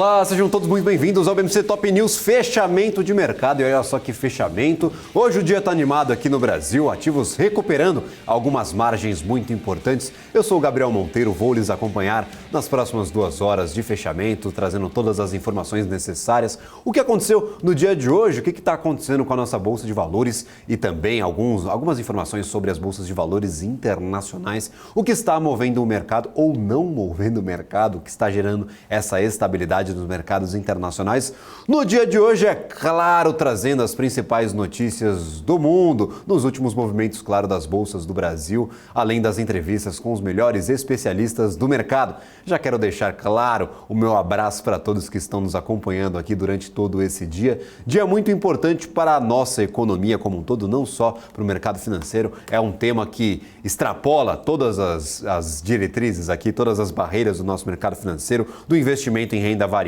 Olá, sejam todos muito bem-vindos ao BMC Top News, fechamento de mercado. E olha só que fechamento. Hoje o dia está animado aqui no Brasil, ativos recuperando algumas margens muito importantes. Eu sou o Gabriel Monteiro, vou lhes acompanhar nas próximas 2 horas de fechamento, trazendo todas as informações necessárias. O que aconteceu no dia de hoje, o que está acontecendo com a nossa Bolsa de Valores e também algumas informações sobre as bolsas de valores internacionais, o que está movendo o mercado ou não movendo o mercado, o que está gerando essa estabilidade nos mercados internacionais. No dia de hoje, é claro, trazendo as principais notícias do mundo, nos últimos movimentos, claro, das bolsas do Brasil, além das entrevistas com os melhores especialistas do mercado. Já quero deixar claro o meu abraço para todos que estão nos acompanhando aqui durante todo esse dia. Dia muito importante para a nossa economia como um todo, não só para o mercado financeiro. É um tema que extrapola todas as diretrizes aqui, todas as barreiras do nosso mercado financeiro, do investimento em renda variável.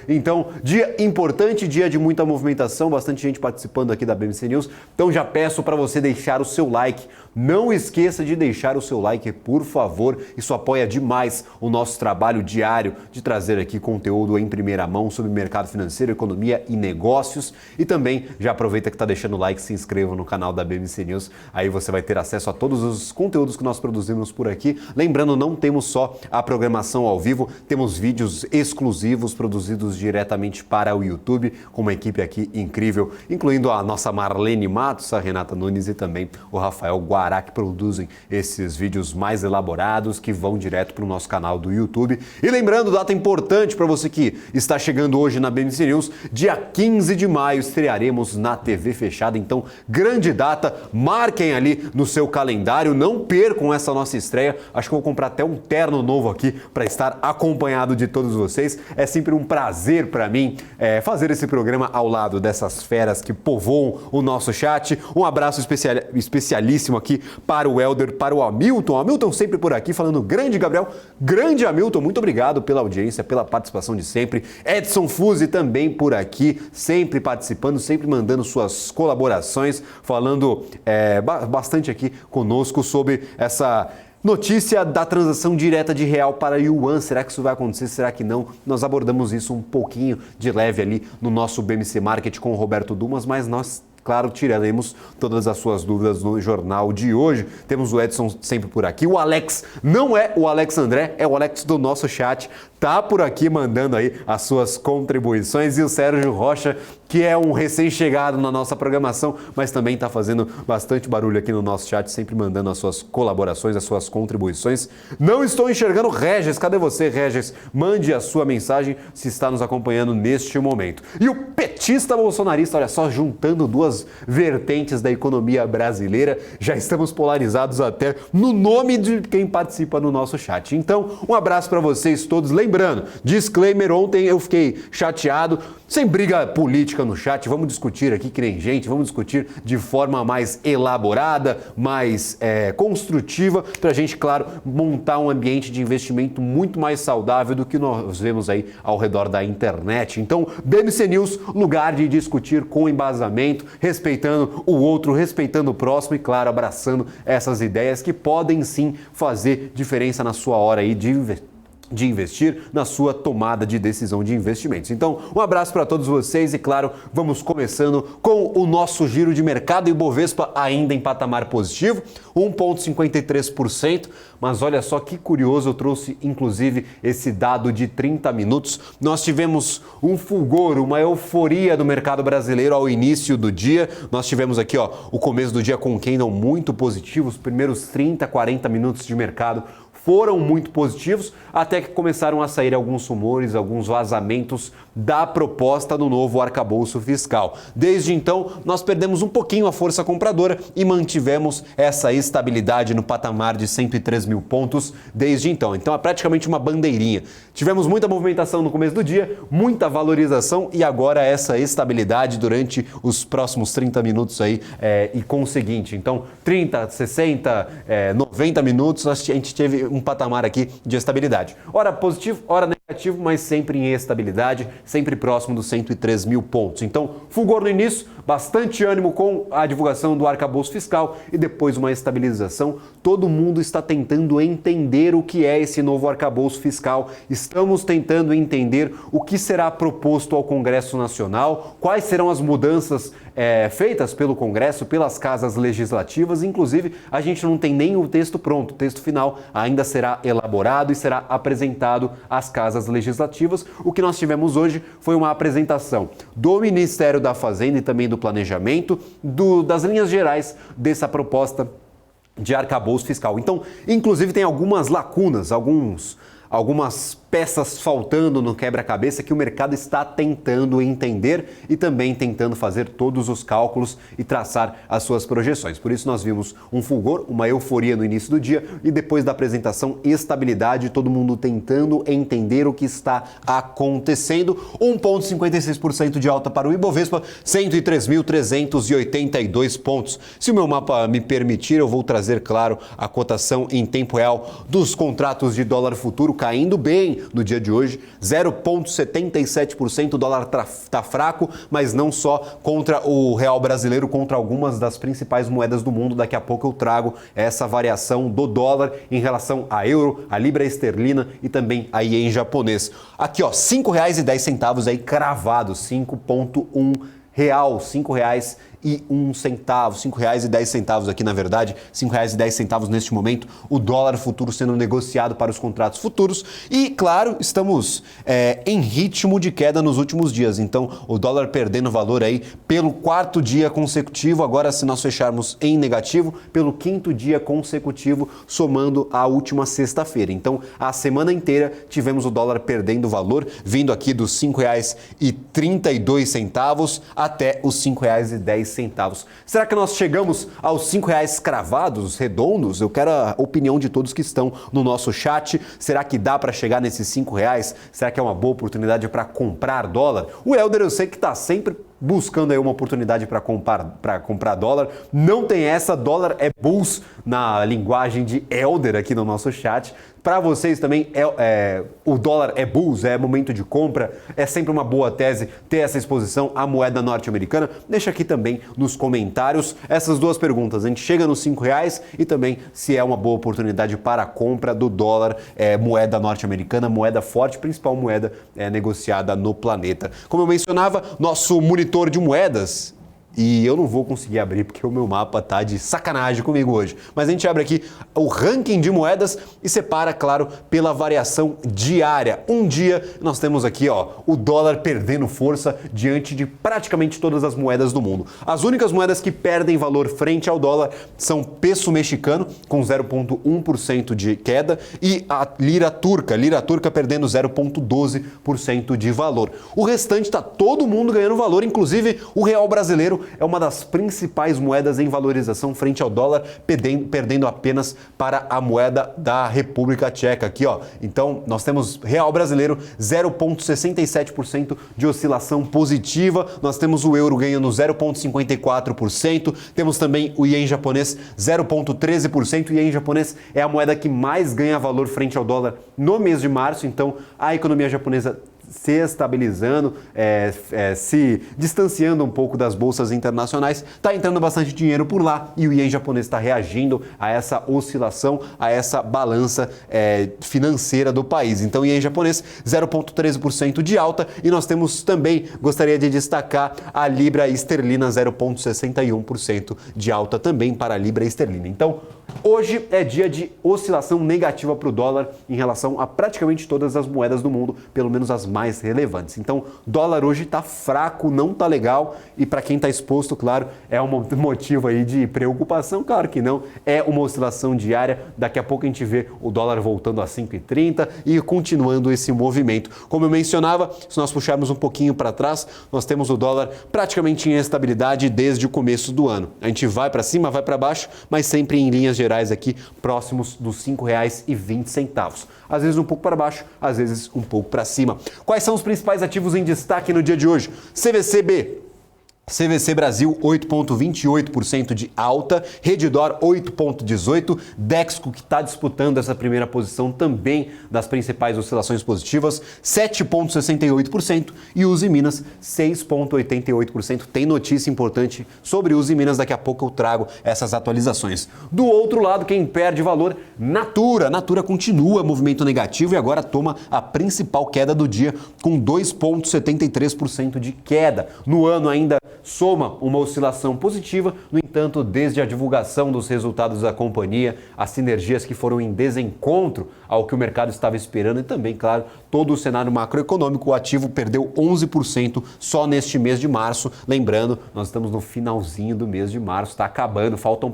Então, dia importante, dia de muita movimentação, bastante gente participando aqui da BMC News. Então, já peço para você deixar o seu like. Não esqueça de deixar o seu like, por favor. Isso apoia demais o nosso trabalho diário de trazer aqui conteúdo em primeira mão sobre mercado financeiro, economia e negócios. E também já aproveita que está deixando o like, se inscreva no canal da BMC News. Aí você vai ter acesso a todos os conteúdos que nós produzimos por aqui. Lembrando, não temos só a programação ao vivo, temos vídeos exclusivos produzidos diretamente para o YouTube, com uma equipe aqui incrível, incluindo a nossa Marlene Matos, a Renata Nunes e também o Rafael Guará, que produzem esses vídeos mais elaborados que vão direto para o nosso canal do YouTube. E lembrando, data importante para você que está chegando hoje na BMC News, dia 15 de maio estrearemos na TV fechada, então grande data, marquem ali no seu calendário, não percam essa nossa estreia. Acho que vou comprar até um terno novo aqui para estar acompanhado de todos vocês. É sempre um prazer para mim fazer esse programa ao lado dessas feras que povoam o nosso chat. Um abraço especialíssimo aqui para o Helder, para o Hamilton. Hamilton sempre por aqui falando grande Gabriel, grande Hamilton, muito obrigado pela audiência, pela participação de sempre. Edson Fuzzi também por aqui, sempre participando, sempre mandando suas colaborações, falando bastante aqui conosco sobre essa notícia da transação direta de real para yuan. Será que isso vai acontecer? Será que não? Nós abordamos isso um pouquinho de leve ali no nosso BMC Market com o Roberto Dumas, mas nós, claro, tiraremos todas as suas dúvidas no jornal de hoje. Temos o Edson sempre por aqui. O Alex não é o Alex André, é o Alex do nosso chat. Tá por aqui mandando aí as suas contribuições. E o Sérgio Rocha, que é um recém-chegado na nossa programação, mas também está fazendo bastante barulho aqui no nosso chat, sempre mandando as suas colaborações, as suas contribuições. Não estou enxergando Regis. Cadê você, Regis? Mande a sua mensagem se está nos acompanhando neste momento. E o petista bolsonarista, olha só, juntando duas vertentes da economia brasileira, já estamos polarizados até no nome de quem participa no nosso chat. Então, um abraço para vocês todos. Lembrando, disclaimer, ontem eu fiquei chateado, sem briga política no chat, vamos discutir aqui que nem gente, vamos discutir de forma mais elaborada, mais construtiva, para a gente, claro, montar um ambiente de investimento muito mais saudável do que nós vemos aí ao redor da internet. Então, BMC News, lugar de discutir com embasamento, respeitando o outro, respeitando o próximo e, claro, abraçando essas ideias que podem sim fazer diferença na sua hora aí de investir, na sua tomada de decisão de investimentos. Então, um abraço para todos vocês e, claro, vamos começando com o nosso giro de mercado. E o Bovespa ainda em patamar positivo, 1,53%, mas olha só que curioso, eu trouxe inclusive esse dado de 30 minutos. Nós tivemos um fulgor, uma euforia do mercado brasileiro ao início do dia. Nós tivemos aqui o começo do dia com um candle muito positivo, os primeiros 30, 40 minutos de mercado foram muito positivos, até que começaram a sair alguns rumores, alguns vazamentos da proposta do novo arcabouço fiscal. Desde então, nós perdemos um pouquinho a força compradora e mantivemos essa estabilidade no patamar de 103 mil pontos desde então. Então, é praticamente uma bandeirinha. Tivemos muita movimentação no começo do dia, muita valorização e agora essa estabilidade durante os próximos 30 minutos aí e com o seguinte. Então, 30, 60, 90 minutos, a gente teve um patamar aqui de estabilidade. Ora positivo, ora negativo. negativo, mas sempre em estabilidade, sempre próximo dos 103 mil pontos. Então, fulgor no início, bastante ânimo com a divulgação do arcabouço fiscal e depois uma estabilização. Todo mundo está tentando entender o que é esse novo arcabouço fiscal. Estamos tentando entender o que será proposto ao Congresso Nacional, quais serão as mudanças feitas pelo Congresso, pelas casas legislativas. Inclusive, a gente não tem nem o texto pronto. O texto final ainda será elaborado e será apresentado às casas legislativas. O que nós tivemos hoje foi uma apresentação do Ministério da Fazenda e também do Planejamento, das linhas gerais dessa proposta de arcabouço fiscal. Então, inclusive, tem algumas lacunas, algumas peças faltando no quebra-cabeça que o mercado está tentando entender e também tentando fazer todos os cálculos e traçar as suas projeções. Por isso nós vimos um fulgor, uma euforia no início do dia e depois da apresentação, estabilidade, todo mundo tentando entender o que está acontecendo. 1,56% de alta para o Ibovespa, 103.382 pontos. Se o meu mapa me permitir, eu vou trazer, claro, a cotação em tempo real dos contratos de dólar futuro caindo bem no dia de hoje, 0,77%, o dólar está fraco, mas não só contra o real brasileiro, contra algumas das principais moedas do mundo. Daqui a pouco eu trago essa variação do dólar em relação a euro, a libra esterlina e também a ien japonês. Aqui, ó, R$ 5,10 aí cravado, 5,1 real, R$ 5,01, R$ 5,10 aqui na verdade, R$ 5,10 neste momento, o dólar futuro sendo negociado para os contratos futuros e, claro, estamos em ritmo de queda nos últimos dias, então o dólar perdendo valor aí pelo quarto dia consecutivo, agora se nós fecharmos em negativo, pelo quinto dia consecutivo, somando a última sexta-feira. Então, a semana inteira tivemos o dólar perdendo valor, vindo aqui dos R$ 5,32 até os R$ 5,10. Será que nós chegamos aos R$ 5,00 cravados, redondos? Eu quero a opinião de todos que estão no nosso chat. Será que dá para chegar nesses R$ 5,00? Será que é uma boa oportunidade para comprar dólar? O Helder, eu sei que está sempre buscando aí uma oportunidade para comprar dólar. Não tem essa, dólar é bulls na linguagem de Helder aqui no nosso chat. Para vocês também, o dólar é bulls, é momento de compra, é sempre uma boa tese ter essa exposição à moeda norte-americana? Deixa aqui também nos comentários essas duas perguntas. A gente chega nos R$ 5,00 e também se é uma boa oportunidade para a compra do dólar, moeda norte-americana, moeda forte, principal moeda negociada no planeta. Como eu mencionava, nosso monitor de moedas, e eu não vou conseguir abrir porque o meu mapa tá de sacanagem comigo hoje. Mas a gente abre aqui o ranking de moedas e separa, claro, pela variação diária. Um dia nós temos aqui, ó, o dólar perdendo força diante de praticamente todas as moedas do mundo. As únicas moedas que perdem valor frente ao dólar são peso mexicano, com 0,1% de queda, e a lira turca perdendo 0,12% de valor. O restante tá todo mundo ganhando valor, inclusive o real brasileiro é uma das principais moedas em valorização frente ao dólar, perdendo apenas para a moeda da República Tcheca aqui, ó. Então, nós temos real brasileiro 0,67% de oscilação positiva, nós temos o euro ganhando 0,54%, temos também o ien japonês 0,13%, o ien japonês é a moeda que mais ganha valor frente ao dólar no mês de março, então a economia japonesa se estabilizando, se distanciando um pouco das bolsas internacionais, está entrando bastante dinheiro por lá e o ien japonês está reagindo a essa oscilação, a essa balança financeira do país. Então, o ien japonês 0,13% de alta e nós temos também, gostaria de destacar, a libra esterlina 0,61% de alta também para a libra esterlina. Então, hoje é dia de oscilação negativa para o dólar em relação a praticamente todas as moedas do mundo, pelo menos as mais relevantes. Então, dólar hoje está fraco, não está legal e para quem está exposto, claro, é um motivo aí de preocupação, claro que não, é uma oscilação diária. Daqui a pouco a gente vê o dólar voltando a 5,30 e continuando esse movimento. Como eu mencionava, se nós puxarmos um pouquinho para trás, nós temos o dólar praticamente em estabilidade desde o começo do ano. A gente vai para cima, vai para baixo, mas sempre em linhas gerais aqui, próximos dos R$ 5,20. Às vezes um pouco para baixo, às vezes um pouco para cima. Quais são os principais ativos em destaque no dia de hoje? CVCB, CVC Brasil, 8,28% de alta. Redditor, 8,18%. Dexco, que está disputando essa primeira posição também das principais oscilações positivas, 7,68%. E Uzi Minas, 6,88%. Tem notícia importante sobre Uzi Minas, daqui a pouco eu trago essas atualizações. Do outro lado, quem perde valor, Natura. Natura continua movimento negativo e agora toma a principal queda do dia, com 2,73% de queda. No ano ainda soma uma oscilação positiva, no entanto, desde a divulgação dos resultados da companhia, as sinergias que foram em desencontro ao que o mercado estava esperando e também, claro, todo o cenário macroeconômico, o ativo perdeu 11% só neste mês de março. Lembrando, nós estamos no finalzinho do mês de março, está acabando, falta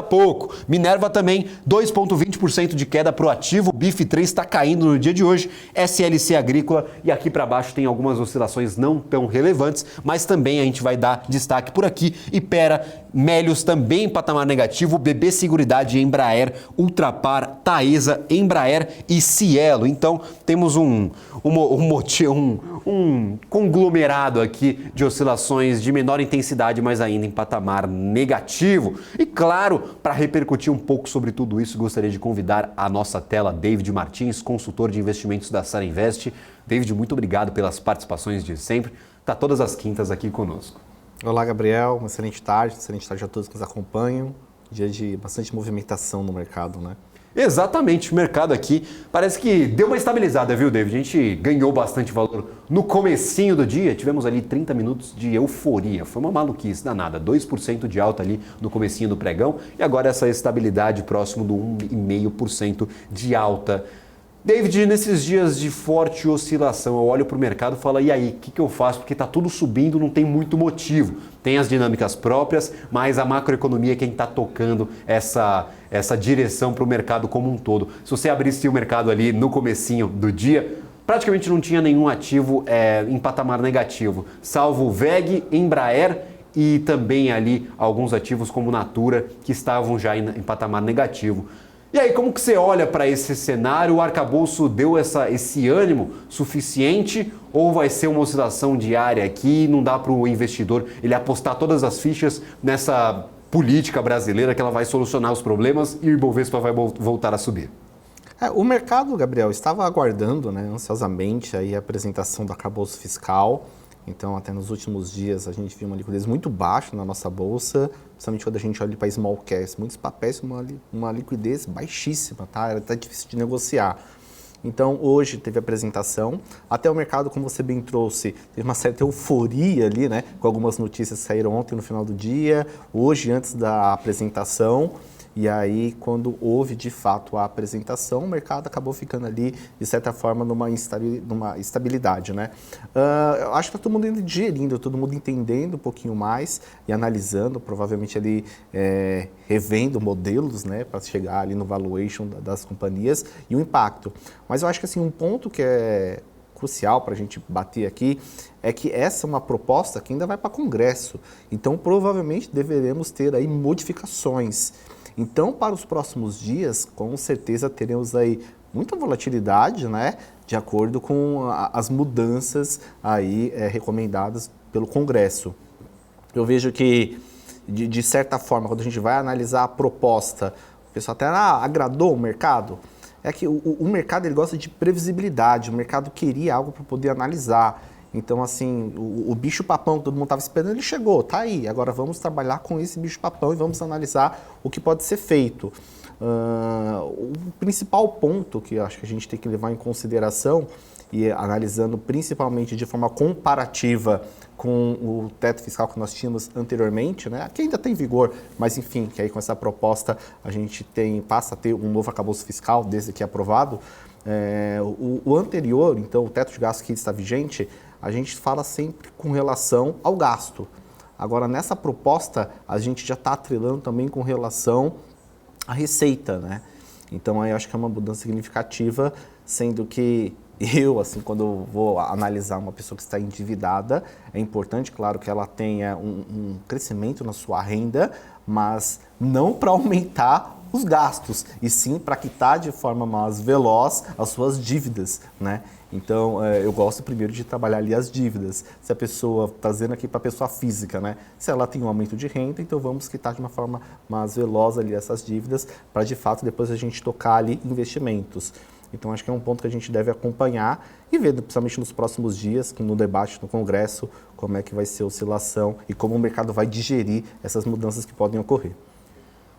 pouco. Minerva também, 2,20% de queda para o ativo, BIF3 está caindo no dia de hoje, SLC Agrícola e aqui para baixo tem algumas oscilações não tão relevantes, mas também a gente vai dar destaque por aqui. Ipera, Melios também em patamar negativo, BB Seguridade, Embraer, Ultrapar, Taesa, Embraer e Cielo. Então temos um conglomerado aqui de oscilações de menor intensidade, mas ainda em patamar negativo. E claro, para repercutir um pouco sobre tudo isso, gostaria de convidar à nossa tela David Martins, consultor de investimentos da Sara Invest. David, muito obrigado pelas participações de sempre. Está todas as quintas aqui conosco. Olá, Gabriel. Uma excelente tarde a todos que nos acompanham. Dia de bastante movimentação no mercado, né? Exatamente, o mercado aqui parece que deu uma estabilizada, viu, David? A gente ganhou bastante valor no comecinho do dia, tivemos ali 30 minutos de euforia, foi uma maluquice danada, 2% de alta ali no comecinho do pregão e agora essa estabilidade próximo do 1,5% de alta. David, nesses dias de forte oscilação, eu olho para o mercado e falo, e aí, o que eu faço? Porque está tudo subindo, não tem muito motivo. Tem as dinâmicas próprias, mas a macroeconomia é quem está tocando essa direção para o mercado como um todo. Se você abrisse o mercado ali no comecinho do dia, praticamente não tinha nenhum ativo em patamar negativo, salvo VEG, Embraer e também ali alguns ativos como Natura, que estavam já em patamar negativo. E aí, como que você olha para esse cenário? O arcabouço deu esse ânimo suficiente ou vai ser uma oscilação diária aqui? Não dá para o investidor ele apostar todas as fichas nessa política brasileira que ela vai solucionar os problemas e o Ibovespa vai voltar a subir? O mercado, Gabriel, estava aguardando, né, ansiosamente aí a apresentação do arcabouço fiscal. Então, até nos últimos dias, a gente viu uma liquidez muito baixa na nossa bolsa, principalmente quando a gente olha para small caps. Muitos papéis com uma liquidez baixíssima, tá? Era até difícil de negociar. Então, hoje teve a apresentação. Até o mercado, como você bem trouxe, teve uma certa euforia ali, né? Com algumas notícias que saíram ontem no final do dia, hoje antes da apresentação. E aí, quando houve de fato a apresentação, o mercado acabou ficando ali, de certa forma, numa estabilidade, né? Eu acho que está todo mundo digerindo, todo mundo entendendo um pouquinho mais e analisando, provavelmente ali revendo modelos, né, para chegar ali no valuation das companhias e o impacto. Mas eu acho que assim, um ponto que é crucial para a gente bater aqui é que essa é uma proposta que ainda vai para Congresso. Então, provavelmente, deveremos ter aí modificações. Então, para os próximos dias, com certeza teremos aí muita volatilidade, né, de acordo com as mudanças aí recomendadas pelo Congresso. Eu vejo que, de certa forma, quando a gente vai analisar a proposta, o pessoal até agradou o mercado. É que o mercado ele gosta de previsibilidade, o mercado queria algo para poder analisar. Então, assim, o bicho-papão que todo mundo estava esperando, ele chegou, tá aí. Agora vamos trabalhar com esse bicho-papão e vamos analisar o que pode ser feito. O principal ponto que eu acho que a gente tem que levar em consideração, e analisando principalmente de forma comparativa com o teto fiscal que nós tínhamos anteriormente, né, que ainda tem vigor, mas enfim, que aí com essa proposta a gente passa a ter um novo arcabouço fiscal, desde que aprovado. O anterior, então, o teto de gasto que está vigente, a gente fala sempre com relação ao gasto. Agora, nessa proposta, a gente já está atrelando também com relação à receita, né? Então, aí acho que é uma mudança significativa, sendo que eu, assim, quando eu vou analisar uma pessoa que está endividada, é importante, claro, que ela tenha um crescimento na sua renda, mas não para aumentar os gastos, e sim para quitar de forma mais veloz as suas dívidas, né? Então, eu gosto primeiro de trabalhar ali as dívidas. Se a pessoa, trazendo aqui para a pessoa física, né? Se ela tem um aumento de renda, então vamos quitar de uma forma mais veloz ali essas dívidas, para de fato depois a gente tocar ali investimentos. Então, acho que é um ponto que a gente deve acompanhar e ver, principalmente nos próximos dias, no debate no Congresso, como é que vai ser a oscilação e como o mercado vai digerir essas mudanças que podem ocorrer.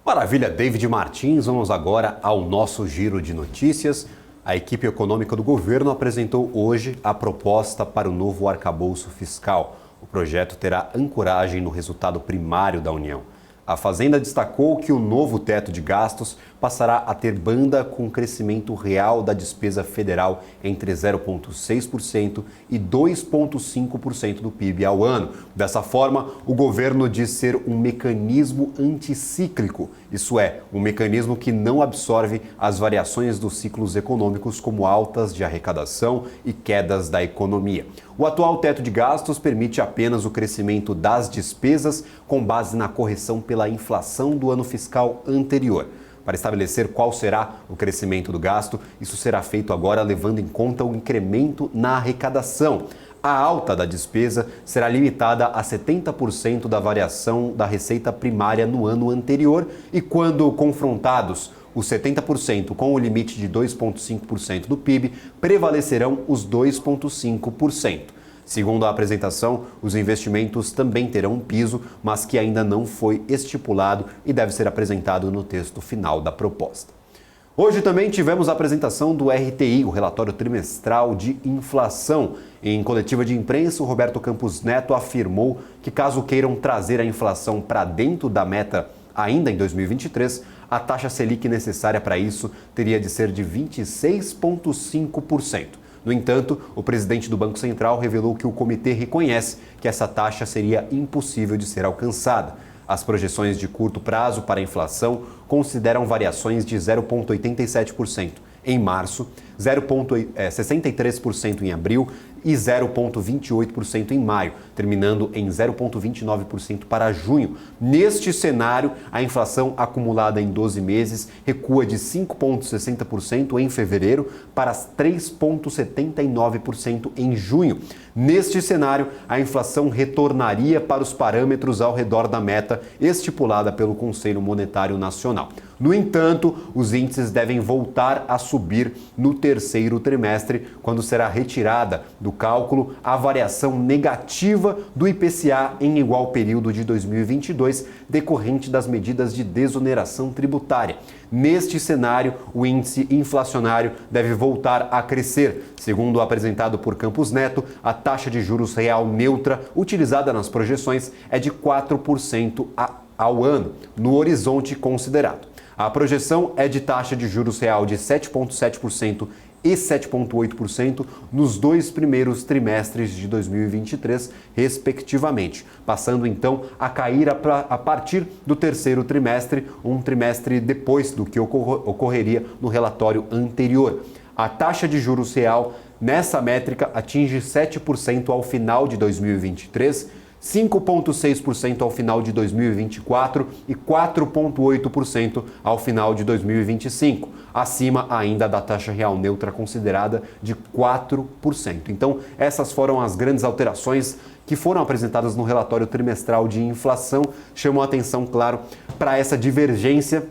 Maravilha, David Martins. Vamos agora ao nosso giro de notícias. A equipe econômica do governo apresentou hoje a proposta para o novo arcabouço fiscal. O projeto terá ancoragem no resultado primário da União. A Fazenda destacou que o novo teto de gastos passará a ter banda com crescimento real da despesa federal entre 0,6% e 2,5% do PIB ao ano. Dessa forma, o governo diz ser um mecanismo anticíclico, isso é, um mecanismo que não absorve as variações dos ciclos econômicos como altas de arrecadação e quedas da economia. O atual teto de gastos permite apenas o crescimento das despesas com base na correção pela inflação do ano fiscal anterior. Para estabelecer qual será o crescimento do gasto, isso será feito agora levando em conta o incremento na arrecadação. A alta da despesa será limitada a 70% da variação da receita primária no ano anterior e, quando confrontados os 70% com o limite de 2,5% do PIB, prevalecerão os 2,5%. Segundo a apresentação, os investimentos também terão um piso, mas que ainda não foi estipulado e deve ser apresentado no texto final da proposta. Hoje também tivemos a apresentação do RTI, o relatório trimestral de inflação. Em coletiva de imprensa, o Roberto Campos Neto afirmou que, caso queiram trazer a inflação para dentro da meta ainda em 2023, a taxa Selic necessária para isso teria de ser de 26,5%. No entanto, o presidente do Banco Central revelou que o comitê reconhece que essa taxa seria impossível de ser alcançada. As projeções de curto prazo para a inflação consideram variações de 0,87% em março, 0,63% em abril e 0,28% em maio, terminando em 0,29% para junho. Neste cenário, a inflação acumulada em 12 meses recua de 5,60% em fevereiro para 3,79% em junho. Neste cenário, a inflação retornaria para os parâmetros ao redor da meta estipulada pelo Conselho Monetário Nacional. No entanto, os índices devem voltar a subir no terceiro trimestre, quando será retirada do cálculo a variação negativa do IPCA em igual período de 2022, decorrente das medidas de desoneração tributária. Neste cenário, o índice inflacionário deve voltar a crescer. Segundo apresentado por Campos Neto, a taxa de juros real neutra utilizada nas projeções é de 4% ao ano, no horizonte considerado. A projeção é de taxa de juros real de 7,7% e 7,8% nos dois primeiros trimestres de 2023, respectivamente, passando então a cair a partir do terceiro trimestre, um trimestre depois do que ocorreria no relatório anterior. A taxa de juros real nessa métrica atinge 7% ao final de 2023, 5,6% ao final de 2024 e 4,8% ao final de 2025, acima ainda da taxa real neutra considerada de 4%. Então, essas foram as grandes alterações que foram apresentadas no relatório trimestral de inflação. Chamou a atenção, claro, para essa divergência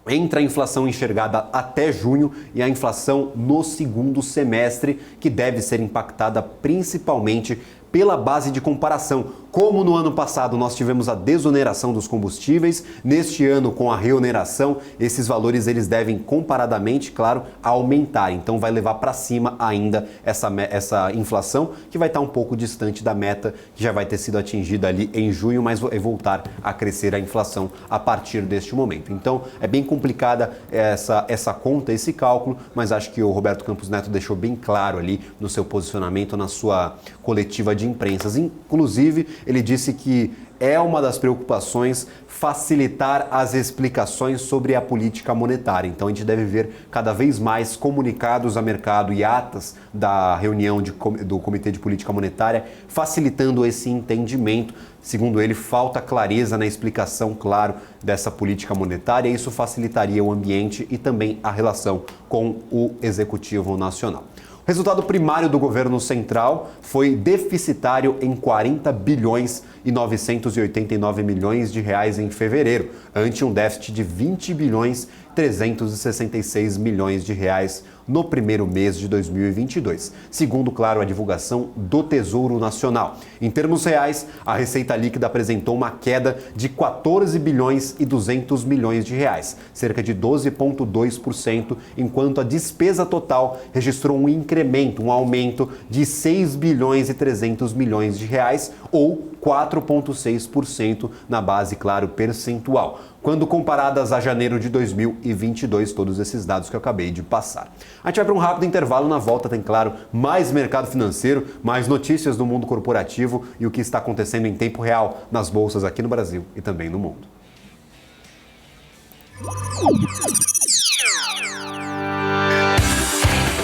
entre a inflação enxergada até junho e a inflação no segundo semestre, que deve ser impactada principalmente pela base de comparação. Como no ano passado nós tivemos a desoneração dos combustíveis, neste ano com a reoneração, esses valores eles devem comparadamente, claro, aumentar. Então vai levar para cima ainda essa inflação, que vai estar um pouco distante da meta que já vai ter sido atingida ali em junho, mas vai voltar a crescer a inflação a partir deste momento. Então é bem complicada essa conta, esse cálculo, mas acho que o Roberto Campos Neto deixou bem claro ali no seu posicionamento, na sua coletiva de imprensa. Inclusive, ele disse que é uma das preocupações facilitar as explicações sobre a política monetária. Então a gente deve ver cada vez mais comunicados a mercado e atas da reunião do Comitê de Política Monetária, facilitando esse entendimento. Segundo ele, falta clareza na explicação, claro, dessa política monetária, e isso facilitaria o ambiente e também a relação com o Executivo Nacional. O resultado primário do governo central foi deficitário em 40 bilhões e 989 milhões de reais em fevereiro, ante um déficit de 20 bilhões 366 milhões de reais no primeiro mês de 2022, segundo, claro, a divulgação do Tesouro Nacional. Em termos reais, a receita líquida apresentou uma queda de 14 bilhões e 200 milhões de reais, cerca de 12,2%, enquanto a despesa total registrou um incremento, um aumento de 6 bilhões e 300 milhões de reais, ou 4,6% na base, claro, percentual, quando comparadas a janeiro de 2022, todos esses dados que eu acabei de passar. A gente vai para um rápido intervalo, na volta tem, claro, mais mercado financeiro, mais notícias do mundo corporativo e o que está acontecendo em tempo real nas bolsas aqui no Brasil e também no mundo.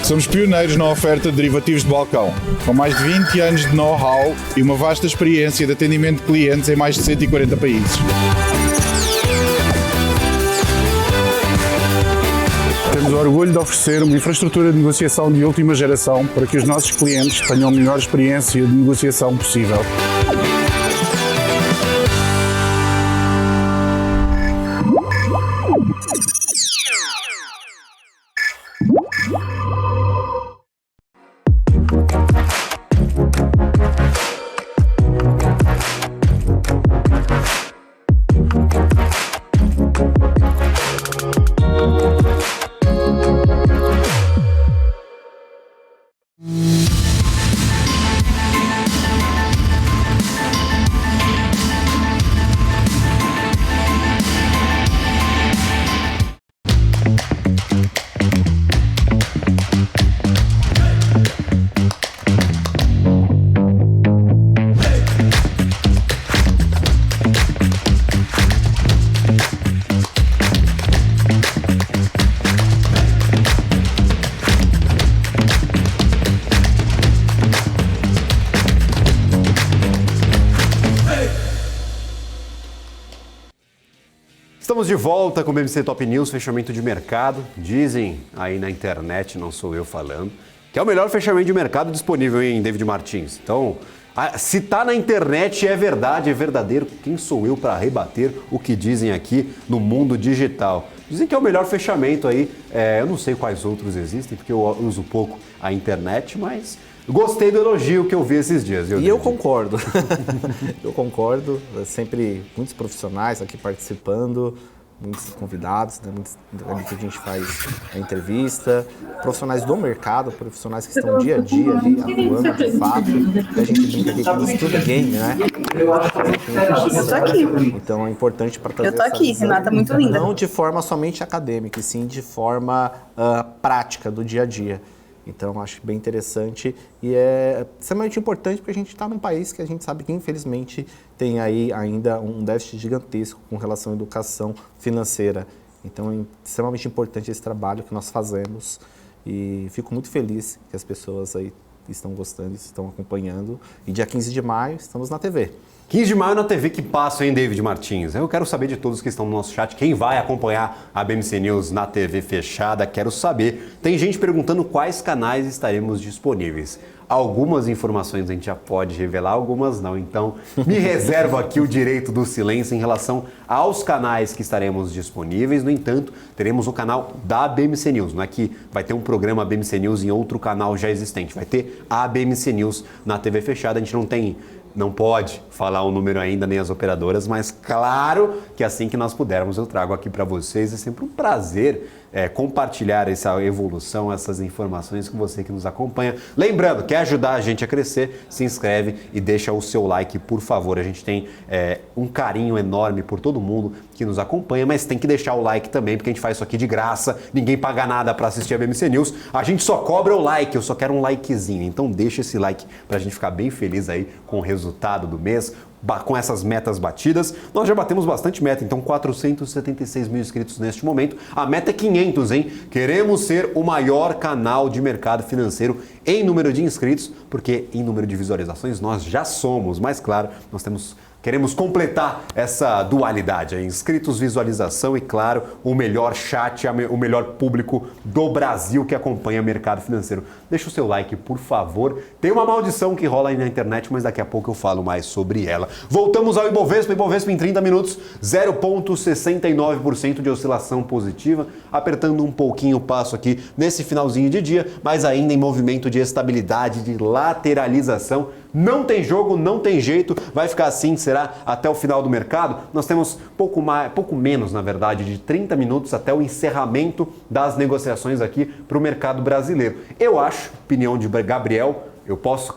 Somos pioneiros na oferta de derivativos de balcão, com mais de 20 anos de know-how e uma vasta experiência de atendimento de clientes em mais de 140 países. Temos o orgulho de oferecer uma infraestrutura de negociação de última geração para que os nossos clientes tenham a melhor experiência de negociação possível. Estamos de volta com o BMC Top News, fechamento de mercado. Dizem aí na internet, não sou eu falando, que é o melhor fechamento de mercado disponível em David Martins. Então, se tá na internet é verdade, é verdadeiro. Quem sou eu para rebater o que dizem aqui no mundo digital? Dizem que é o melhor fechamento aí. Eu não sei quais outros existem, porque eu uso pouco a internet, mas gostei do elogio que eu vi esses dias. E eu concordo. Eu concordo. Sempre muitos profissionais aqui participando, muitos convidados, né, que a gente faz a entrevista, profissionais do mercado, profissionais que estão dia a dia ali atuando de fato. A gente brinca aqui com estudo game, né? Eu tô aqui. Então é importante para trazer. Eu tô aqui, Renata, muito linda. Não de forma somente acadêmica, e sim de forma prática do dia a dia. Então, acho bem interessante e é extremamente importante porque a gente está num país que a gente sabe que, infelizmente, tem aí ainda um déficit gigantesco com relação à educação financeira. Então, é extremamente importante esse trabalho que nós fazemos e fico muito feliz que as pessoas aí estão gostando, estão acompanhando. E dia 15 de maio estamos na TV. 15 de maio na TV, que passa, hein, David Martins? Eu quero saber de todos que estão no nosso chat, quem vai acompanhar a BMC News na TV fechada, quero saber. Tem gente perguntando quais canais estaremos disponíveis. Algumas informações a gente já pode revelar, algumas não. Então, me reservo aqui o direito do silêncio em relação aos canais que estaremos disponíveis. No entanto, teremos o canal da BMC News. Não é que vai ter um programa BMC News em outro canal já existente. Vai ter a BMC News na TV fechada. A gente não pode falar o número ainda, nem as operadoras, mas claro que assim que nós pudermos eu trago aqui para vocês. É sempre um prazer compartilhar essa evolução, essas informações com você que nos acompanha. Lembrando, quer ajudar a gente a crescer, se inscreve e deixa o seu like, por favor. A gente tem um carinho enorme por todo mundo que nos acompanha, mas tem que deixar o like também, porque a gente faz isso aqui de graça, ninguém paga nada para assistir a BMC News, a gente só cobra o like, eu só quero um likezinho, então deixa esse like para a gente ficar bem feliz aí com o resultado do mês. com essas metas batidas. Nós já batemos bastante meta, então 476 mil inscritos neste momento. A meta é 500, hein? Queremos ser o maior canal de mercado financeiro em número de inscritos, porque em número de visualizações nós já somos, mas claro, queremos completar essa dualidade, inscritos, visualização e, claro, o melhor chat, o melhor público do Brasil que acompanha o mercado financeiro. Deixa o seu like, por favor. Tem uma maldição que rola aí na internet, mas daqui a pouco eu falo mais sobre ela. Voltamos ao Ibovespa. Ibovespa em 30 minutos, 0,69% de oscilação positiva, apertando um pouquinho o passo aqui nesse finalzinho de dia, mas ainda em movimento de estabilidade, de lateralização. Não tem jogo, não tem jeito, vai ficar assim, será até o final do mercado. Nós temos pouco menos, na verdade, de 30 minutos até o encerramento das negociações aqui para o mercado brasileiro. Eu acho, opinião de Gabriel, eu posso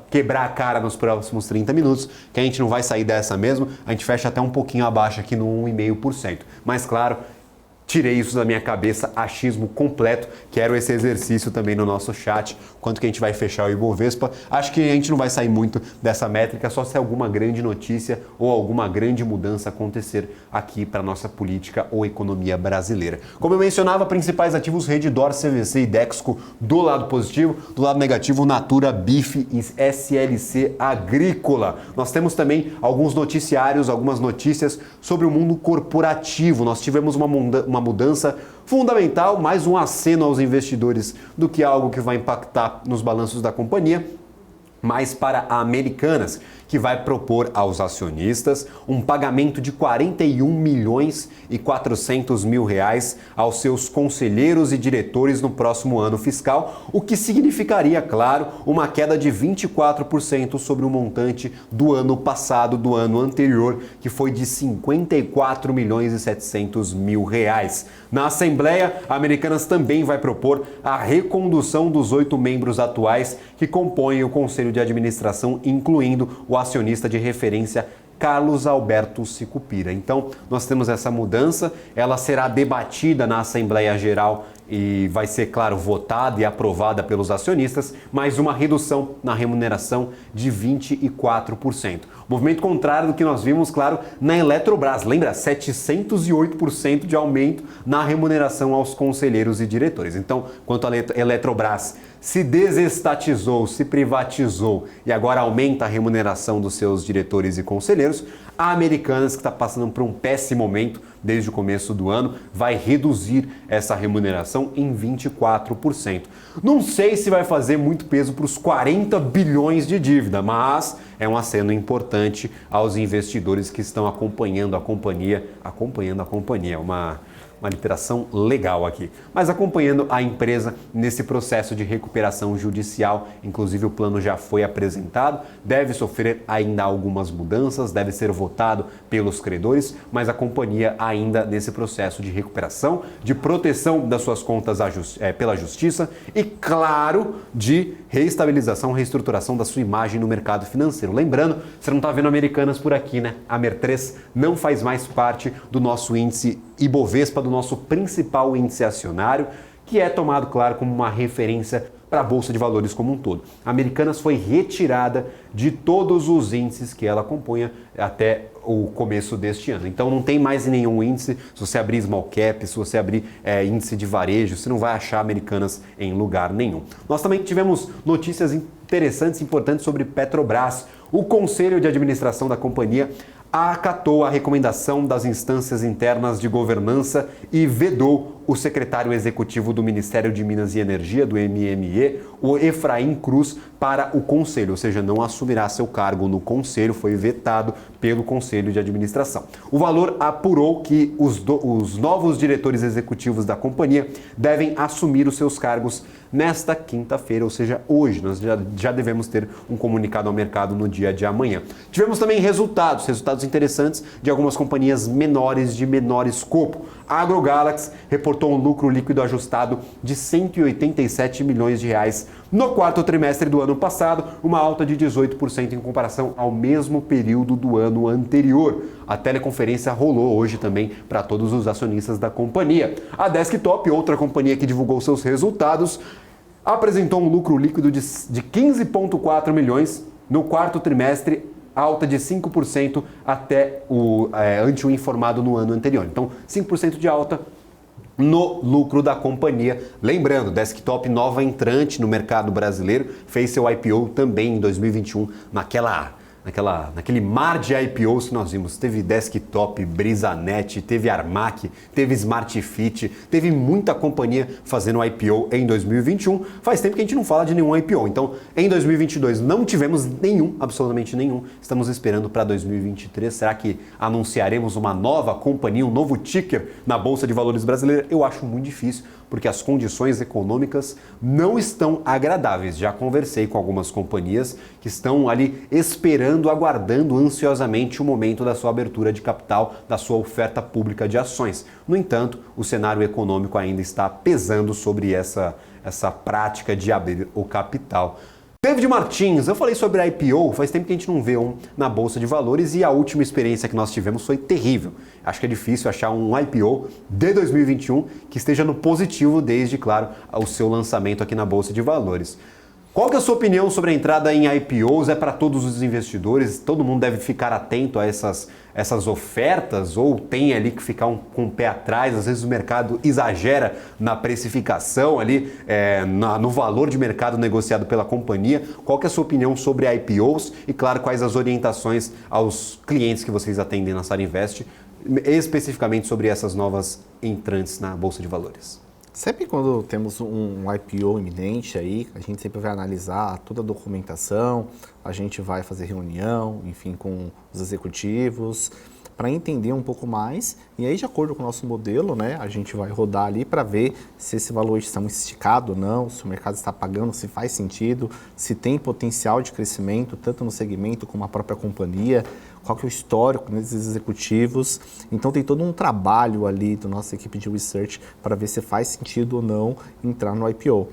quebrar a cara nos próximos 30 minutos, que a gente não vai sair dessa mesmo, a gente fecha até um pouquinho abaixo aqui no 1,5%. Mas claro, tirei isso da minha cabeça, achismo completo, quero esse exercício também no nosso chat, quanto que a gente vai fechar o Ibovespa. Acho que a gente não vai sair muito dessa métrica, só se alguma grande notícia ou alguma grande mudança acontecer aqui para a nossa política ou economia brasileira. Como eu mencionava, principais ativos Redditor, CVC e Dexco do lado positivo, do lado negativo, Natura, BIF e SLC Agrícola. Nós temos também alguns noticiários, algumas notícias sobre o mundo corporativo. Nós tivemos uma mudança fundamental, mais um aceno aos investidores do que algo que vai impactar nos balanços da companhia, mas para a Americanas, que vai propor aos acionistas um pagamento de 41.400.000 reais aos seus conselheiros e diretores no próximo ano fiscal, o que significaria, claro, uma queda de 24% sobre o montante do ano passado, do ano anterior, que foi de 54.700.000 reais. Na Assembleia, a Americanas também vai propor a recondução dos 8 membros atuais que compõem o Conselho de Administração, incluindo o acionista de referência Carlos Alberto Sicupira. Então, nós temos essa mudança, ela será debatida na Assembleia Geral e vai ser, claro, votada e aprovada pelos acionistas, mais uma redução na remuneração de 24%. Movimento contrário do que nós vimos, claro, na Eletrobras. Lembra? 708% de aumento na remuneração aos conselheiros e diretores. Então, quanto a Eletrobras se desestatizou, se privatizou e agora aumenta a remuneração dos seus diretores e conselheiros, a Americanas, que está passando por um péssimo momento desde o começo do ano, vai reduzir essa remuneração em 24%. Não sei se vai fazer muito peso para os 40 bilhões de dívida, mas é um aceno importante aos investidores que estão acompanhando a companhia, uma literação legal aqui, mas acompanhando a empresa nesse processo de recuperação judicial. Inclusive o plano já foi apresentado, deve sofrer ainda algumas mudanças, deve ser votado pelos credores, mas a companhia ainda nesse processo de recuperação, de proteção das suas contas pela justiça e, claro, de reestabilização, reestruturação da sua imagem no mercado financeiro. Lembrando, você não está vendo Americanas por aqui, né? A Mer3 não faz mais parte do nosso índice Ibovespa, do nosso principal índice acionário, que é tomado, claro, como uma referência para a Bolsa de Valores como um todo. A Americanas foi retirada de todos os índices que ela acompanha até o começo deste ano. Então não tem mais nenhum índice. Se você abrir Small Cap, se você abrir índice de varejo, você não vai achar Americanas em lugar nenhum. Nós também tivemos notícias interessantes e importantes sobre Petrobras. O Conselho de Administração da companhia acatou a recomendação das instâncias internas de governança e vedou o secretário executivo do Ministério de Minas e Energia, do MME, o Efraim Cruz, para o Conselho, ou seja, não assumirá seu cargo no Conselho, foi vetado pelo Conselho de Administração. O valor apurou que os novos diretores executivos da companhia devem assumir os seus cargos nesta quinta-feira, ou seja, hoje. Nós já devemos ter um comunicado ao mercado no dia de amanhã. Tivemos também resultados interessantes de algumas companhias menores, de menor escopo. A AgroGalaxy reportou um lucro líquido ajustado de 187 milhões de reais no quarto trimestre do ano passado, uma alta de 18% em comparação ao mesmo período do ano anterior. A teleconferência rolou hoje também para todos os acionistas da companhia. A Desktop, outra companhia que divulgou seus resultados, apresentou um lucro líquido de 15,4 milhões no quarto trimestre, alta de 5% ante o informado no ano anterior. Então, 5% de alta no lucro da companhia. Lembrando, Desktop, nova entrante no mercado brasileiro, fez seu IPO também em 2021, naquele mar de IPOs que nós vimos. Teve Desktop, Brisanet, teve Armac, teve Smartfit, teve muita companhia fazendo IPO em 2021. Faz tempo que a gente não fala de nenhum IPO. Então, em 2022 não tivemos nenhum, absolutamente nenhum. Estamos esperando para 2023. Será que anunciaremos uma nova companhia, um novo ticker na Bolsa de Valores brasileira? Eu acho muito difícil, porque as condições econômicas não estão agradáveis. Já conversei com algumas companhias que estão ali esperando, aguardando ansiosamente o momento da sua abertura de capital, da sua oferta pública de ações. No entanto, o cenário econômico ainda está pesando sobre essa prática de abrir o capital. David Martins, eu falei sobre IPO, faz tempo que a gente não vê um na Bolsa de Valores e a última experiência que nós tivemos foi terrível. Acho que é difícil achar um IPO de 2021 que esteja no positivo desde, claro, o seu lançamento aqui na Bolsa de Valores. Qual que é a sua opinião sobre a entrada em IPOs? É para todos os investidores? Todo mundo deve ficar atento a essas ofertas? Ou tem ali que ficar com o pé atrás? Às vezes o mercado exagera na precificação ali, no valor de mercado negociado pela companhia. Qual que é a sua opinião sobre IPOs? E claro, quais as orientações aos clientes que vocês atendem na Sarinvest, especificamente sobre essas novas entrantes na Bolsa de Valores? Sempre quando temos um IPO iminente aí, a gente sempre vai analisar toda a documentação, a gente vai fazer reunião, enfim, com os executivos, para entender um pouco mais. E aí, de acordo com o nosso modelo, né, a gente vai rodar ali para ver se esse valor está esticado ou não, se o mercado está pagando, se faz sentido, se tem potencial de crescimento, tanto no segmento como a própria companhia, qual que é o histórico desses executivos. Então tem todo um trabalho ali da nossa equipe de research para ver se faz sentido ou não entrar no IPO.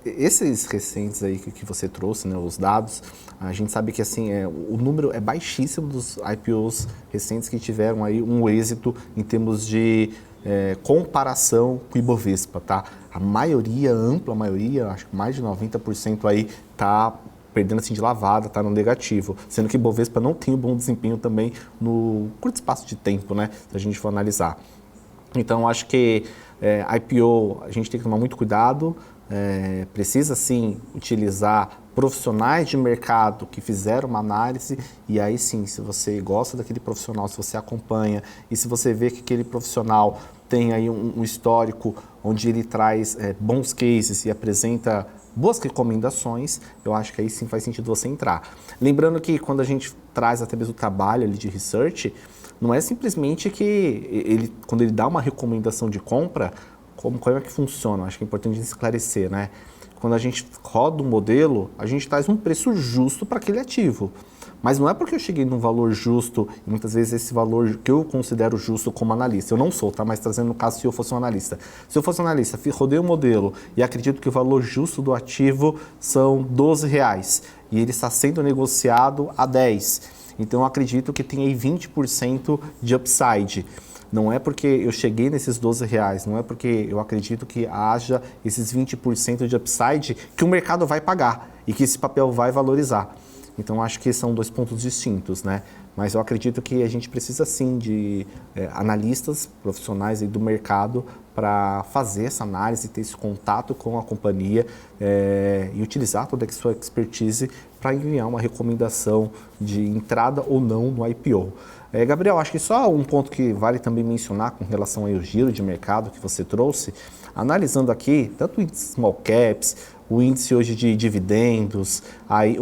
Esses recentes aí que você trouxe, né, os dados, a gente sabe que assim, o número é baixíssimo dos IPOs recentes que tiveram aí um êxito em termos de comparação com o Ibovespa, tá? A maioria, ampla maioria, acho que mais de 90% aí tá perdendo assim de lavada, está no negativo, sendo que o Ibovespa não tem um bom desempenho também no curto espaço de tempo, né, se a gente for analisar. Então, acho que IPO a gente tem que tomar muito cuidado, precisa sim utilizar profissionais de mercado que fizeram uma análise e aí sim, se você gosta daquele profissional, se você acompanha e se você vê que aquele profissional tem aí um histórico onde ele traz bons cases e apresenta boas recomendações, eu acho que aí sim faz sentido você entrar. Lembrando que quando a gente traz até mesmo o trabalho ali de research, não é simplesmente que quando ele dá uma recomendação de compra, como é que funciona? Acho que é importante esclarecer, né? Quando a gente roda um modelo, a gente traz um preço justo para aquele ativo. Mas não é porque eu cheguei num valor justo, e muitas vezes esse valor que eu considero justo como analista, eu não sou, tá? Mas trazendo no caso se eu fosse um analista. Se eu fosse um analista, rodei o modelo e acredito que o valor justo do ativo são R$12 e ele está sendo negociado a 10. Então eu acredito que tem aí 20% de upside. Não é porque eu cheguei nesses R$12, não é porque eu acredito que haja esses 20% de upside que o mercado vai pagar e que esse papel vai valorizar. Então, acho que são dois pontos distintos, né? Mas eu acredito que a gente precisa, sim, de analistas profissionais aí do mercado para fazer essa análise, ter esse contato com a companhia e utilizar toda a sua expertise para enviar uma recomendação de entrada ou não no IPO. Gabriel, acho que só um ponto que vale também mencionar com relação ao giro de mercado que você trouxe, analisando aqui tanto o índice Small Caps, o índice hoje de dividendos, aí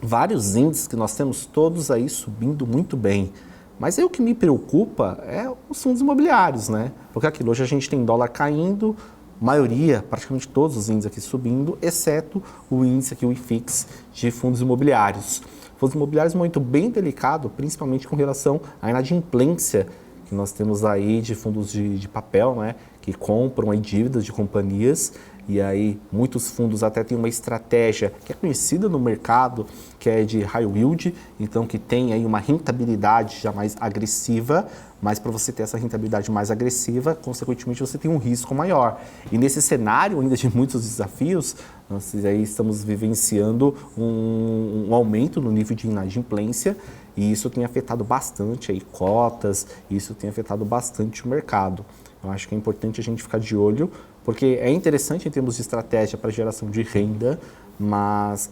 vários índices que nós temos todos aí subindo muito bem. Mas aí o que me preocupa é os fundos imobiliários, né? Porque aquilo, hoje a gente tem dólar caindo, maioria, praticamente todos os índices aqui subindo, exceto o índice aqui, o IFIX, de fundos imobiliários. Fundos imobiliários muito bem delicado, principalmente com relação à inadimplência que nós temos aí de fundos de papel, né, que compram aí dívidas de companhias, e aí muitos fundos até têm uma estratégia que é conhecida no mercado, que é de high yield, então que tem aí uma rentabilidade já mais agressiva, mas para você ter essa rentabilidade mais agressiva, consequentemente você tem um risco maior. E nesse cenário ainda de muitos desafios, nós aí estamos vivenciando um aumento no nível de inadimplência, e isso tem afetado bastante aí cotas, isso tem afetado bastante o mercado. Eu acho que é importante a gente ficar de olho, porque é interessante em termos de estratégia para geração de renda, mas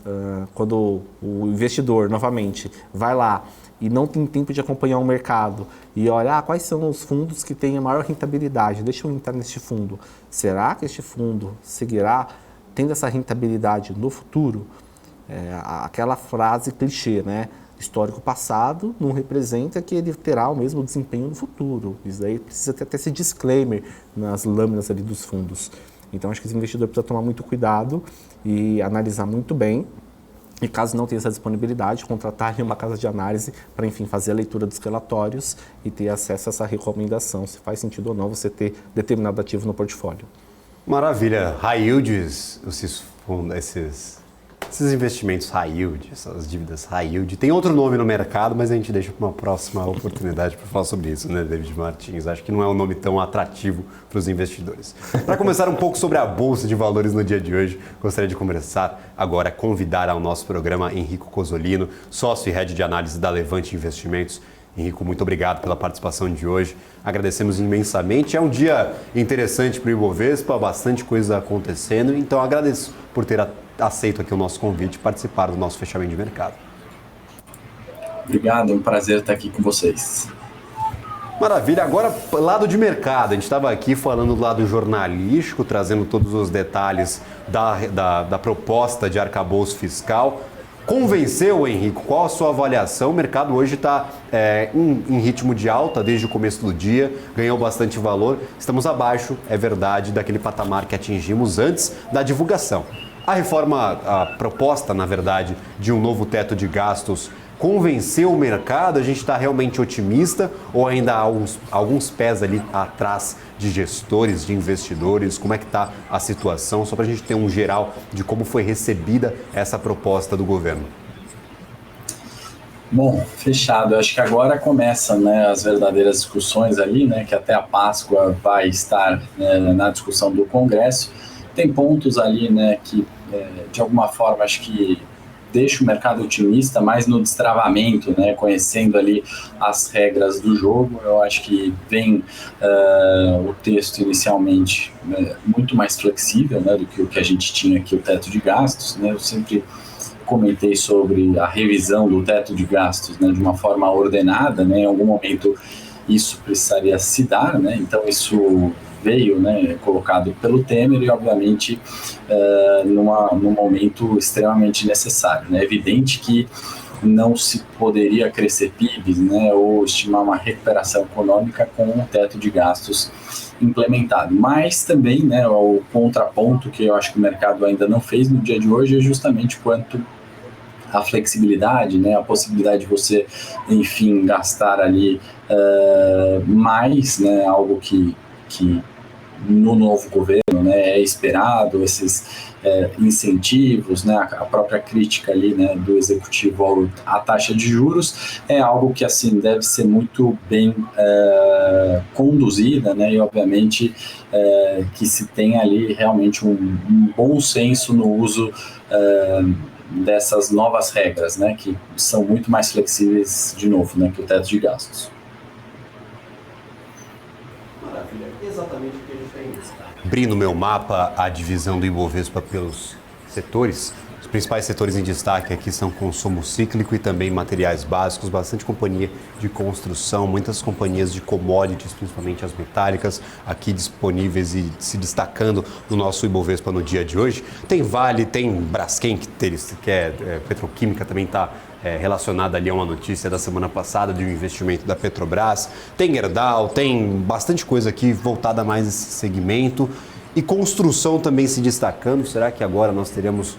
quando o investidor, novamente, vai lá e não tem tempo de acompanhar o mercado e olha quais são os fundos que têm a maior rentabilidade, deixa eu entrar neste fundo. Será que este fundo seguirá tendo essa rentabilidade no futuro? Aquela frase clichê, né? Histórico passado não representa que ele terá o mesmo desempenho no futuro. Isso aí precisa ter até esse disclaimer nas lâminas ali dos fundos. Então, acho que esse investidor precisa tomar muito cuidado e analisar muito bem. E caso não tenha essa disponibilidade, contratar uma casa de análise para, enfim, fazer a leitura dos relatórios e ter acesso a essa recomendação, se faz sentido ou não você ter determinado ativo no portfólio. Maravilha. High yields, esses investimentos high yield, essas dívidas high yield, tem outro nome no mercado, mas a gente deixa para uma próxima oportunidade para falar sobre isso, né, David Martins? Acho que não é um nome tão atrativo para os investidores. Para começar um pouco sobre a Bolsa de Valores no dia de hoje, gostaria de conversar agora, convidar ao nosso programa Henrico Cozzolino, sócio e head de análise da Levante Investimentos. Henrico, muito obrigado pela participação de hoje. Agradecemos imensamente. É um dia interessante para o Ibovespa, bastante coisa acontecendo, então agradeço por ter aceito aqui o nosso convite e participar do nosso fechamento de mercado. Obrigado, é um prazer estar aqui com vocês. Maravilha. Agora, lado de mercado. A gente estava aqui falando do lado jornalístico, trazendo todos os detalhes da proposta de arcabouço fiscal. Convenceu, Henrico? Qual a sua avaliação? O mercado hoje está em ritmo de alta desde o começo do dia, ganhou bastante valor. Estamos abaixo, é verdade, daquele patamar que atingimos antes da divulgação. A proposta, na verdade, de um novo teto de gastos convenceu o mercado? A gente está realmente otimista ou ainda há alguns pés ali atrás de gestores, de investidores? Como é que está a situação? Só para a gente ter um geral de como foi recebida essa proposta do governo. Bom, fechado. Eu acho que agora começam, né, as verdadeiras discussões ali, né, que até a Páscoa vai estar na discussão do Congresso. Tem pontos ali, né, que de alguma forma acho que deixa o mercado otimista, mais no destravamento, né, conhecendo ali as regras do jogo. Eu acho que vem o texto inicialmente muito mais flexível, né, do que o que a gente tinha aqui, o teto de gastos, né. Eu sempre comentei sobre a revisão do teto de gastos, né, de uma forma ordenada, né, em algum momento isso precisaria se dar, né, então isso veio, né, colocado pelo Temer e, obviamente, num momento extremamente necessário. Né? É evidente que não se poderia crescer PIB, né, ou estimar uma recuperação econômica com o teto de gastos implementado. Mas também, né, o contraponto que eu acho que o mercado ainda não fez no dia de hoje é justamente quanto a flexibilidade, né, a possibilidade de você, enfim, gastar ali mais, né, algo que no novo governo, né, é esperado, esses incentivos, né, a própria crítica ali, né, do executivo à taxa de juros é algo que, assim, deve ser muito bem conduzida, né, e obviamente que se tem ali realmente um bom senso no uso dessas novas regras, né, que são muito mais flexíveis, de novo, né, que o teto de gastos. Maravilha, exatamente o que a gente tem. Abri no meu mapa a divisão do Ibovespa pelos setores. Os principais setores em destaque aqui são consumo cíclico e também materiais básicos, bastante companhia de construção, muitas companhias de commodities, principalmente as metálicas, aqui disponíveis e se destacando no nosso Ibovespa no dia de hoje. Tem Vale, tem Braskem, que é petroquímica, também está relacionada ali a uma notícia da semana passada de um investimento da Petrobras. Tem Gerdau, tem bastante coisa aqui voltada mais a esse segmento. E construção também se destacando. Será que agora nós teremos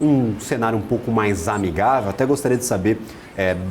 um cenário um pouco mais amigável. Até gostaria de saber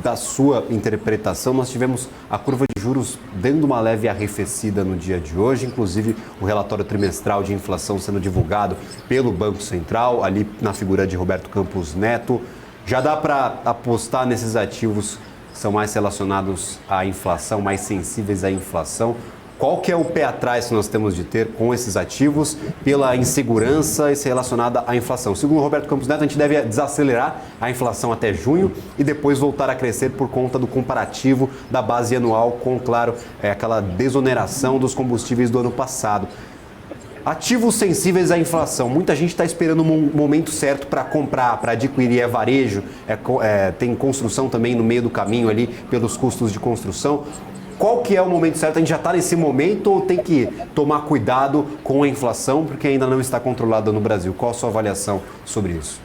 da sua interpretação. Nós tivemos a curva de juros dando uma leve arrefecida no dia de hoje, inclusive o relatório trimestral de inflação sendo divulgado pelo Banco Central, ali na figura de Roberto Campos Neto. Já dá para apostar nesses ativos que são mais relacionados à inflação, mais sensíveis à inflação? Qual que é o pé atrás que nós temos de ter com esses ativos pela insegurança e ser relacionada à inflação? Segundo o Roberto Campos Neto, a gente deve desacelerar a inflação até junho e depois voltar a crescer por conta do comparativo da base anual com, claro, aquela desoneração dos combustíveis do ano passado. Ativos sensíveis à inflação. Muita gente está esperando um momento certo para comprar, para adquirir. Varejo, tem construção também no meio do caminho ali pelos custos de construção. Qual que é o momento certo? A gente já está nesse momento ou tem que tomar cuidado com a inflação porque ainda não está controlada no Brasil? Qual a sua avaliação sobre isso?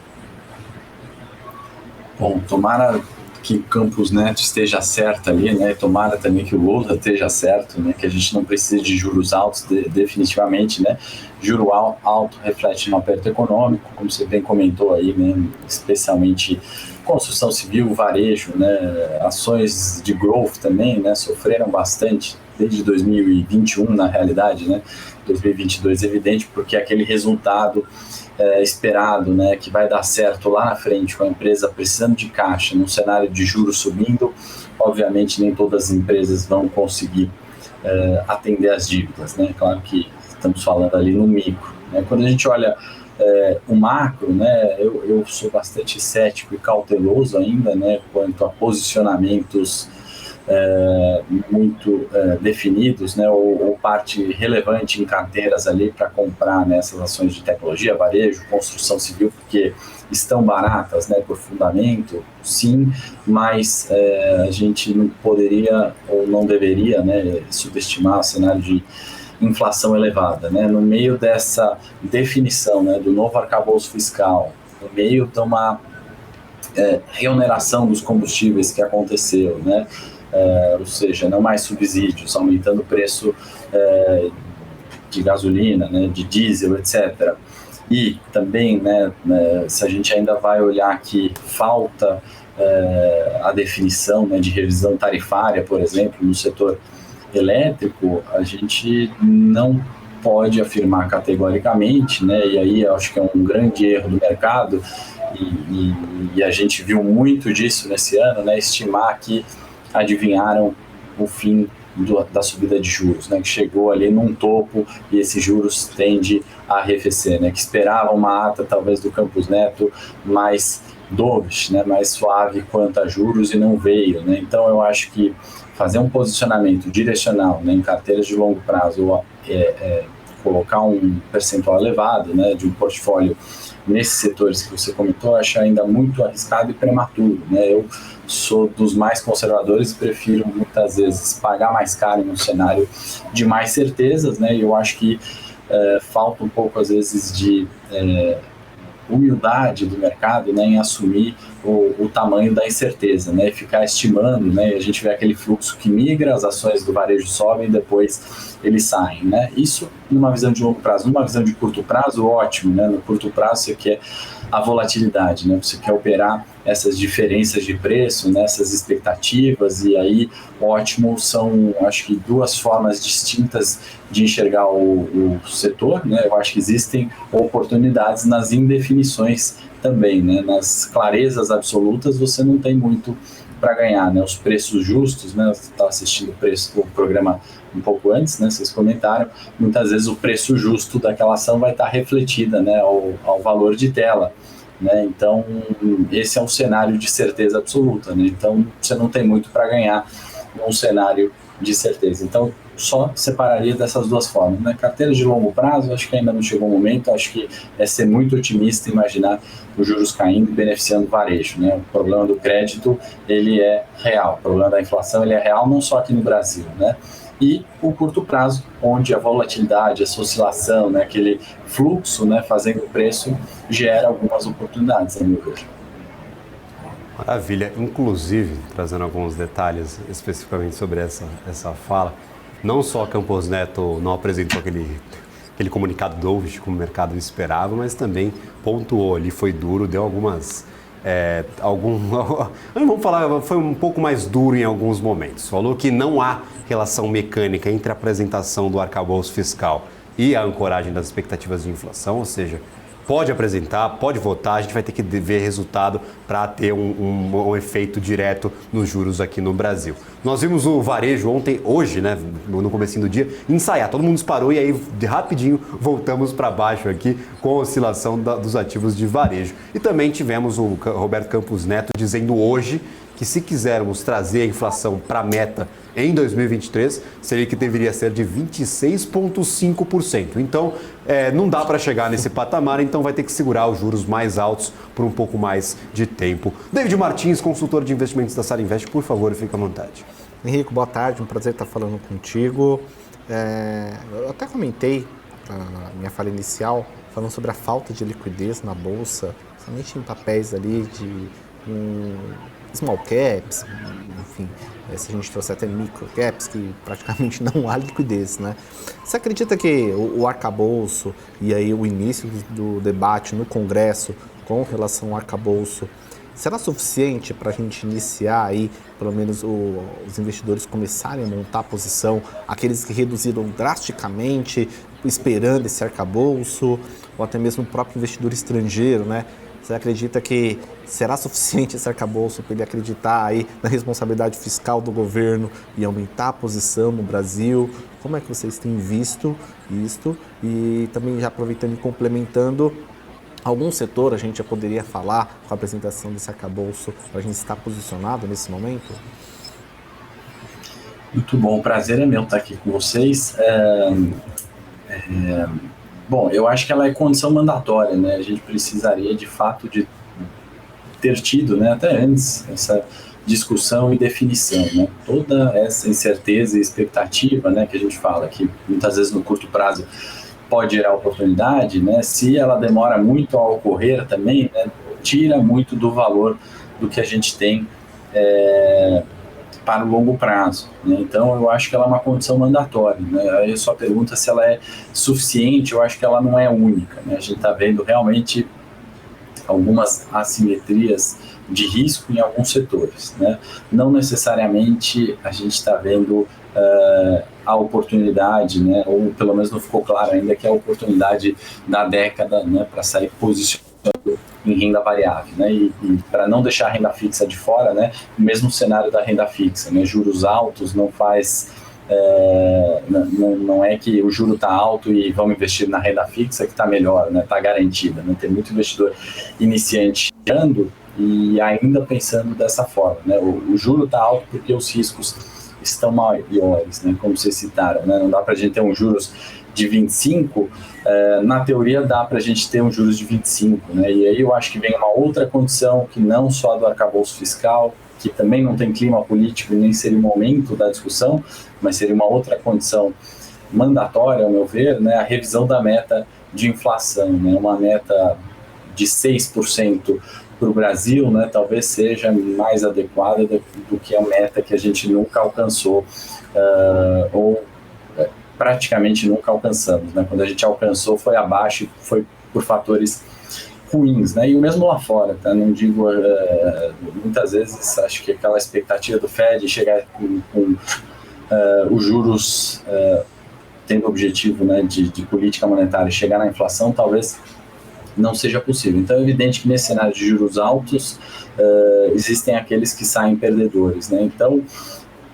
Bom, tomara que o Campos Neto esteja certo ali, né? Tomara também que o Lula esteja certo, né? Que a gente não precise de juros altos definitivamente, né? Juro alto reflete no aperto econômico, como você bem comentou aí, né? Especialmente construção civil, varejo, né? Ações de growth também, né? Sofreram bastante desde 2021, na realidade, né? 2022 evidente, porque aquele resultado esperado, né, que vai dar certo lá na frente com a empresa precisando de caixa, num cenário de juros subindo, obviamente nem todas as empresas vão conseguir atender as dívidas, né? Claro que estamos falando ali no micro, né? Quando a gente olha o macro, né, eu sou bastante cético e cauteloso ainda, né, quanto a posicionamentos muito definidos, né, ou parte relevante em carteiras ali para comprar nessas ações de tecnologia, varejo, construção civil, porque estão baratas, né, por fundamento, sim, mas a gente não poderia ou não deveria, né, subestimar o cenário de inflação elevada, né, no meio dessa definição, né, do novo arcabouço fiscal, no meio de uma reoneração dos combustíveis que aconteceu, né, ou seja, não mais subsídios, aumentando o preço de gasolina, né, de diesel, etc. E também, né, se a gente ainda vai olhar que falta a definição, né, de revisão tarifária, por exemplo, no setor elétrico, a gente não pode afirmar categoricamente, né, e aí eu acho que é um grande erro do mercado, e a gente viu muito disso nesse ano, né, estimar que adivinharam o fim da subida de juros, né, que chegou ali num topo e esses juros tende a arrefecer, né, que esperavam uma ata talvez do Campos Neto mais dovish, né, mais suave quanto a juros e não veio, né, então eu acho que fazer um posicionamento direcional, né, em carteiras de longo prazo, colocar um percentual elevado, né, de um portfólio nesses setores que você comentou, eu acho ainda muito arriscado e prematuro, né, eu sou dos mais conservadores e prefiro muitas vezes pagar mais caro em um cenário de mais certezas, né? E eu acho que falta um pouco às vezes de humildade do mercado, né, em assumir o tamanho da incerteza, né, e ficar estimando, né, e a gente vê aquele fluxo que migra, as ações do varejo sobem e depois eles saem, né, isso numa visão de longo prazo. Numa visão de curto prazo, ótimo, né, no curto prazo você quer a volatilidade, né, você quer operar essas diferenças de preço, né, essas expectativas, e aí ótimo, são acho que duas formas distintas de enxergar o setor, né, eu acho que existem oportunidades nas indefinições também, né, nas clarezas absolutas você não tem muito para ganhar, né, os preços justos, né, eu estava assistindo o programa um pouco antes, né, vocês comentaram, muitas vezes o preço justo daquela ação vai estar refletida, né, ao valor de tela, né, então esse é um cenário de certeza absoluta, né, então você não tem muito para ganhar num cenário de certeza, então só separaria dessas duas formas, né, carteira de longo prazo, acho que ainda não chegou o momento, acho que é ser muito otimista imaginar os juros caindo e beneficiando o varejo, né, o problema do crédito, ele é real, o problema da inflação, ele é real não só aqui no Brasil, né, e o curto prazo, onde a volatilidade, essa oscilação, né, aquele fluxo, né, fazendo o preço, gera algumas oportunidades, a meu ver. Maravilha. Inclusive, trazendo alguns detalhes especificamente sobre essa fala, não só Campos Neto não apresentou aquele aquele comunicado dovish como o mercado esperava, mas também pontuou ali, foi duro, deu algumas... vamos falar, foi um pouco mais duro em alguns momentos. Falou que não há relação mecânica entre a apresentação do arcabouço fiscal e a ancoragem das expectativas de inflação, ou seja, pode apresentar, pode votar, a gente vai ter que ver resultado para ter um efeito direto nos juros aqui no Brasil. Nós vimos o varejo hoje, né, no comecinho do dia, ensaiar, todo mundo disparou e aí rapidinho voltamos para baixo aqui com a oscilação dos ativos de varejo. E também tivemos o Roberto Campos Neto dizendo hoje que se quisermos trazer a inflação para a meta em 2023, seria que deveria ser de 26,5%. Então, não dá para chegar nesse patamar, então vai ter que segurar os juros mais altos por um pouco mais de tempo. David Martins, consultor de investimentos da Sara Invest, por favor, fique à vontade. Henrique, boa tarde, um prazer estar falando contigo. Eu até comentei na minha fala inicial, falando sobre a falta de liquidez na Bolsa, somente em papéis ali de small caps, enfim, se a gente trouxer até micro caps, que praticamente não há liquidez, né? Você acredita que o arcabouço e aí o início do debate no Congresso com relação ao arcabouço será suficiente para a gente iniciar aí, pelo menos os investidores começarem a montar a posição, aqueles que reduziram drasticamente, esperando esse arcabouço, ou até mesmo o próprio investidor estrangeiro, né? Você acredita que será suficiente esse arcabouço para ele acreditar aí na responsabilidade fiscal do governo e aumentar a posição no Brasil? Como é que vocês têm visto isto? E também já aproveitando e complementando, algum setor a gente já poderia falar com a apresentação desse arcabouço para a gente estar posicionado nesse momento? Muito bom, o prazer é meu estar aqui com vocês. Bom, eu acho que ela é condição mandatória, né? A gente precisaria, de fato, de ter tido, né, até antes, essa discussão e definição, né? Toda essa incerteza e expectativa, né, que a gente fala, que muitas vezes no curto prazo pode gerar oportunidade, né? Se ela demora muito a ocorrer também, né, tira muito do valor do que a gente tem para o longo prazo, né? Então eu acho que ela é uma condição mandatória, né? Aí a sua pergunta se ela é suficiente, eu acho que ela não é única, né? A gente está vendo realmente algumas assimetrias de risco em alguns setores, né? Não necessariamente a gente está vendo a oportunidade, né? Ou pelo menos não ficou claro ainda que é a oportunidade da década, né, para sair posicionando em renda variável, né? E para não deixar a renda fixa de fora, né? O mesmo cenário da renda fixa, né? Juros altos não faz, não é que o juro está alto e vamos investir na renda fixa que está melhor, né? Está garantida, né? Tem muito investidor iniciante chegando e ainda pensando dessa forma, né? O juro está alto porque os riscos estão maiores, né? Como vocês citaram, né? Não dá para a gente ter um juros de 25, na teoria dá para a gente ter um juros de 25, né? E aí eu acho que vem uma outra condição que não só do arcabouço fiscal, que também não tem clima político e nem seria o momento da discussão, mas seria uma outra condição mandatória, ao meu ver, né? A revisão da meta de inflação, né? Uma meta de 6% para o Brasil, né? Talvez seja mais adequada do que a meta que a gente nunca alcançou, ou praticamente nunca alcançamos, né? Quando a gente alcançou foi abaixo, foi por fatores ruins, né? E o mesmo lá fora, tá? Não digo, muitas vezes acho que aquela expectativa do Fed chegar com os juros tendo o objetivo, né, de política monetária chegar na inflação, talvez não seja possível. Então é evidente que nesse cenário de juros altos existem aqueles que saem perdedores, né? Então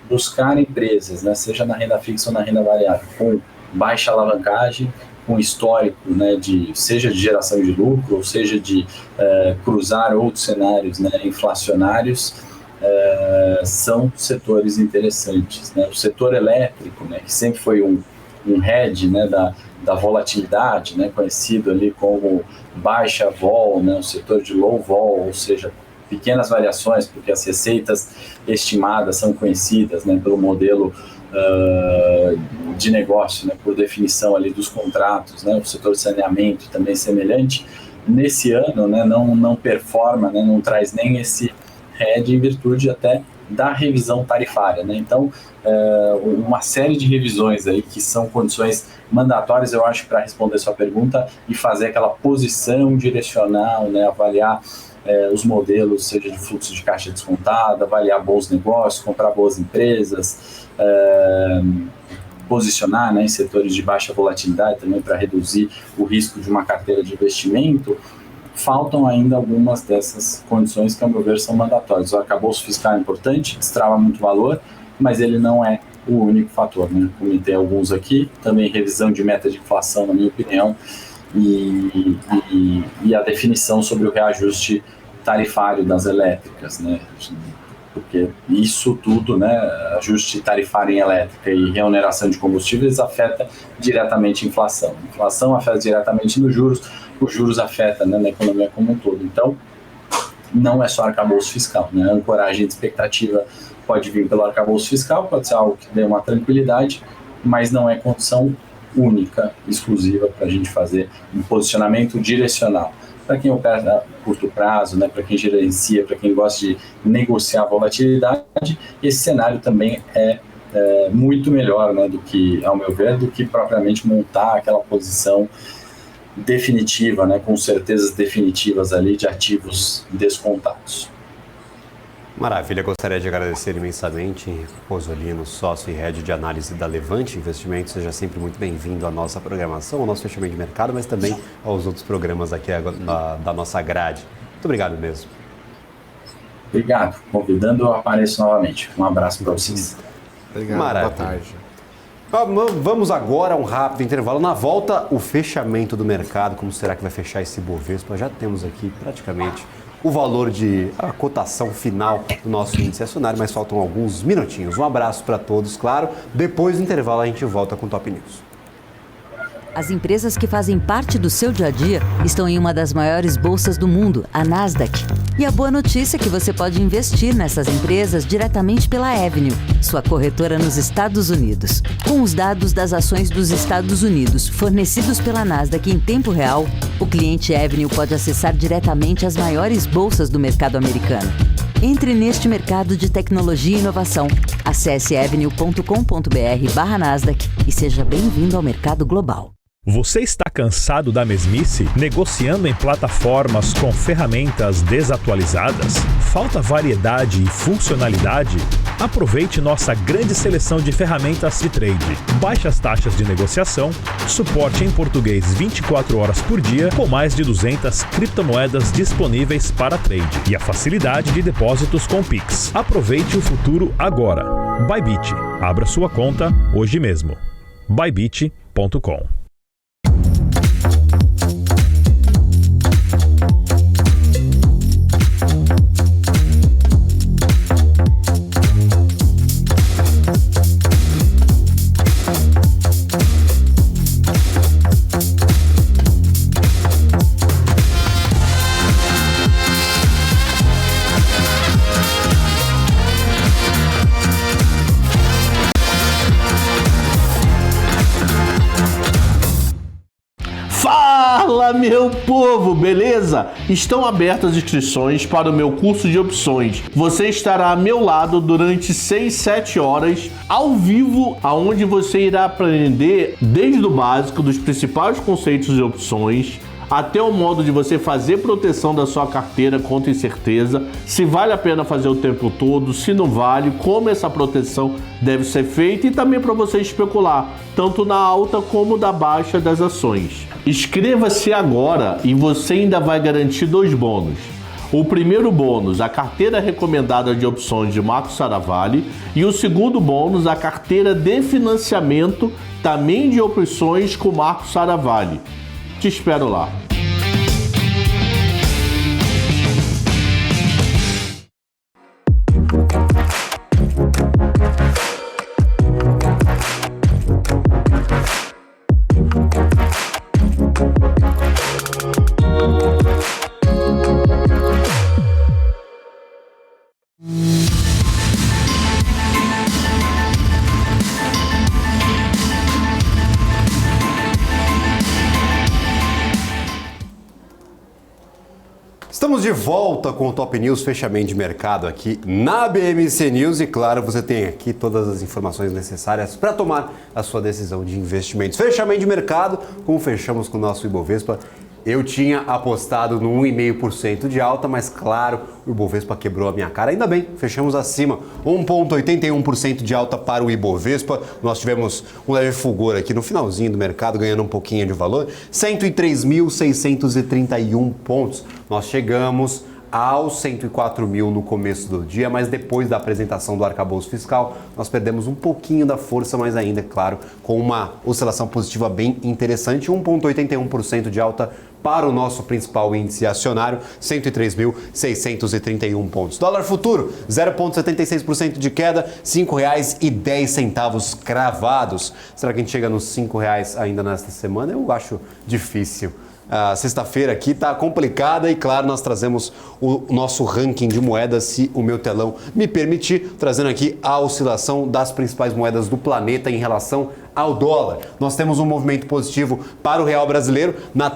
buscar empresas, né, seja na renda fixa ou na renda variável, com baixa alavancagem, com histórico, né, seja de geração de lucro, ou seja de cruzar outros cenários, né, inflacionários, são setores interessantes, né? O setor elétrico, né, que sempre foi um hedge, né, da volatilidade, né, conhecido ali como baixa vol, né, o setor de low vol, ou seja, pequenas variações, porque as receitas estimadas são conhecidas, né, pelo modelo de negócio, né, por definição ali dos contratos, né, o setor de saneamento também semelhante. Nesse ano, né, não performa, né, não traz nem esse hedge em virtude até da revisão tarifária, né? Então, uma série de revisões aí que são condições mandatórias, eu acho, para responder sua pergunta e fazer aquela posição direcional, né? Avaliar os modelos, seja de fluxo de caixa descontada, avaliar bons negócios, comprar boas empresas, posicionar, né, em setores de baixa volatilidade também para reduzir o risco de uma carteira de investimento. Faltam ainda algumas dessas condições que, ao meu ver, são mandatórias. O arcabouço fiscal é importante, destrava muito valor, mas ele não é o único fator, né? Comentei alguns aqui, também revisão de meta de inflação, na minha opinião, e a definição sobre o reajuste tarifário das elétricas, né? Porque isso tudo, né, ajuste tarifário em elétrica e reoneração de combustíveis afeta diretamente a inflação. A inflação afeta diretamente nos juros, os juros afetam, né, na economia como um todo. Então, não é só arcabouço fiscal, né? A ancoragem de expectativa pode vir pelo arcabouço fiscal, pode ser algo que dê uma tranquilidade, mas não é condição única, exclusiva para a gente fazer um posicionamento direcional. Para quem opera a curto prazo, né, para quem gerencia, para quem gosta de negociar volatilidade, esse cenário também é muito melhor, né, do que, ao meu ver, do que propriamente montar aquela posição definitiva, né, com certezas definitivas ali de ativos descontados. Maravilha, gostaria de agradecer imensamente Henrique Pozzolino, sócio e head de análise da Levante Investimentos. Seja sempre muito bem-vindo à nossa programação, ao nosso fechamento de mercado, mas também aos outros programas aqui da nossa grade. Muito obrigado mesmo. Obrigado. Convidando, eu apareço novamente. Um abraço para vocês. Obrigado, Maravilha. Boa tarde. Vamos agora a um rápido intervalo. Na volta, o fechamento do mercado. Como será que vai fechar esse Bovespa? Já temos aqui praticamente o valor a cotação final do nosso índice acionário, mas faltam alguns minutinhos. Um abraço para todos, claro. Depois do intervalo a gente volta com o Top News. As empresas que fazem parte do seu dia a dia estão em uma das maiores bolsas do mundo, a Nasdaq. E a boa notícia é que você pode investir nessas empresas diretamente pela Avenue, sua corretora nos Estados Unidos. Com os dados das ações dos Estados Unidos fornecidos pela Nasdaq em tempo real, o cliente Avenue pode acessar diretamente as maiores bolsas do mercado americano. Entre neste mercado de tecnologia e inovação. Acesse avenue.com.br/Nasdaq e seja bem-vindo ao mercado global. Você está cansado da mesmice? Negociando em plataformas com ferramentas desatualizadas? Falta variedade e funcionalidade? Aproveite nossa grande seleção de ferramentas de trade. Baixas taxas de negociação, suporte em português 24 horas por dia, com mais de 200 criptomoedas disponíveis para trade e a facilidade de depósitos com Pix. Aproveite o futuro agora. Bybit. Abra sua conta hoje mesmo. Bybit.com. Fala, meu povo, beleza? Estão abertas as inscrições para o meu curso de opções. Você estará a meu lado durante 6-7 horas, ao vivo, aonde você irá aprender desde o básico dos principais conceitos de opções, até o modo de você fazer proteção da sua carteira contra incerteza, se vale a pena fazer o tempo todo, se não vale, como essa proteção deve ser feita e também para você especular, tanto na alta como na baixa das ações. Inscreva-se agora e você ainda vai garantir 2 bônus. O primeiro bônus, a carteira recomendada de opções de Marco Saravalli, e o segundo bônus, a carteira de financiamento também de opções com Marco Saravalli. Te espero lá. Estamos de volta com o Top News, fechamento de mercado aqui na BMC News e claro, você tem aqui todas as informações necessárias para tomar a sua decisão de investimentos. Fechamento de mercado, como fechamos com o nosso Ibovespa, eu tinha apostado no 1,5% de alta, mas claro, o Ibovespa quebrou a minha cara. Ainda bem, fechamos acima, 1,81% de alta para o Ibovespa. Nós tivemos um leve fulgor aqui no finalzinho do mercado, ganhando um pouquinho de valor, 103.631 pontos. Nós chegamos aos 104 mil no começo do dia, mas depois da apresentação do arcabouço fiscal, nós perdemos um pouquinho da força, mas ainda, claro, com uma oscilação positiva bem interessante, 1,81% de alta para o nosso principal índice acionário, 103.631 pontos. Dólar futuro, 0,76% de queda, R$ 5,10 cravados. Será que a gente chega nos R$ 5 ainda nesta semana? Eu acho difícil. A sexta-feira aqui está complicada e, claro, nós trazemos o nosso ranking de moedas, se o meu telão me permitir, trazendo aqui a oscilação das principais moedas do planeta em relação ao dólar. Nós temos um movimento positivo para o real brasileiro na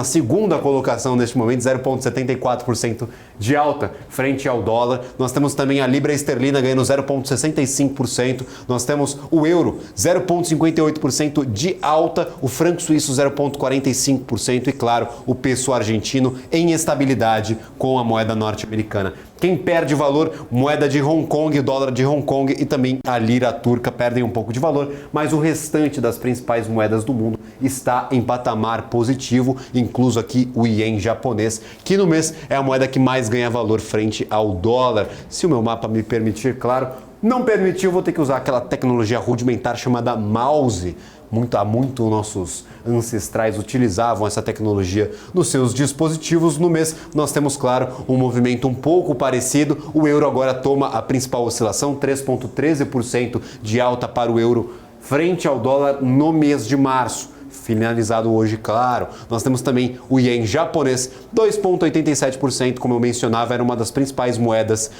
segunda colocação neste momento, 0,74% de alta frente ao dólar. Nós temos também a libra esterlina ganhando 0,65%. Nós temos o euro 0,58% de alta, o franco suíço 0,45% e, claro, o peso argentino em estabilidade com a moeda norte-americana. Quem perde valor, moeda de Hong Kong, dólar de Hong Kong e também a lira turca perdem um pouco de valor, mas o restante das principais moedas do mundo está em patamar positivo, incluso aqui o ien japonês, que no mês é a moeda que mais ganha valor frente ao dólar. Se o meu mapa me permitir, claro, não permitir, eu vou ter que usar aquela tecnologia rudimentar chamada mouse. Muito nossos ancestrais utilizavam essa tecnologia nos seus dispositivos. No mês nós temos, claro, um movimento um pouco parecido. O euro agora toma a principal oscilação, 3,13% de alta para o euro frente ao dólar no mês de março. Finalizado hoje, claro. Nós temos também o ien japonês, 2,87%, como eu mencionava, era uma das principais moedas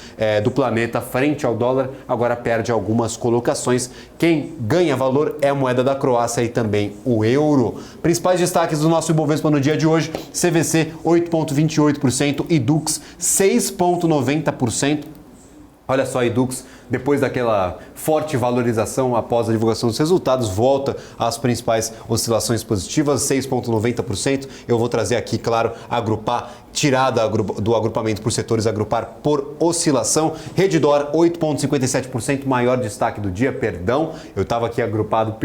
do planeta frente ao dólar, agora perde algumas colocações. Quem ganha valor é a moeda da Croácia e também o euro. Principais destaques do nosso Ibovespa no dia de hoje, CVC 8,28% e Dux 6,90%. Olha só, a Edux, depois daquela forte valorização após a divulgação dos resultados, volta às principais oscilações positivas, 6,90%. Eu vou trazer aqui, claro, agrupar, tirar do agrupamento por setores, agrupar por oscilação. Redditor, 8,57%, maior destaque do dia, perdão. Eu estava aqui agrupado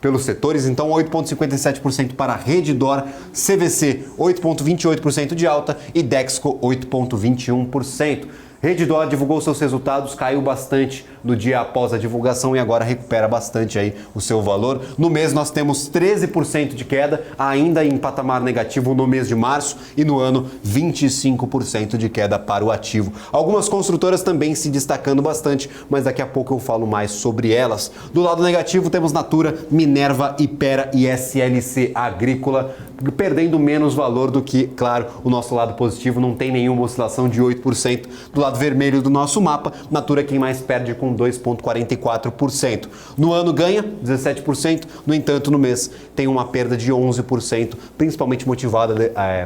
pelos setores, então 8,57% para Redditor, CVC, 8,28% de alta e Dexco, 8,21%. Redditor divulgou seus resultados, caiu bastante no dia após a divulgação e agora recupera bastante aí o seu valor. No mês nós temos 13% de queda, ainda em patamar negativo no mês de março e no ano 25% de queda para o ativo. Algumas construtoras também se destacando bastante, mas daqui a pouco eu falo mais sobre elas. Do lado negativo temos Natura, Minerva, Hypera e SLC Agrícola, perdendo menos valor do que, claro, o nosso lado positivo, não tem nenhuma oscilação de 8%. Do lado vermelho do nosso mapa, Natura quem mais perde com 2,44%. No ano ganha 17%, no entanto no mês tem uma perda de 11%, principalmente motivada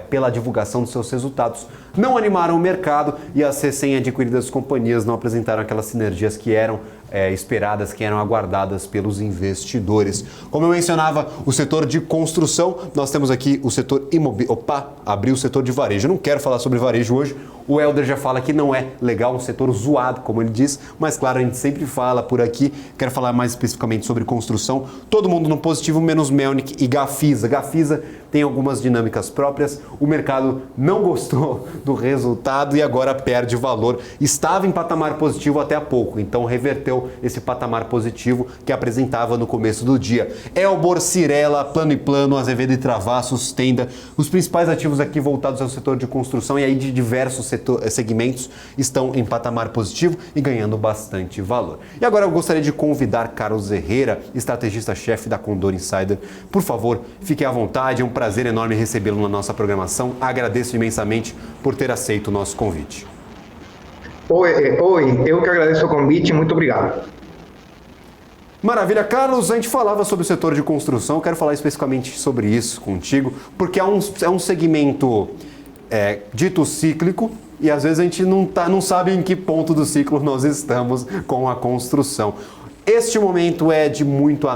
pela divulgação dos seus resultados. Não animaram o mercado e as recém-adquiridas companhias não apresentaram aquelas sinergias que eram esperadas, que eram aguardadas pelos investidores. Como eu mencionava, o setor de construção, nós temos aqui o setor imobiliário. Abriu o setor de varejo. Eu não quero falar sobre varejo hoje. O Helder já fala que não é legal, um setor zoado, como ele diz, mas claro, a gente sempre fala por aqui. Quero falar mais especificamente sobre construção. Todo mundo no positivo, menos Melnick e Gafisa. Gafisa tem algumas dinâmicas próprias. O mercado não gostou do resultado e agora perde valor. Estava em patamar positivo até há pouco, então reverteu esse patamar positivo que apresentava no começo do dia. Elbor, Cirela, Plano e Plano, Azevedo e Travassos, Tenda, os principais ativos aqui voltados ao setor de construção e aí de diversos segmentos estão em patamar positivo e ganhando bastante valor. E agora eu gostaria de convidar Carlos Herrera, estrategista-chefe da Condor Insider. Por favor, fique à vontade, é um prazer enorme recebê-lo na nossa programação. Agradeço imensamente por ter aceito o nosso convite. Oi, eu que agradeço o convite, muito obrigado. Maravilha, Carlos, a gente falava sobre o setor de construção, eu quero falar especificamente sobre isso contigo, porque é um segmento dito cíclico, e às vezes a gente não sabe em que ponto do ciclo nós estamos com a construção. Este momento é de muita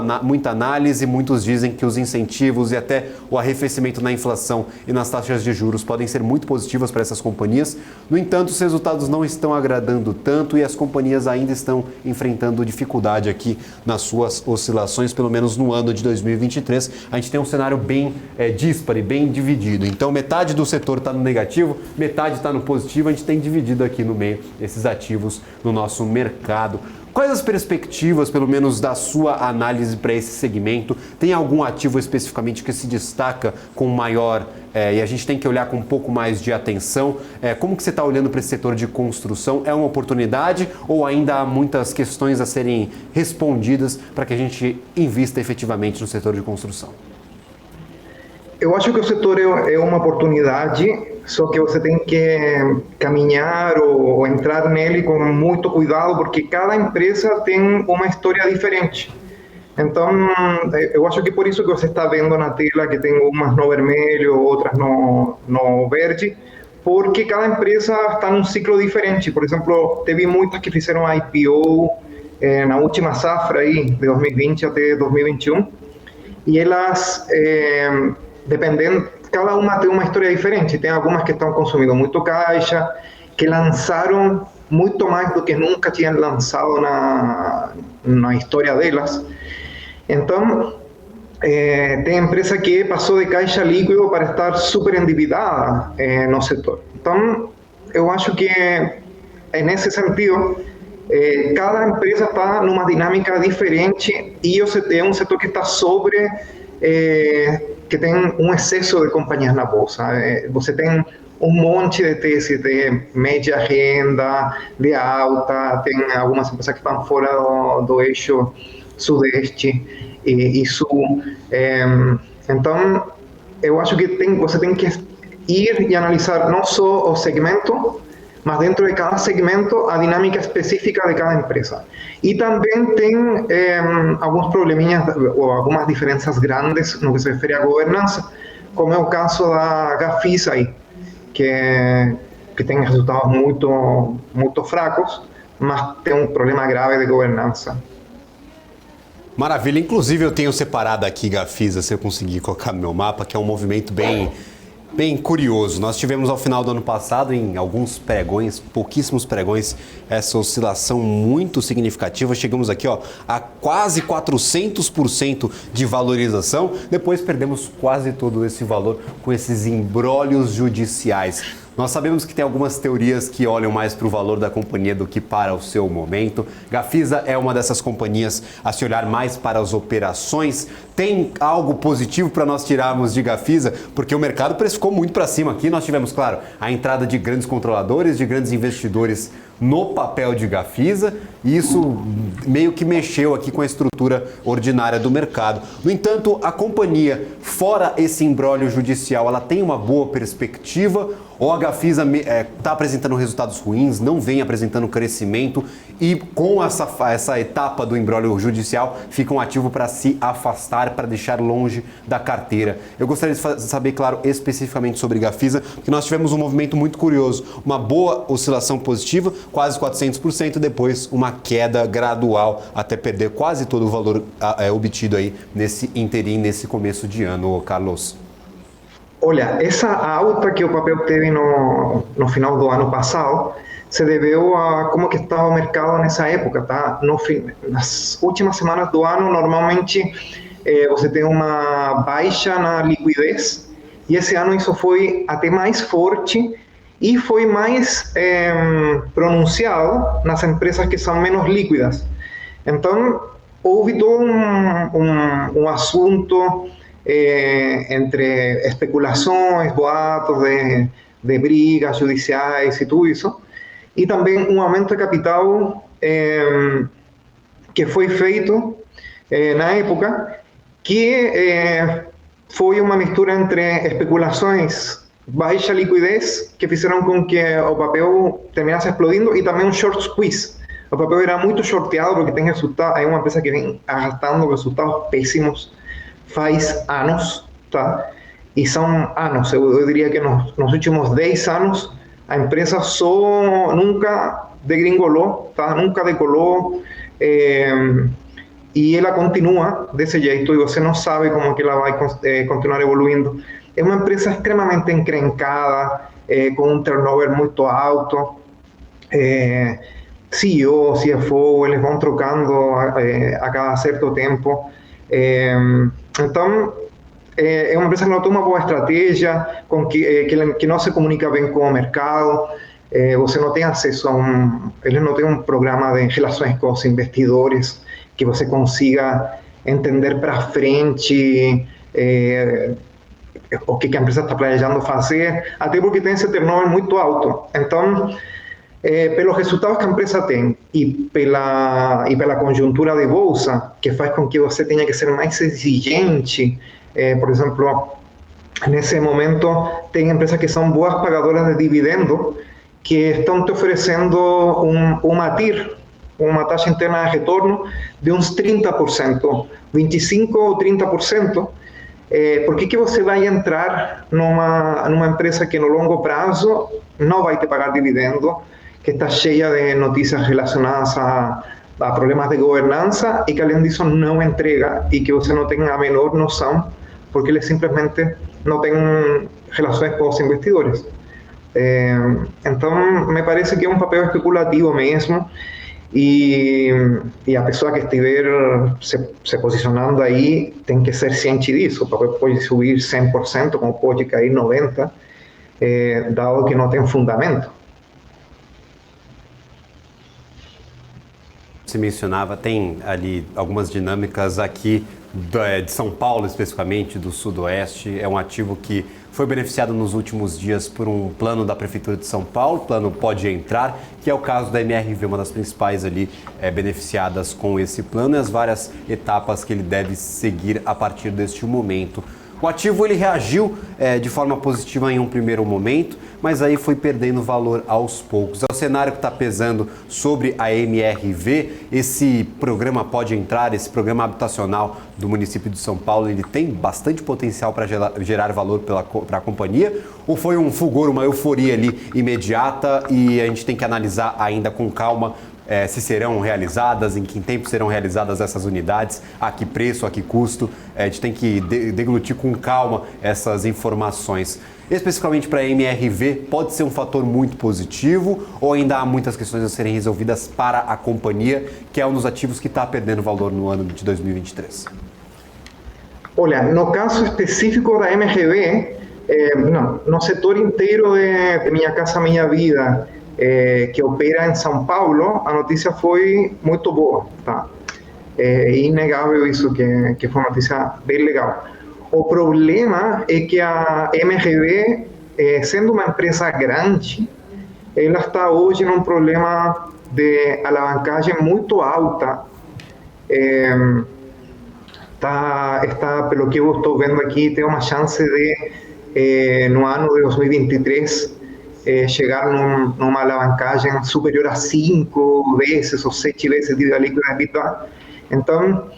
análise, muitos dizem que os incentivos e até o arrefecimento na inflação e nas taxas de juros podem ser muito positivas para essas companhias. No entanto, os resultados não estão agradando tanto e as companhias ainda estão enfrentando dificuldade aqui nas suas oscilações, pelo menos no ano de 2023. A gente tem um cenário bem díspare, bem dividido. Então, metade do setor está no negativo, metade está no positivo. A gente tem dividido aqui no meio esses ativos no nosso mercado. Quais as perspectivas, pelo menos da sua análise para esse segmento? Tem algum ativo especificamente que se destaca com maior, e a gente tem que olhar com um pouco mais de atenção? Como que você está olhando para esse setor de construção? É uma oportunidade ou ainda há muitas questões a serem respondidas para que a gente invista efetivamente no setor de construção? Eu acho que o setor é uma oportunidade, só que você tem que caminhar ou entrar nele com muito cuidado, porque cada empresa tem uma história diferente. Então, eu acho que por isso que você está vendo na tela que tem umas no vermelho, outras no verde, porque cada empresa está num ciclo diferente. Por exemplo, teve muitas que fizeram IPO na última safra aí, de 2020 até 2021, e elas... dependendo, cada uma tem uma história diferente. Tem algumas que estão consumindo muito caixa, que lançaram muito mais do que nunca tinham lançado na história delas. Então, tem empresa que passou de caixa líquido para estar super endividada no setor. Então, eu acho que, nesse sentido, cada empresa está numa dinâmica diferente e é um setor que está sobre... que tem um excesso de companhias na bolsa. Você tem um monte de teses de média renda, de alta, tem algumas empresas que estão fora do eixo sudeste e sul. Então, eu acho que você tem que ir e analisar não só o segmento, mas dentro de cada segmento a dinâmica específica de cada empresa. E também tem alguns probleminhas ou algumas diferenças grandes no que se refere à governança, como é o caso da Gafisa aí, que tem resultados muito fracos, mas tem um problema grave de governança. Maravilha, inclusive eu tenho separado aqui Gafisa, se eu conseguir colocar no meu mapa, que é um movimento bem curioso. Nós tivemos ao final do ano passado, em alguns pregões, pouquíssimos pregões, essa oscilação muito significativa. Chegamos aqui a quase 400% de valorização. Depois perdemos quase todo esse valor com esses imbrólios judiciais. Nós sabemos que tem algumas teorias que olham mais para o valor da companhia do que para o seu momento. Gafisa é uma dessas companhias a se olhar mais para as operações. Tem algo positivo para nós tirarmos de Gafisa? Porque o mercado precificou muito para cima aqui. Nós tivemos, claro, a entrada de grandes controladores, de grandes investidores no papel de Gafisa, e isso meio que mexeu aqui com a estrutura ordinária do mercado. No entanto, a companhia, fora esse imbróglio judicial, ela tem uma boa perspectiva, ou a Gafisa está apresentando resultados ruins, não vem apresentando crescimento, e com essa etapa do imbróglio judicial fica um ativo para se afastar, para deixar longe da carteira. Eu gostaria de saber, claro, especificamente sobre Gafisa, porque nós tivemos um movimento muito curioso, uma boa oscilação positiva, quase 400%, depois uma queda gradual até perder quase todo o valor obtido aí nesse interim, nesse começo de ano, Carlos. Olha, essa alta que o papel teve no final do ano passado se deveu a como que estava o mercado nessa época, tá? Nas últimas semanas do ano, normalmente você tem uma baixa na liquidez, e esse ano isso foi até mais forte e foi mais pronunciado nas empresas que são menos líquidas. Então, houve todo um assunto entre especulações, boatos de brigas judiciais e tudo isso, e também um aumento de capital que foi feito na época, que foi uma mistura entre especulações, baixa liquidez, que fizeram com que o papel terminasse explodindo, e também um short squeeze. O papel era muito shorteado porque tem resultados, é uma empresa que vem arrastando resultados péssimos faz anos, tá? e são anos, eu diria que nos últimos 10 anos, a empresa nunca degringolou, tá? Nunca decolou, e ela continua desse jeito, e você não sabe como que ela vai continuar evoluindo. É uma empresa extremamente encrencada, com um turnover muito alto, CEO, CFO, eles vão trocando a cada certo tempo. Então, é uma empresa que não tem uma boa estratégia, que não se comunica bem com o mercado, você não tem acesso eles não têm um programa de relações com os investidores, que você consiga entender para frente o que a empresa está planejando fazer, até porque tem esse turnover muito alto. Então, pelos resultados que a empresa tem e pela conjuntura de bolsa, que faz com que você tenha que ser mais exigente, por exemplo, nesse momento tem empresas que são boas pagadoras de dividendo, que estão te oferecendo uma TIR, uma taxa interna de retorno de uns 30%, 25% ou 30%. Por que você vai entrar numa empresa que no longo prazo não vai te pagar dividendo, que está cheia de notícias relacionadas a problemas de governança e que além disso não entrega e que você não tem a menor noção, porque eles simplesmente não têm relações com os investidores? Então, me parece que é um papel especulativo mesmo, e a pessoa que estiver se posicionando aí tem que ser ciente disso. O papel pode subir 100%, como pode cair 90%, dado que não tem fundamento. Você mencionava, tem ali algumas dinâmicas aqui de São Paulo, especificamente, do Sudoeste. É um ativo que foi beneficiado nos últimos dias por um plano da Prefeitura de São Paulo, plano Pode Entrar, que é o caso da MRV, uma das principais ali beneficiadas com esse plano, e as várias etapas que ele deve seguir a partir deste momento. O ativo ele reagiu de forma positiva em um primeiro momento, mas aí foi perdendo valor aos poucos. É o cenário que está pesando sobre a MRV. Esse programa Pode Entrar, esse programa habitacional do município de São Paulo, ele tem bastante potencial para gerar valor para a companhia? Ou foi um fulgor, uma euforia ali imediata e a gente tem que analisar ainda com calma se serão realizadas, em que tempo serão realizadas essas unidades, a que preço, a que custo? A gente tem que deglutir com calma essas informações. Especificamente para a MRV, pode ser um fator muito positivo ou ainda há muitas questões a serem resolvidas para a companhia, que é um dos ativos que está perdendo valor no ano de 2023? Olha, no caso específico da MRV, no setor inteiro de Minha Casa Minha Vida, que opera em São Paulo, a notícia foi muito boa, tá? É inegável isso, que foi uma notícia bem legal. O problema é que a MRV, sendo uma empresa grande, ela está hoje num problema de alavancagem muito alta. Pelo que eu estou vendo aqui, tem uma chance de, no ano de 2023, chegar numa alavancagem superior a 5 vezes ou 7 vezes dívida líquida EBITDA. Então,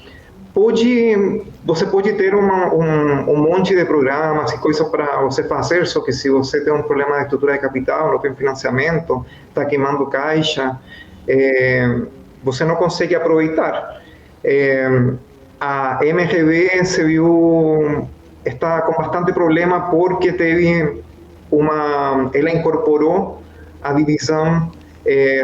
você pode ter um monte de programas e coisas para você fazer, só que se você tem um problema de estrutura de capital, não tem financiamento, está queimando caixa, você não consegue aproveitar. A MRV está com bastante problema porque ela incorporou a divisão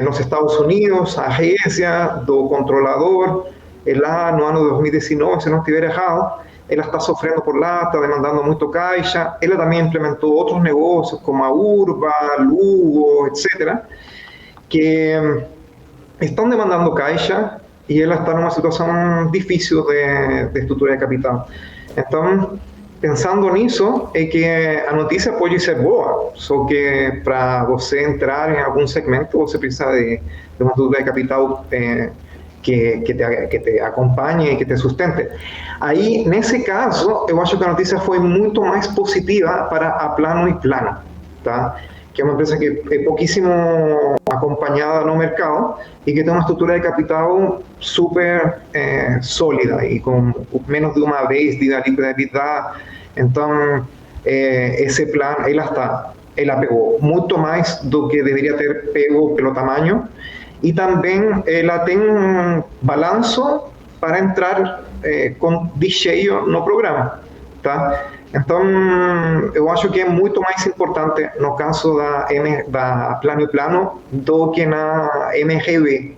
nos Estados Unidos, a agência do controlador, lá no ano 2019, se não estiver errado, ela está sofrendo por lá, está demandando muito caixa. Ela também implementou outros negócios, como a Urba, Lugo, etc., que estão demandando caixa e ela está numa situação difícil de estrutura de capital. Então, pensando nisso, é que a notícia pode ser boa, só que para você entrar em algum segmento, você precisa de uma estrutura de capital que te acompanhe e que te sustente. Aí, nesse caso, eu acho que a notícia foi muito mais positiva para a Plano & Plano, tá? Que é uma empresa que é pouquíssimo acompanhada no mercado e que tem uma estrutura de capital super sólida e com menos de uma vez dívida líquida EBITDA. Então, esse plano, ela pegou muito mais do que deveria ter pego pelo tamanho, e também ela tem um balanço para entrar de cheio no programa, tá? Então, eu acho que é muito mais importante no caso da Plano e Plano do que na MRV.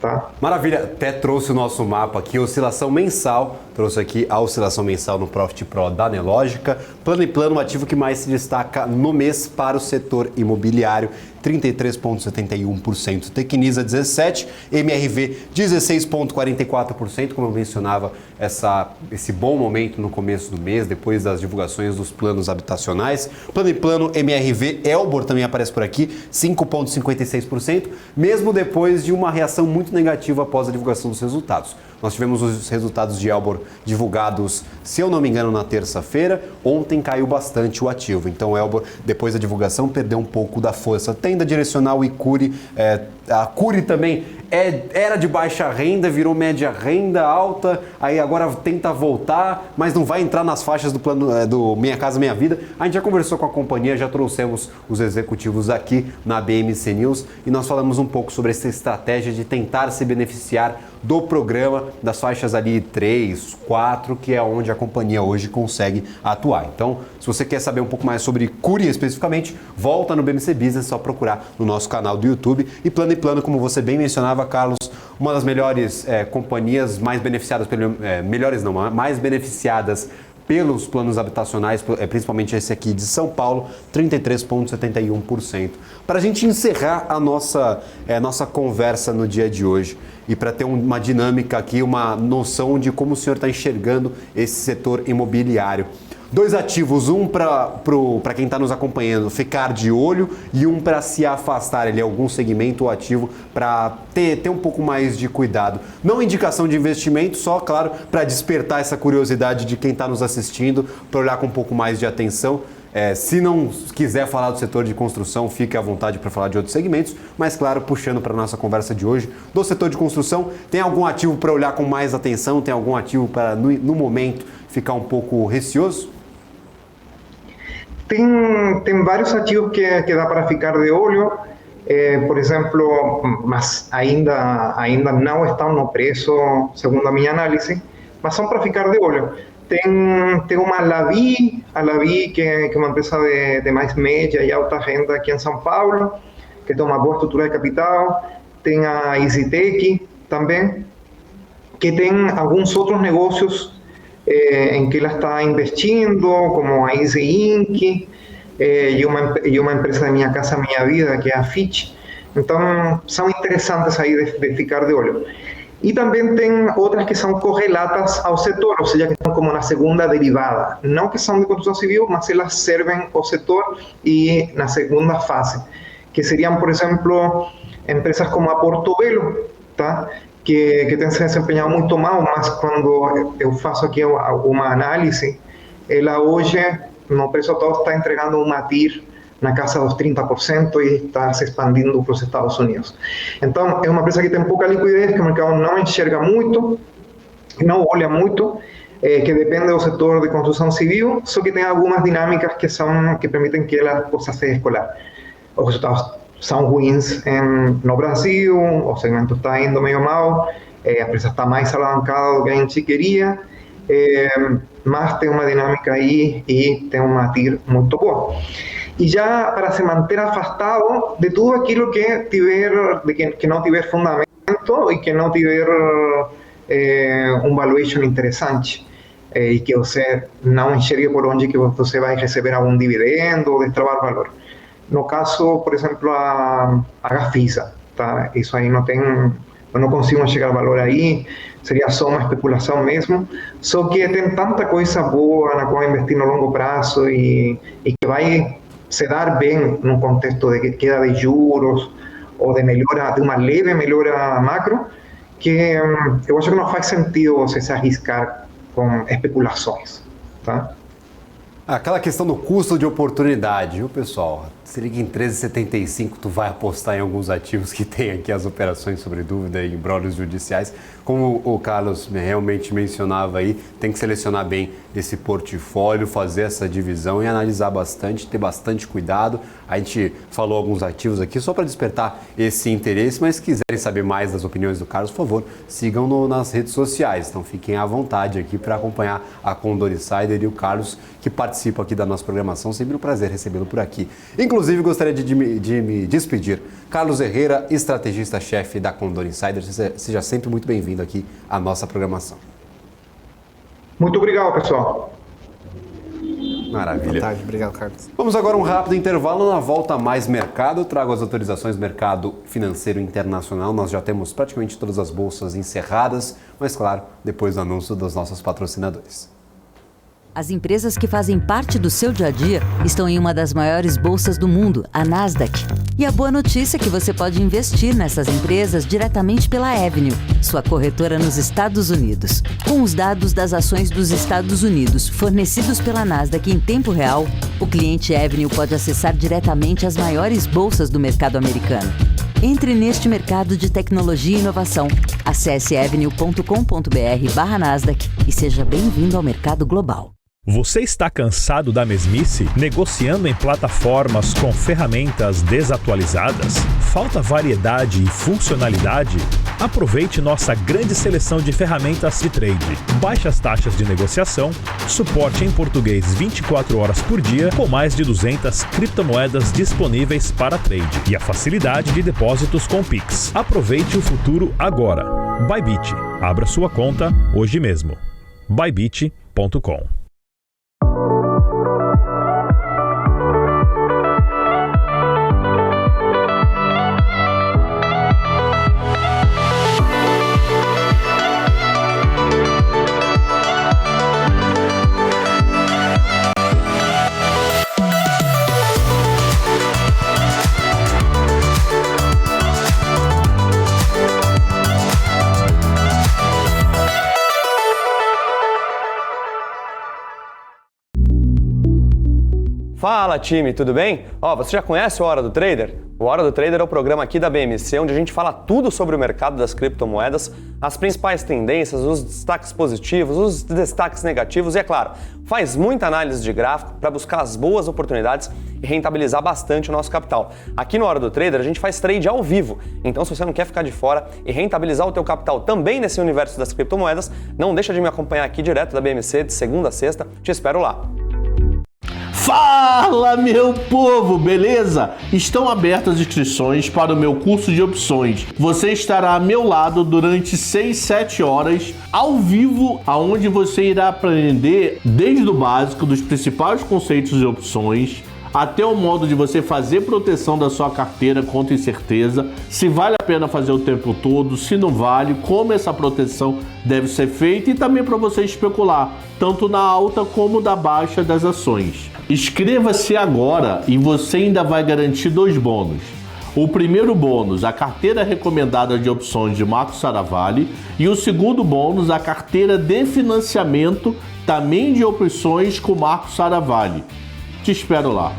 Tá. Maravilha, até trouxe o nosso mapa aqui, oscilação mensal, trouxe aqui a oscilação mensal no Profit Pro da Nelogica. Plano e Plano, o ativo que mais se destaca no mês para o setor imobiliário, 33,71%, Tecnisa 17%, MRV 16,44%, como eu mencionava, esse bom momento no começo do mês, depois das divulgações dos planos habitacionais. Plano e Plano, MRV, Elbor também aparece por aqui, 5,56%, mesmo depois de uma reação muito negativa após a divulgação dos resultados. Nós tivemos os resultados de Elbor divulgados, se eu não me engano, na terça-feira. Ontem caiu bastante o ativo. Então, Elbor, depois da divulgação, perdeu um pouco da força. Tenda direcional e Cury. A Cury também era de baixa renda, virou média renda alta, aí agora tenta voltar, mas não vai entrar nas faixas do plano do Minha Casa Minha Vida. A gente já conversou com a companhia, já trouxemos os executivos aqui na BMC News e nós falamos um pouco sobre essa estratégia de tentar se beneficiar do programa das faixas ali 3, 4, que é onde a companhia hoje consegue atuar. Então, se você quer saber um pouco mais sobre Cury especificamente, volta no BMC Business, só procurar no nosso canal do YouTube. E Plano, como você bem mencionava, Carlos, uma das melhores companhias mais beneficiadas, mais beneficiadas pelos planos habitacionais, principalmente esse aqui de São Paulo, 33,71%. Para a gente encerrar a nossa conversa no dia de hoje e para ter uma dinâmica aqui, uma noção de como o senhor está enxergando esse setor imobiliário. 2 ativos, um para quem está nos acompanhando ficar de olho e um para se afastar, ele é algum segmento ou ativo para ter um pouco mais de cuidado. Não indicação de investimento, só, claro, para despertar essa curiosidade de quem está nos assistindo, para olhar com um pouco mais de atenção. Se não quiser falar do setor de construção, fique à vontade para falar de outros segmentos, mas claro, puxando para a nossa conversa de hoje, do setor de construção, tem algum ativo para olhar com mais atenção? Tem algum ativo para, no momento, ficar um pouco receoso? Tem vários ativos que dá para ficar de olho, por exemplo, mas ainda não estão no preço, segundo a minha análise, mas são para ficar de olho. Tem uma Lavi, que é uma empresa de mais média e alta renda aqui em São Paulo, que tem uma boa estrutura de capital. Tem a EasyTech também, que tem alguns outros negócios em que ela está investindo, como a Easy Inc. E uma empresa de Minha Casa Minha Vida, que é a Fitch. Então, são interessantes aí de ficar de olho. E também tem outras que são correlatas ao setor, ou seja, que estão como na segunda derivada. Não que são de construção civil, mas elas servem ao setor e na segunda fase. Que seriam, por exemplo, empresas como a Portobello, tá? Que tem se desempenhado muito mal, mas quando eu faço aqui uma análise, ela hoje, no preço atual, está entregando uma TIR na casa dos 30% e está se expandindo para os Estados Unidos. Então, é uma empresa que tem pouca liquidez, que o mercado não enxerga muito, não olha muito, que depende do setor de construção civil, só que tem algumas dinâmicas que permitem que ela possa se descolar. Os resultados são ruins no Brasil, o segmento está indo meio mal, a empresa está mais alavancada do que a gente queria, mas tem uma dinâmica aí e tem uma TIR muito boa. E já para se manter afastado de tudo aquilo que não tiver fundamento e que não tiver um valuation interessante, e que você não enxergue por onde que você vai receber algum dividendo ou destravar valor. No caso, por exemplo, a Gafisa, tá? Isso aí eu não consigo enxergar valor aí, seria só uma especulação mesmo, só que tem tanta coisa boa na qual investir no longo prazo e que vai se dar bem num contexto de queda de juros ou de uma leve melhora macro, que eu acho que não faz sentido você se arriscar com especulações, tá? Aquela questão do custo de oportunidade, viu, pessoal? Seria que em 13,75 tu vai apostar em alguns ativos que tem aqui as operações sobre dúvida e imbróglios judiciais. Como o Carlos realmente mencionava aí, tem que selecionar bem esse portfólio, fazer essa divisão e analisar bastante, ter bastante cuidado. A gente falou alguns ativos aqui só para despertar esse interesse, mas se quiserem saber mais das opiniões do Carlos, por favor, sigam nas redes sociais. Então fiquem à vontade aqui para acompanhar a Condor Insider e o Carlos, que participa aqui da nossa programação. Sempre um prazer recebê-lo por aqui. Inclusive, gostaria de me despedir. Carlos Herrera, estrategista-chefe da Condor Insider. Seja sempre muito bem-vindo aqui à nossa programação. Muito obrigado, pessoal. Maravilha. Boa tarde, obrigado, Carlos. Vamos agora a um rápido intervalo. Na volta a Mais Mercado, eu trago as autorizações do mercado financeiro internacional. Nós já temos praticamente todas as bolsas encerradas, mas claro, depois do anúncio dos nossos patrocinadores. As empresas que fazem parte do seu dia a dia estão em uma das maiores bolsas do mundo, a Nasdaq. E a boa notícia é que você pode investir nessas empresas diretamente pela Avenue, sua corretora nos Estados Unidos. Com os dados das ações dos Estados Unidos fornecidos pela Nasdaq em tempo real, o cliente Avenue pode acessar diretamente as maiores bolsas do mercado americano. Entre neste mercado de tecnologia e inovação. Acesse avenue.com.br/Nasdaq e seja bem-vindo ao mercado global. Você está cansado da mesmice? Negociando em plataformas com ferramentas desatualizadas? Falta variedade e funcionalidade? Aproveite nossa grande seleção de ferramentas de trade. Baixas taxas de negociação, suporte em português 24 horas por dia, com mais de 200 criptomoedas disponíveis para trade e a facilidade de depósitos com Pix. Aproveite o futuro agora. Bybit. Abra sua conta hoje mesmo. Bybit.com. Fala time, tudo bem? Você já conhece o Hora do Trader? O Hora do Trader é o programa aqui da BMC, onde a gente fala tudo sobre o mercado das criptomoedas, as principais tendências, os destaques positivos, os destaques negativos e, é claro, faz muita análise de gráfico para buscar as boas oportunidades e rentabilizar bastante o nosso capital. Aqui no Hora do Trader a gente faz trade ao vivo, então se você não quer ficar de fora e rentabilizar o teu capital também nesse universo das criptomoedas, não deixa de me acompanhar aqui direto da BMC de segunda a sexta, te espero lá. Fala, meu povo, beleza? Estão abertas as inscrições para o meu curso de opções. Você estará a meu lado durante 6-7 horas, ao vivo, onde você irá aprender desde o básico dos principais conceitos de opções, até o modo de você fazer proteção da sua carteira contra incerteza, se vale a pena fazer o tempo todo, se não vale, como essa proteção deve ser feita e também para você especular, tanto na alta como na baixa das ações. Inscreva-se agora e você ainda vai garantir 2 bônus. O primeiro bônus, a carteira recomendada de opções de Marco Saravalli, e o segundo bônus, a carteira de financiamento também de opções com Marco Saravalli. Te espero lá.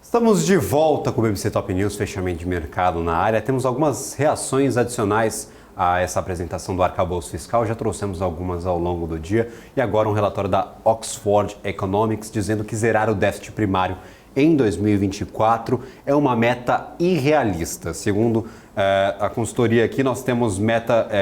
Estamos de volta com o BMC Top News, fechamento de mercado na área. Temos algumas reações adicionais a essa apresentação do arcabouço fiscal, já trouxemos algumas ao longo do dia, e agora um relatório da Oxford Economics dizendo que zerar o déficit primário em 2024 é uma meta irrealista. Segundo a consultoria aqui, nós temos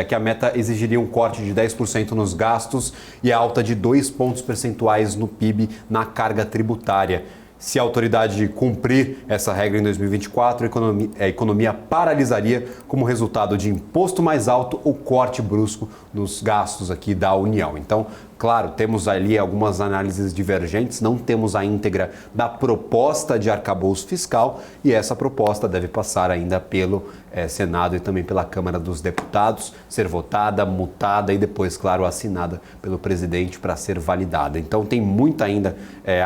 que a meta exigiria um corte de 10% nos gastos e alta de 2 pontos percentuais no PIB na carga tributária. Se a autoridade cumprir essa regra em 2024, a economia paralisaria como resultado de imposto mais alto ou corte brusco nos gastos aqui da União. Então, Claro, temos ali algumas análises divergentes, não temos a íntegra da proposta de arcabouço fiscal e essa proposta deve passar ainda pelo Senado e também pela Câmara dos Deputados, ser votada, mutada e depois, claro, assinada pelo presidente para ser validada. Então tem muita ainda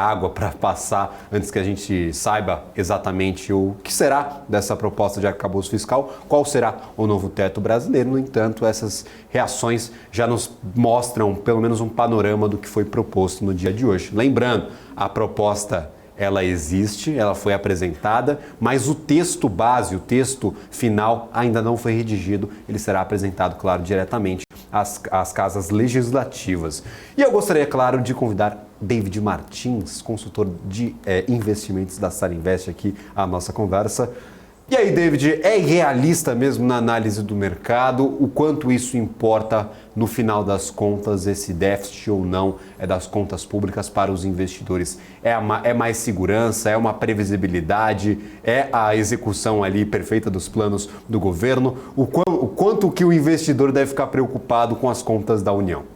água para passar antes que a gente saiba exatamente o que será dessa proposta de arcabouço fiscal, qual será o novo teto brasileiro. No entanto, essas reações já nos mostram pelo menos um panorama do que foi proposto no dia de hoje. Lembrando, a proposta ela existe, ela foi apresentada, mas o texto base, o texto final ainda não foi redigido, ele será apresentado, claro, diretamente às casas legislativas. E eu gostaria, claro, de convidar David Martins, consultor de investimentos da Sarinvest, aqui à nossa conversa. E aí, David, é realista mesmo na análise do mercado? O quanto isso importa no final das contas, esse déficit ou não das contas públicas para os investidores? É mais segurança? É uma previsibilidade? É a execução ali perfeita dos planos do governo? O quanto que o investidor deve ficar preocupado com as contas da União?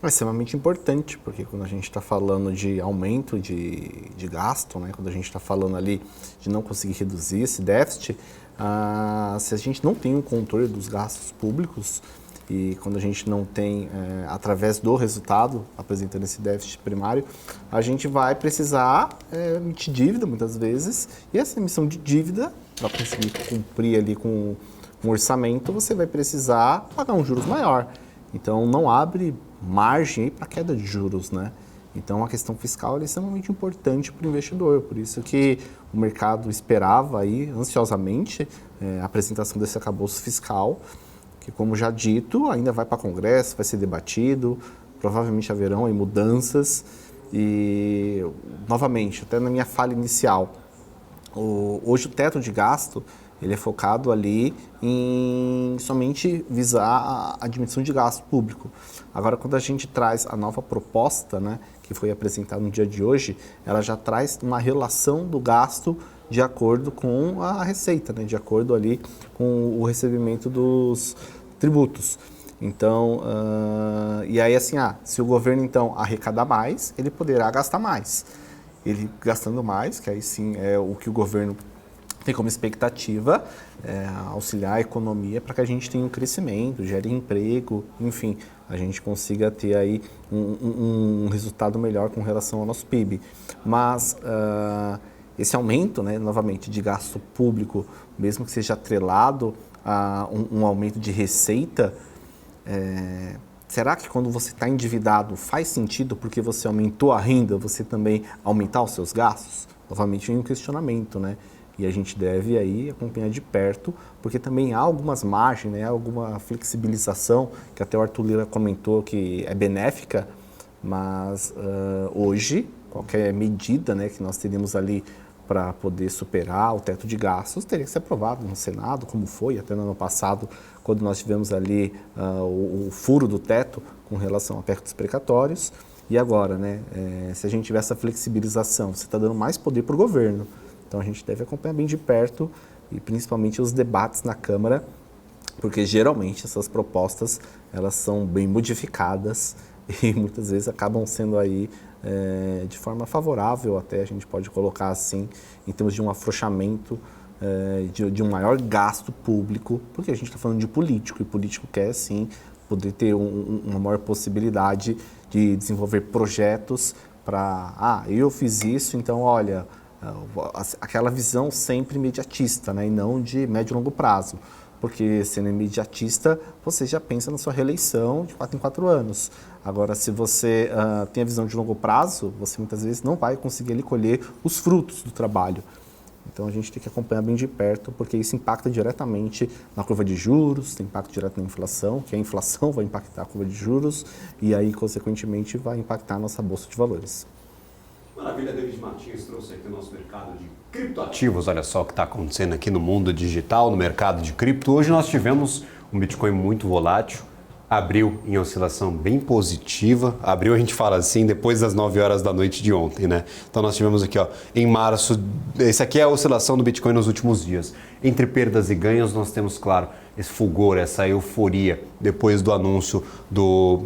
É extremamente importante, porque quando a gente está falando de aumento de gasto, né, quando a gente está falando ali de não conseguir reduzir esse déficit, se a gente não tem um controle dos gastos públicos e quando a gente não tem, através do resultado, apresentando esse déficit primário, a gente vai precisar emitir dívida muitas vezes e essa emissão de dívida, para conseguir cumprir ali com um orçamento, você vai precisar pagar um juros maior. Então não abre margem para queda de juros, né? Então a questão fiscal é extremamente importante para o investidor, por isso que o mercado esperava aí ansiosamente a apresentação desse arcabouço fiscal, que como já dito, ainda vai para Congresso, vai ser debatido, provavelmente haverão aí mudanças e, novamente, até na minha fala inicial, hoje o teto de gasto ele é focado ali em somente visar a diminuição de gasto público. Agora, quando a gente traz a nova proposta, né, que foi apresentada no dia de hoje, ela já traz uma relação do gasto de acordo com a receita, né, de acordo ali com o recebimento dos tributos. Então, e aí assim, se o governo então arrecadar mais, ele poderá gastar mais. Ele gastando mais, que aí sim é o que o governo tem como expectativa auxiliar a economia para que a gente tenha um crescimento, gere emprego, enfim, a gente consiga ter aí um resultado melhor com relação ao nosso PIB. Mas esse aumento, né, novamente, de gasto público, mesmo que seja atrelado a um aumento de receita, será que quando você está endividado faz sentido porque você aumentou a renda, você também aumentar os seus gastos? Novamente, vem um questionamento, né? E a gente deve aí acompanhar de perto, porque também há algumas margens, né, alguma flexibilização, que até o Arthur Lira comentou que é benéfica, mas hoje, qualquer medida, né, que nós teríamos ali para poder superar o teto de gastos, teria que ser aprovado no Senado, como foi até no ano passado, quando nós tivemos ali o furo do teto com relação a apertos precatórios. E agora, né, se a gente tiver essa flexibilização, você está dando mais poder para o governo. Então a gente deve acompanhar bem de perto e principalmente os debates na Câmara, porque geralmente essas propostas elas são bem modificadas e muitas vezes acabam sendo aí de forma favorável, até a gente pode colocar assim, em termos de um afrouxamento, de um maior gasto público, porque a gente está falando de político e político quer sim poder ter uma maior possibilidade de desenvolver projetos para, eu fiz isso, então olha, aquela visão sempre imediatista, né, e não de médio e longo prazo, porque sendo imediatista, você já pensa na sua reeleição de 4 em 4 anos. Agora, se você tem a visão de longo prazo, você muitas vezes não vai conseguir ali colher os frutos do trabalho. Então, a gente tem que acompanhar bem de perto, porque isso impacta diretamente na curva de juros, tem impacto direto na inflação, que a inflação vai impactar a curva de juros e aí, consequentemente, vai impactar a nossa bolsa de valores. Maravilha, David Martins trouxe aqui o nosso mercado de criptoativos. Olha só o que está acontecendo aqui no mundo digital, no mercado de cripto. Hoje nós tivemos um Bitcoin muito volátil, abriu em oscilação bem positiva. Abriu, a gente fala assim, depois das 9 horas da noite de ontem, né? Então nós tivemos aqui, ó, em março, esse aqui é a oscilação do Bitcoin nos últimos dias. Entre perdas e ganhos, nós temos, claro, esse fulgor, essa euforia depois do anúncio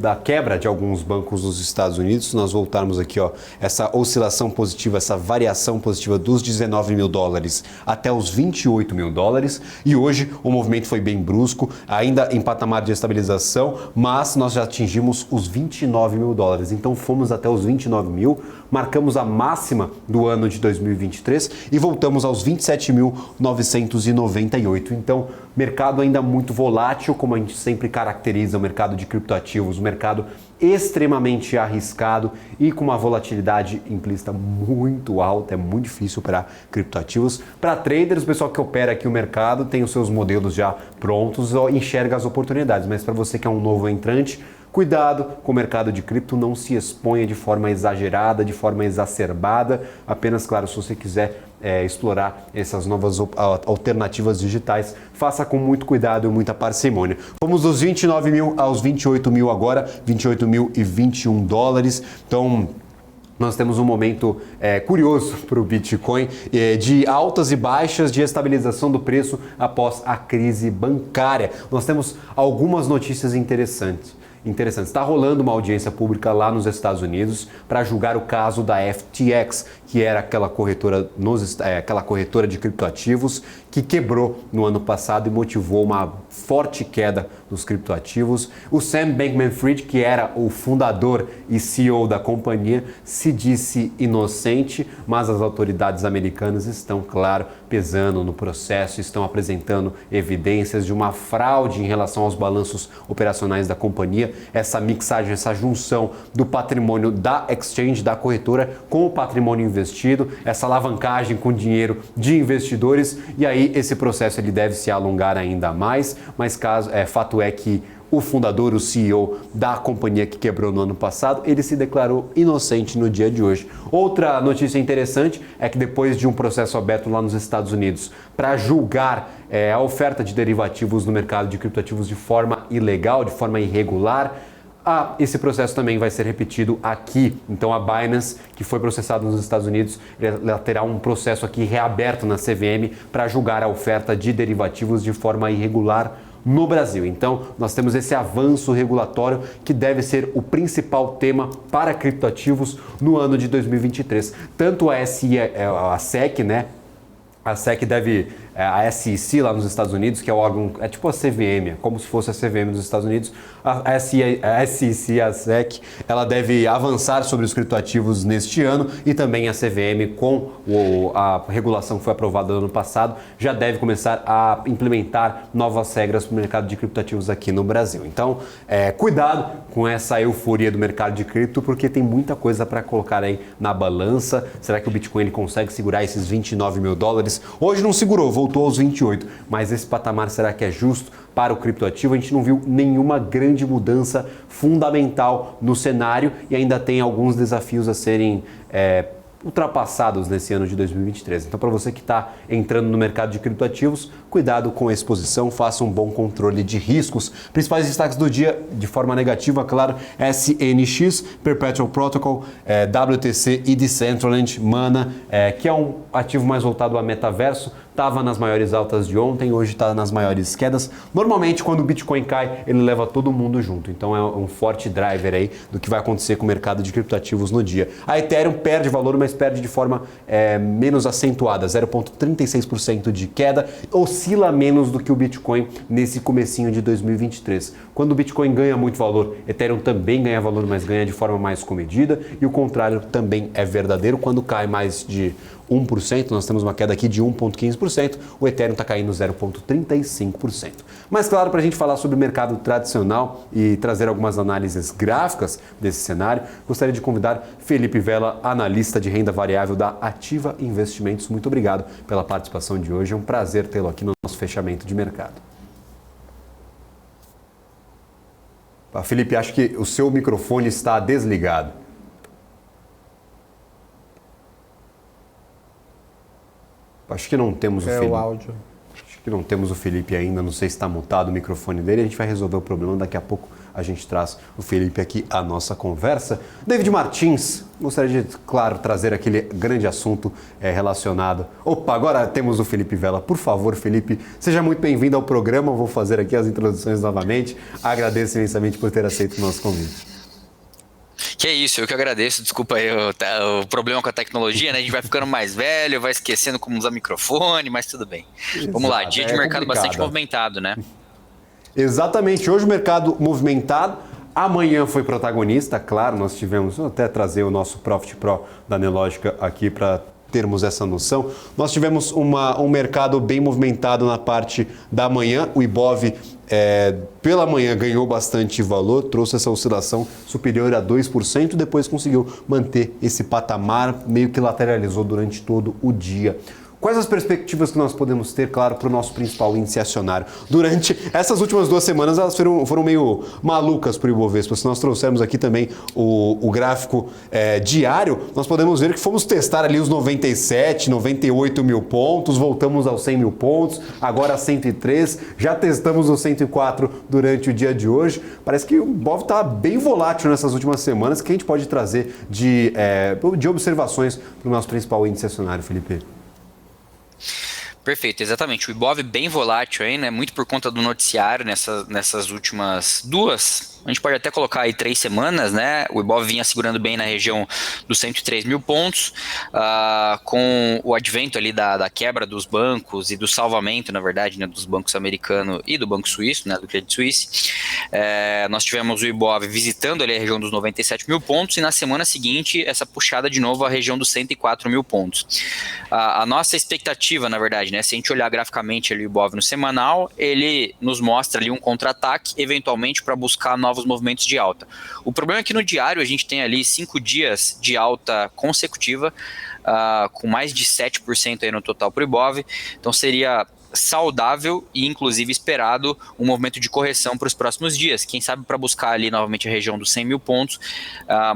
da quebra de alguns bancos nos Estados Unidos. Nós voltarmos aqui, ó, essa oscilação positiva, essa variação positiva dos 19 mil dólares até os 28 mil dólares. E hoje o movimento foi bem brusco, ainda em patamar de estabilização, mas nós já atingimos os 29 mil dólares. Então fomos até os 29 mil, marcamos a máxima do ano de 2023 e voltamos aos 27.998. Então, mercado ainda muito volátil, como a gente sempre caracteriza o mercado de criptoativos, um mercado extremamente arriscado e com uma volatilidade implícita muito alta. É muito difícil operar criptoativos. Para traders, o pessoal que opera aqui o mercado tem os seus modelos já prontos, enxerga as oportunidades, mas para você que é um novo entrante, cuidado com o mercado de cripto, não se exponha de forma exagerada, de forma exacerbada, apenas, claro, se você quiser explorar essas novas alternativas digitais, faça com muito cuidado e muita parcimônia. Fomos dos 29 mil aos 28 mil agora, 28.021 dólares, então nós temos um momento curioso para o Bitcoin, de altas e baixas, de estabilização do preço após a crise bancária. Nós temos algumas notícias interessantes. Está rolando uma audiência pública lá nos Estados Unidos para julgar o caso da FTX, que era aquela corretora de criptoativos que quebrou no ano passado e motivou uma forte queda dos criptoativos. O Sam Bankman-Fried, que era o fundador e CEO da companhia, se disse inocente, mas as autoridades americanas estão, claro, pesando no processo, estão apresentando evidências de uma fraude em relação aos balanços operacionais da companhia, essa mixagem, essa junção do patrimônio da exchange, da corretora, com o patrimônio investido, essa alavancagem com dinheiro de investidores, e aí esse processo ele deve se alongar ainda mais, mas fato é que o fundador, o CEO da companhia que quebrou no ano passado, ele se declarou inocente no dia de hoje. Outra notícia interessante é que depois de um processo aberto lá nos Estados Unidos para julgar a oferta de derivativos no mercado de criptoativos de forma ilegal, de forma irregular, esse processo também vai ser repetido aqui. Então a Binance, que foi processada nos Estados Unidos, ela terá um processo aqui reaberto na CVM para julgar a oferta de derivativos de forma irregular no Brasil. Então, nós temos esse avanço regulatório que deve ser o principal tema para criptoativos no ano de 2023. Tanto a SEC, né? A SEC a SEC lá nos Estados Unidos, que é o órgão, é tipo a CVM, como se fosse a CVM dos Estados Unidos, a SEC, a SEC, ela deve avançar sobre os criptoativos neste ano, e também a CVM, com a regulação que foi aprovada no ano passado, já deve começar a implementar novas regras para o mercado de criptoativos aqui no Brasil. Então, cuidado com essa euforia do mercado de cripto, porque tem muita coisa para colocar aí na balança. Será que o Bitcoin ele consegue segurar esses 29 mil dólares? Hoje não segurou, voltou aos 28, mas esse patamar será que é justo para o criptoativo? A gente não viu nenhuma grande mudança fundamental no cenário e ainda tem alguns desafios a serem ultrapassados nesse ano de 2023. Então, para você que está entrando no mercado de criptoativos, cuidado com a exposição, faça um bom controle de riscos. Principais destaques do dia, de forma negativa, claro, SNX, Perpetual Protocol, WTC e Decentraland, Mana, que é um ativo mais voltado a metaverso, estava nas maiores altas de ontem, hoje está nas maiores quedas. Normalmente, quando o Bitcoin cai, ele leva todo mundo junto. Então, é um forte driver aí do que vai acontecer com o mercado de criptoativos no dia. A Ethereum perde valor, mas perde de forma menos acentuada, 0,36% de queda, oscila menos do que o Bitcoin nesse comecinho de 2023. Quando o Bitcoin ganha muito valor, Ethereum também ganha valor, mas ganha de forma mais comedida, e o contrário também é verdadeiro. Quando cai mais de 1%, nós temos uma queda aqui de 1,15%, o Ethereum está caindo 0,35%. Mas claro, para a gente falar sobre o mercado tradicional e trazer algumas análises gráficas desse cenário, gostaria de convidar Felipe Vela, analista de renda variável da Ativa Investimentos. Muito obrigado pela participação de hoje, é um prazer tê-lo aqui no nosso fechamento de mercado. Felipe, acho que o seu microfone está desligado. Acho que não temos o Felipe. O áudio. Acho que não temos o Felipe ainda, não sei se está mutado o microfone dele. A gente vai resolver o problema, daqui a pouco a gente traz o Felipe aqui à nossa conversa. David Martins, gostaria de, claro, trazer aquele grande assunto relacionado. Opa, agora temos o Felipe Vela. Por favor, Felipe, seja muito bem-vindo ao programa. Eu vou fazer aqui as introduções novamente. Agradeço imensamente por ter aceito o nosso convite. Que é isso, eu que agradeço, desculpa aí o problema com a tecnologia, né? A gente vai ficando mais velho, vai esquecendo como usar microfone, mas tudo bem. Vamos lá, dia de mercado bastante movimentado, né? Exatamente, hoje o mercado movimentado, amanhã foi protagonista, claro, nós tivemos, vou até trazer o nosso Profit Pro da Nelogica aqui para termos essa noção. Nós tivemos um mercado bem movimentado na parte da manhã, o Ibov pela manhã ganhou bastante valor, trouxe essa oscilação superior a 2%, depois conseguiu manter esse patamar, meio que lateralizou durante todo o dia. Quais as perspectivas que nós podemos ter, claro, para o nosso principal índice acionário? Durante essas últimas 2 semanas, elas foram meio malucas para o Ibovespa. Se nós trouxermos aqui também o gráfico diário, nós podemos ver que fomos testar ali os 97, 98 mil pontos, voltamos aos 100 mil pontos, agora 103, já testamos os 104 durante o dia de hoje. Parece que o Ibov está bem volátil nessas últimas semanas. O que a gente pode trazer de observações para o nosso principal índice acionário, Felipe? Perfeito, exatamente. O Ibov bem volátil aí, né? Muito por conta do noticiário nessas últimas 2. A gente pode até colocar aí 3 semanas, né? O Ibov vinha segurando bem na região dos 103 mil pontos, com o advento ali da quebra dos bancos e do salvamento, na verdade, né, dos bancos americanos e do Banco Suíço, né, do Credit Suisse. Nós tivemos o Ibov visitando ali a região dos 97 mil pontos e na semana seguinte essa puxada de novo à região dos 104 mil pontos. A nossa expectativa, na verdade, né, se a gente olhar graficamente ali o Ibov no semanal, ele nos mostra ali um contra-ataque, eventualmente para buscar novos movimentos de alta. O problema é que no diário a gente tem ali 5 dias de alta consecutiva, com mais de 7% aí no total para o Ibov, então seria saudável e inclusive esperado um movimento de correção para os próximos dias, quem sabe para buscar ali novamente a região dos 100 mil pontos,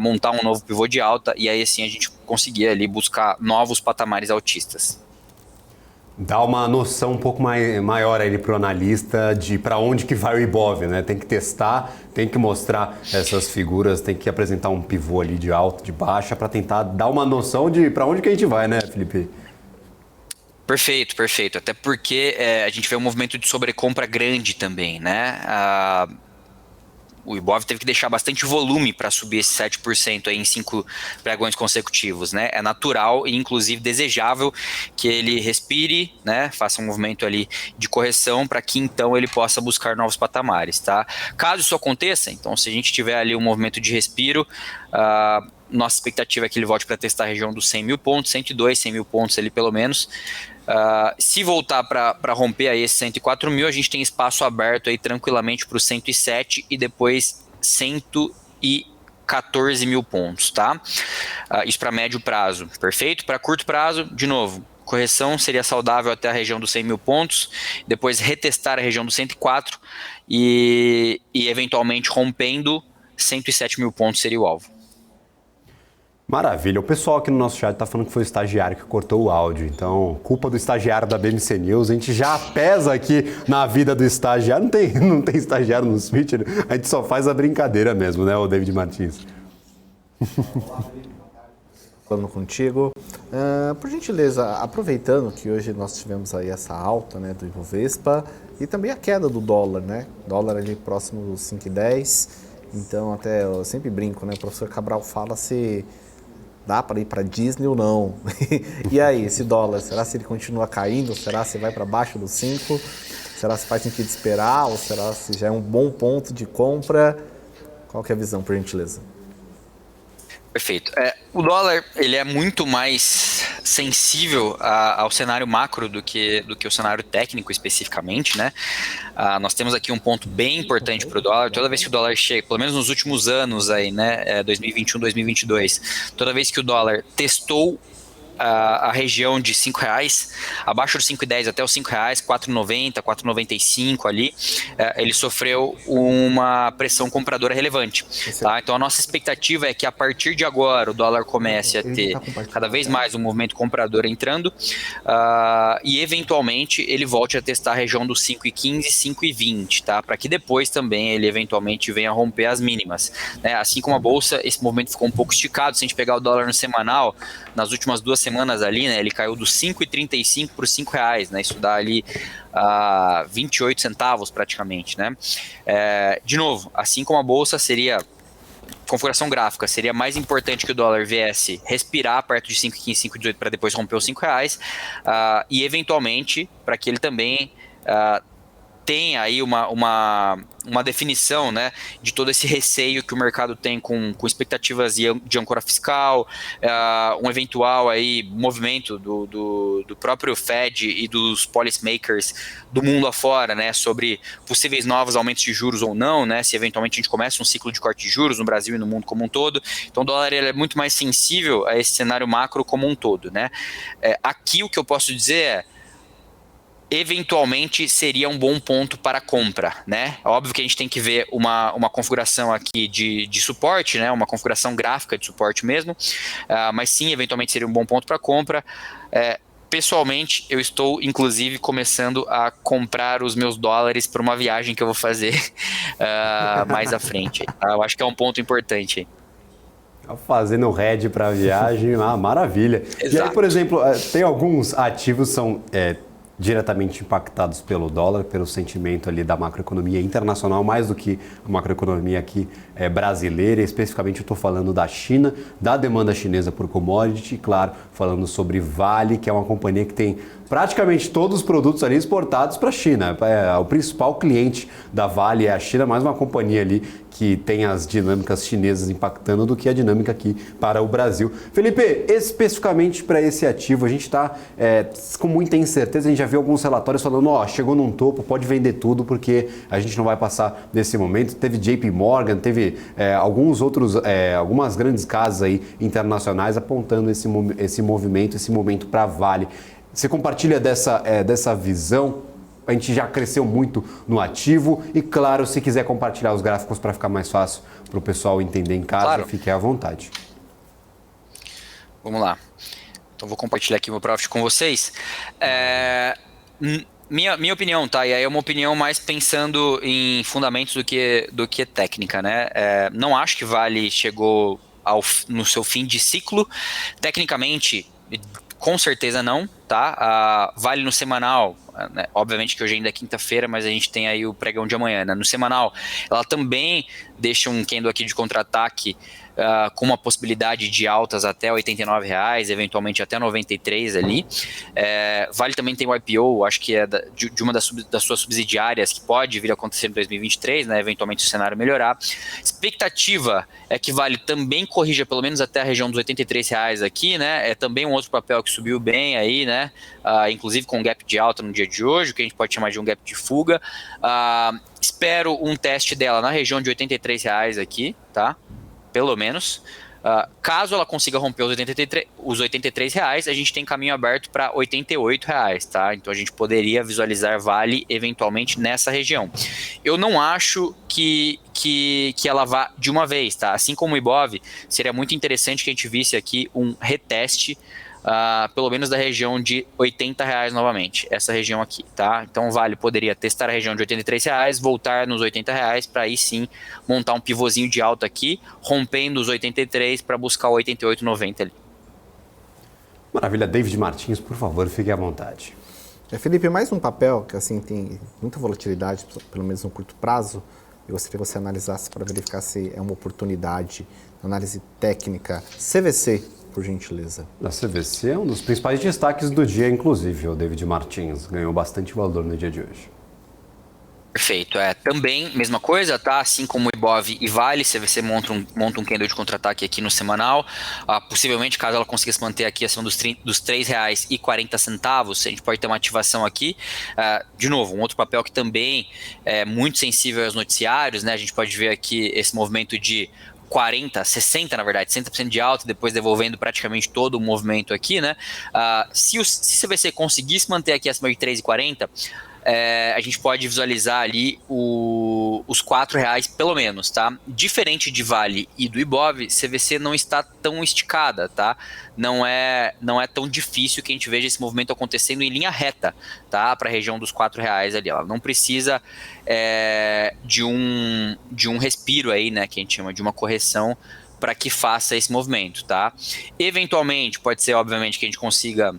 montar um novo pivô de alta e aí assim a gente conseguir ali buscar novos patamares altistas. Dá uma noção um pouco maior aí para o analista de para onde que vai o Ibov, né? Tem que testar, tem que mostrar essas figuras, tem que apresentar um pivô ali de alta, de baixa, para tentar dar uma noção de para onde que a gente vai, né, Felipe? Perfeito, perfeito. Até porque a gente vê um movimento de sobrecompra grande também, né? O Ibov teve que deixar bastante volume para subir esse 7% aí em 5 pregões consecutivos, né? É natural e inclusive desejável que ele respire, né? Faça um movimento ali de correção para que então ele possa buscar novos patamares, tá? Caso isso aconteça, então se a gente tiver ali um movimento de respiro, nossa expectativa é que ele volte para testar a região dos 100 mil pontos, 102, 100 mil pontos ali pelo menos. Se voltar para romper aí esse 104 mil, a gente tem espaço aberto aí tranquilamente para o 107 e depois 114 mil pontos, tá? Isso para médio prazo, perfeito? Para curto prazo, de novo, correção seria saudável até a região dos 100 mil pontos, depois retestar a região dos 104 e eventualmente rompendo 107 mil pontos seria o alvo. Maravilha. O pessoal aqui no nosso chat está falando que foi o estagiário que cortou o áudio. Então, culpa do estagiário da BMC News. A gente já pesa aqui na vida do estagiário. Não tem estagiário no Switch. A gente só faz a brincadeira mesmo, né, o David Martins? Falando contigo. Por gentileza, aproveitando que hoje nós tivemos aí essa alta, né, do Ibovespa e também a queda do dólar, né? Dólar ali próximo dos 5,10. Então, até eu sempre brinco, né? O professor Cabral fala se dá para ir para Disney ou não. E aí, esse dólar, será se ele continua caindo? Será se vai para baixo dos 5? Será se faz sentido esperar? Ou será se já é um bom ponto de compra? Qual que é a visão, por gentileza? Perfeito. O dólar ele é muito mais sensível ao cenário macro do que o cenário técnico especificamente, né? Nós temos aqui um ponto bem importante para o dólar. Toda vez que o dólar chega, pelo menos nos últimos anos aí, né, 2021, 2022, toda vez que o dólar testou a região de R$5, abaixo dos 5,10 até os R$5, 4,90, 4,95 ali, ele sofreu uma pressão compradora relevante. Tá? Então a nossa expectativa é que a partir de agora o dólar comece a ter cada vez mais um movimento comprador entrando e eventualmente ele volte a testar a região dos 5,15, 5,20, tá? Para que depois também ele eventualmente venha romper as mínimas. Né? Assim como a bolsa, esse movimento ficou um pouco esticado. Se a gente pegar o dólar no semanal, nas últimas 2 semanas ali, né, ele caiu dos 5,35 para os R$5, né? Isso dá ali 28 centavos praticamente, né? De novo, assim como a bolsa seria configuração gráfica, seria mais importante que o dólar viesse respirar perto de 5,15, 5,18 para depois romper os R$5 e eventualmente para que ele também tem aí uma definição, né, de todo esse receio que o mercado tem com expectativas de âncora fiscal, um eventual aí movimento do próprio Fed e dos policymakers do mundo afora, né, sobre possíveis novos aumentos de juros ou não, né, se eventualmente a gente começa um ciclo de corte de juros no Brasil e no mundo como um todo. Então o dólar ele é muito mais sensível a esse cenário macro como um todo, né. Aqui o que eu posso dizer é, eventualmente seria um bom ponto para compra, né? Óbvio que a gente tem que ver uma configuração aqui de suporte, né? Uma configuração gráfica de suporte mesmo, mas sim, eventualmente seria um bom ponto para compra. Pessoalmente, eu estou, inclusive, começando a comprar os meus dólares para uma viagem que eu vou fazer mais à frente. Eu acho que é um ponto importante. Fazendo hedge para a viagem, maravilha. Exato. E aí, por exemplo, tem alguns ativos que são diretamente impactados pelo dólar, pelo sentimento ali da macroeconomia internacional, mais do que a macroeconomia aqui brasileira. Especificamente eu estou falando da China, da demanda chinesa por commodity, e claro, falando sobre Vale, que é uma companhia que tem praticamente todos os produtos ali exportados para a China. O principal cliente da Vale é a China, mais uma companhia ali que tem as dinâmicas chinesas impactando do que a dinâmica aqui para o Brasil. Felipe, especificamente para esse ativo, a gente está com muita incerteza, a gente já viu alguns relatórios falando, chegou num topo, pode vender tudo porque a gente não vai passar desse momento. Teve JP Morgan, teve algumas grandes casas aí internacionais apontando esse movimento, esse momento para Vale. Você compartilha dessa visão? A gente já cresceu muito no ativo e, claro, se quiser compartilhar os gráficos para ficar mais fácil para o pessoal entender em casa, claro, fique à vontade. Vamos lá. Então, vou compartilhar aqui o meu profit com vocês. Minha opinião, tá? E aí é uma opinião mais pensando em fundamentos do que técnica, né? Não acho que Vale chegou no seu fim de ciclo. Tecnicamente, com certeza não, tá? Vale no semanal, né? Obviamente que hoje ainda é quinta-feira, mas a gente tem aí o pregão de amanhã, né? No semanal, ela também deixa um candle aqui de contra-ataque com uma possibilidade de altas até R$ 89,00, eventualmente até 93 ali. Vale também tem o IPO, acho que é de uma das suas subsidiárias que pode vir a acontecer em 2023, né? Eventualmente se o cenário melhorar. Expectativa é que Vale também corrija pelo menos até a região dos R$ 83,00 aqui, né? É também um outro papel que subiu bem aí, né? Inclusive com um gap de alta no dia de hoje, o que a gente pode chamar de um gap de fuga. Espero um teste dela na região de R$ 83,00 aqui, tá? Pelo menos. Caso ela consiga romper os R$ 83,00, a gente tem caminho aberto para R$ 88,00, tá? Então a gente poderia visualizar Vale eventualmente nessa região. Eu não acho que ela vá de uma vez, tá? Assim como o Ibov, seria muito interessante que a gente visse aqui um reteste pelo menos da região de R$ 80,00 novamente, essa região aqui, tá? Então Vale poderia testar a região de R$ 83,00, voltar nos R$ 80,00 para aí sim montar um pivôzinho de alta aqui, rompendo os 83 para buscar o 88,90 ali. Maravilha, David Martins, por favor, fique à vontade. Felipe, mais um papel que assim tem muita volatilidade, pelo menos no curto prazo. Eu gostaria que você analisasse para verificar se é uma oportunidade, análise técnica, CVC, por gentileza. A CVC é um dos principais destaques do dia, inclusive, o David Martins ganhou bastante valor no dia de hoje. Perfeito, também mesma coisa, tá? Assim como o Ibov e Vale, CVC monta um candle de contra-ataque aqui no semanal, possivelmente caso ela consiga se manter aqui acima dos R$ 3,40, a gente pode ter uma ativação aqui, de novo, um outro papel que também é muito sensível aos noticiários, né? A gente pode ver aqui esse movimento de 40, 60 na verdade, 60% de alta, depois devolvendo praticamente todo o movimento aqui, né? Se o CVC conseguisse manter aqui acima de 3,40, a gente pode visualizar ali os R$4 pelo menos, tá? Diferente de Vale e do Ibov, CVC não está tão esticada, tá? Não é tão difícil que a gente veja esse movimento acontecendo em linha reta, tá? Para a região dos R$4 ali. Ela não precisa de um respiro aí, né? Que a gente chama de uma correção para que faça esse movimento, tá? Eventualmente, pode ser, obviamente, que a gente consiga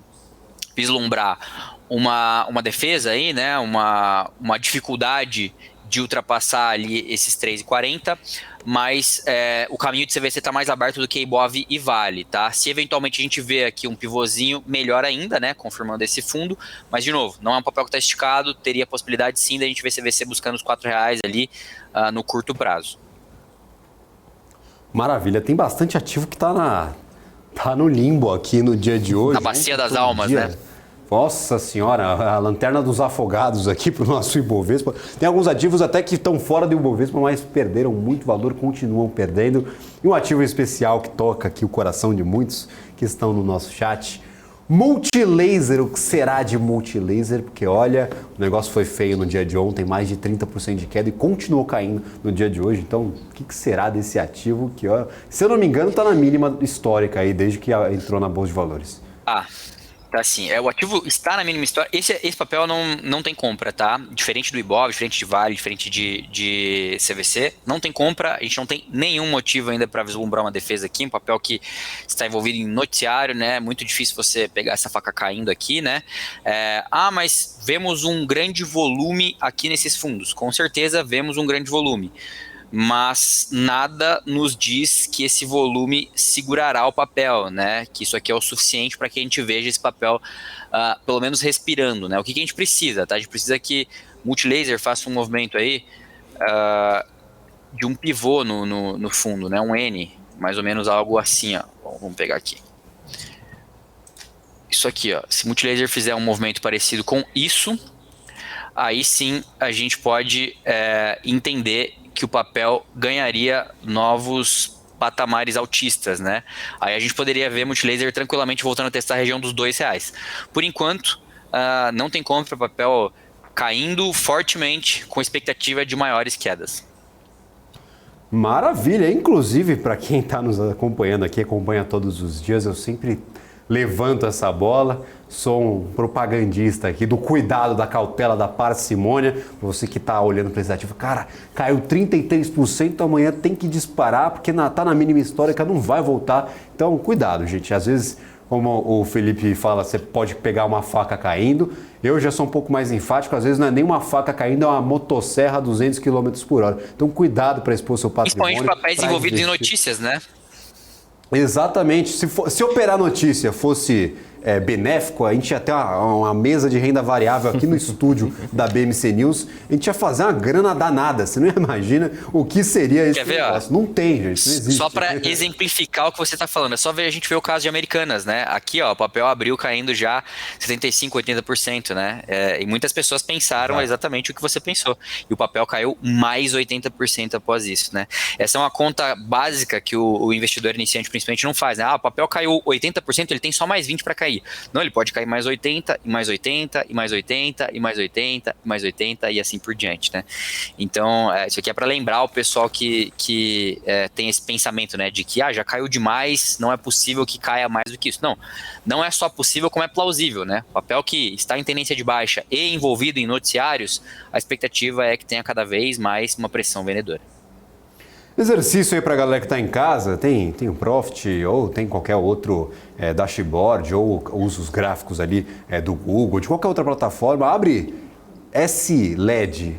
vislumbrar uma defesa aí, né? Uma dificuldade de ultrapassar ali esses 3,40, mas o caminho de CVC está mais aberto do que Ibov e Vale, tá? Se eventualmente a gente vê aqui um pivôzinho, melhor ainda, né? Confirmando esse fundo, mas de novo, não é um papel que está esticado, teria a possibilidade sim da gente ver CVC buscando os R$4 ali no curto prazo. Maravilha, tem bastante ativo que tá no limbo aqui no dia de hoje. Na bacia das almas, né? Nossa senhora, a lanterna dos afogados aqui para o nosso Ibovespa. Tem alguns ativos até que estão fora do Ibovespa, mas perderam muito valor, continuam perdendo. E um ativo especial que toca aqui o coração de muitos que estão no nosso chat. Multilaser, o que será de Multilaser? Porque olha, o negócio foi feio no dia de ontem, mais de 30% de queda e continuou caindo no dia de hoje. Então, o que será desse ativo que, ó, se eu não me engano, está na mínima histórica aí, desde que entrou na Bolsa de Valores? Tá assim, o ativo está na mínima história. Esse papel não tem compra, tá? Diferente do Ibov, diferente de Vale, diferente de CVC, não tem compra. A gente não tem nenhum motivo ainda para vislumbrar uma defesa aqui. Um papel que está envolvido em noticiário, né? Muito difícil você pegar essa faca caindo aqui, né? Mas vemos um grande volume aqui nesses fundos. Com certeza vemos um grande volume. Mas nada nos diz que esse volume segurará o papel, né? Que isso aqui é o suficiente para que a gente veja esse papel, pelo menos respirando, né? O que a gente precisa, tá? A gente precisa que Multilaser faça um movimento aí de um pivô no fundo, né? Um N, mais ou menos algo assim, ó. Bom, vamos pegar aqui. Isso aqui, ó. Se Multilaser fizer um movimento parecido com isso, aí sim a gente pode entender que o papel ganharia novos patamares altistas, né? Aí a gente poderia ver Multilaser tranquilamente voltando a testar a região dos R$2. Por enquanto, não tem compra, papel caindo fortemente com expectativa de maiores quedas. Maravilha! Inclusive, para quem está nos acompanhando aqui, acompanha todos os dias, eu sempre levanto essa bola. Sou um propagandista aqui do cuidado, da cautela, da parcimônia. Para você que está olhando para esse ativo, cara, caiu 33%, amanhã tem que disparar, porque está na mínima histórica, não vai voltar. Então, cuidado, gente. Às vezes, como o Felipe fala, você pode pegar uma faca caindo. Eu já sou um pouco mais enfático, às vezes não é nem uma faca caindo, é uma motosserra a 200 km por hora. Então, cuidado para expor seu patrimônio. Principalmente papéis envolvidos em notícias, né? Exatamente. Se operar notícia fosse benéfico, a gente ia ter uma mesa de renda variável aqui no estúdio da BMC News, a gente ia fazer uma grana danada. Você não imagina o que seria esse negócio. Não tem, gente, não existe. Só para exemplificar o que você está falando, é só ver, a gente vê o caso de Americanas, né? Aqui, ó, o papel abriu caindo já 75%, 80%, né? E muitas pessoas pensaram exatamente o que você pensou. E o papel caiu mais 80% após isso, né? Essa é uma conta básica que o investidor iniciante principalmente não faz, né? O papel caiu 80%, ele tem só mais 20% para cair. Não, ele pode cair mais 80, e mais 80, e mais 80, e mais 80, e mais 80, e assim por diante, né? Então, isso aqui é para lembrar o pessoal que tem esse pensamento, né? De que, já caiu demais, não é possível que caia mais do que isso. Não é só possível, como é plausível, né? O papel que está em tendência de baixa e envolvido em noticiários, a expectativa é que tenha cada vez mais uma pressão vendedora. Exercício aí para a galera que está em casa, tem o Profit ou tem qualquer outro dashboard ou usa os gráficos ali do Google, de qualquer outra plataforma, abre SLED,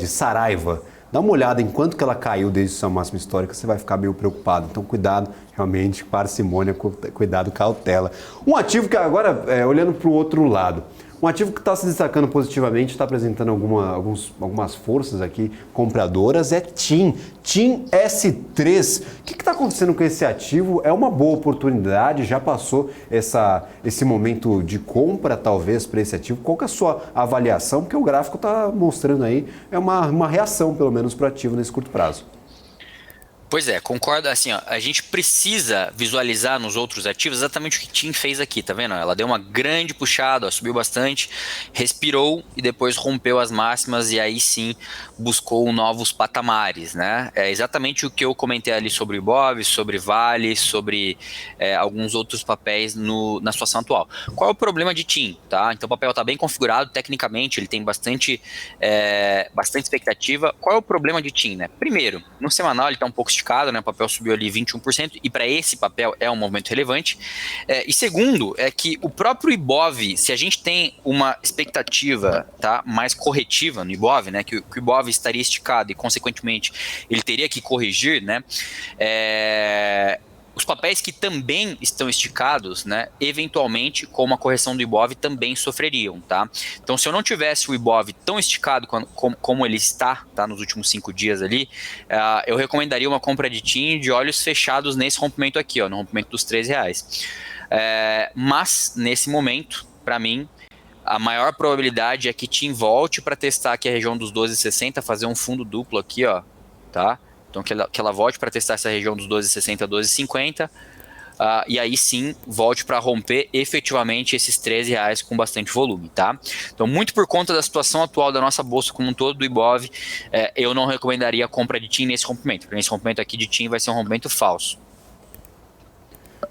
Saraiva, dá uma olhada em quanto que ela caiu desde sua máxima histórica, você vai ficar meio preocupado. Então cuidado, realmente, parcimônia, cuidado, cautela. Um ativo que agora, olhando para o outro lado, um ativo que está se destacando positivamente, está apresentando algumas forças aqui compradoras, é TIM S3. O que está acontecendo com esse ativo? É uma boa oportunidade? Já passou esse momento de compra, talvez, para esse ativo? Qual que é a sua avaliação? Porque o gráfico está mostrando aí uma reação, pelo menos, para o ativo nesse curto prazo. Pois é, concordo. Assim, ó, a gente precisa visualizar nos outros ativos exatamente o que TIM fez aqui, tá vendo? Ela deu uma grande puxada, ó, subiu bastante, respirou e depois rompeu as máximas e aí sim buscou novos patamares, né? É exatamente o que eu comentei ali sobre o Ibov, sobre Vale, sobre alguns outros papéis na situação atual. Qual é o problema de TIM, tá? Então o papel está bem configurado tecnicamente, ele tem bastante expectativa. Qual é o problema de TIM, né? Primeiro, no semanal ele está um pouco esticado, né? O papel subiu ali 21% e para esse papel é um movimento relevante. E segundo, é que o próprio Ibov, se a gente tem uma expectativa, tá, mais corretiva no Ibov, né? Que o Ibov estaria esticado e consequentemente ele teria que corrigir, né? Os papéis que também estão esticados, né, eventualmente, com uma correção do Ibov, também sofreriam, tá? Então, se eu não tivesse o Ibov tão esticado como ele está, tá, nos últimos 5 dias ali, eu recomendaria uma compra de TIM de olhos fechados nesse rompimento aqui, ó, no rompimento dos R$13. Mas, nesse momento, para mim, a maior probabilidade é que TIM volte para testar aqui a região dos 12,60, fazer um fundo duplo aqui, ó, tá? Então que ela volte para testar essa região dos 12,60 a 12,50 e aí sim volte para romper efetivamente esses R$13 com bastante volume, tá? Então muito por conta da situação atual da nossa bolsa como um todo, do Ibov, eu não recomendaria a compra de TIM nesse rompimento, porque esse rompimento aqui de TIM vai ser um rompimento falso.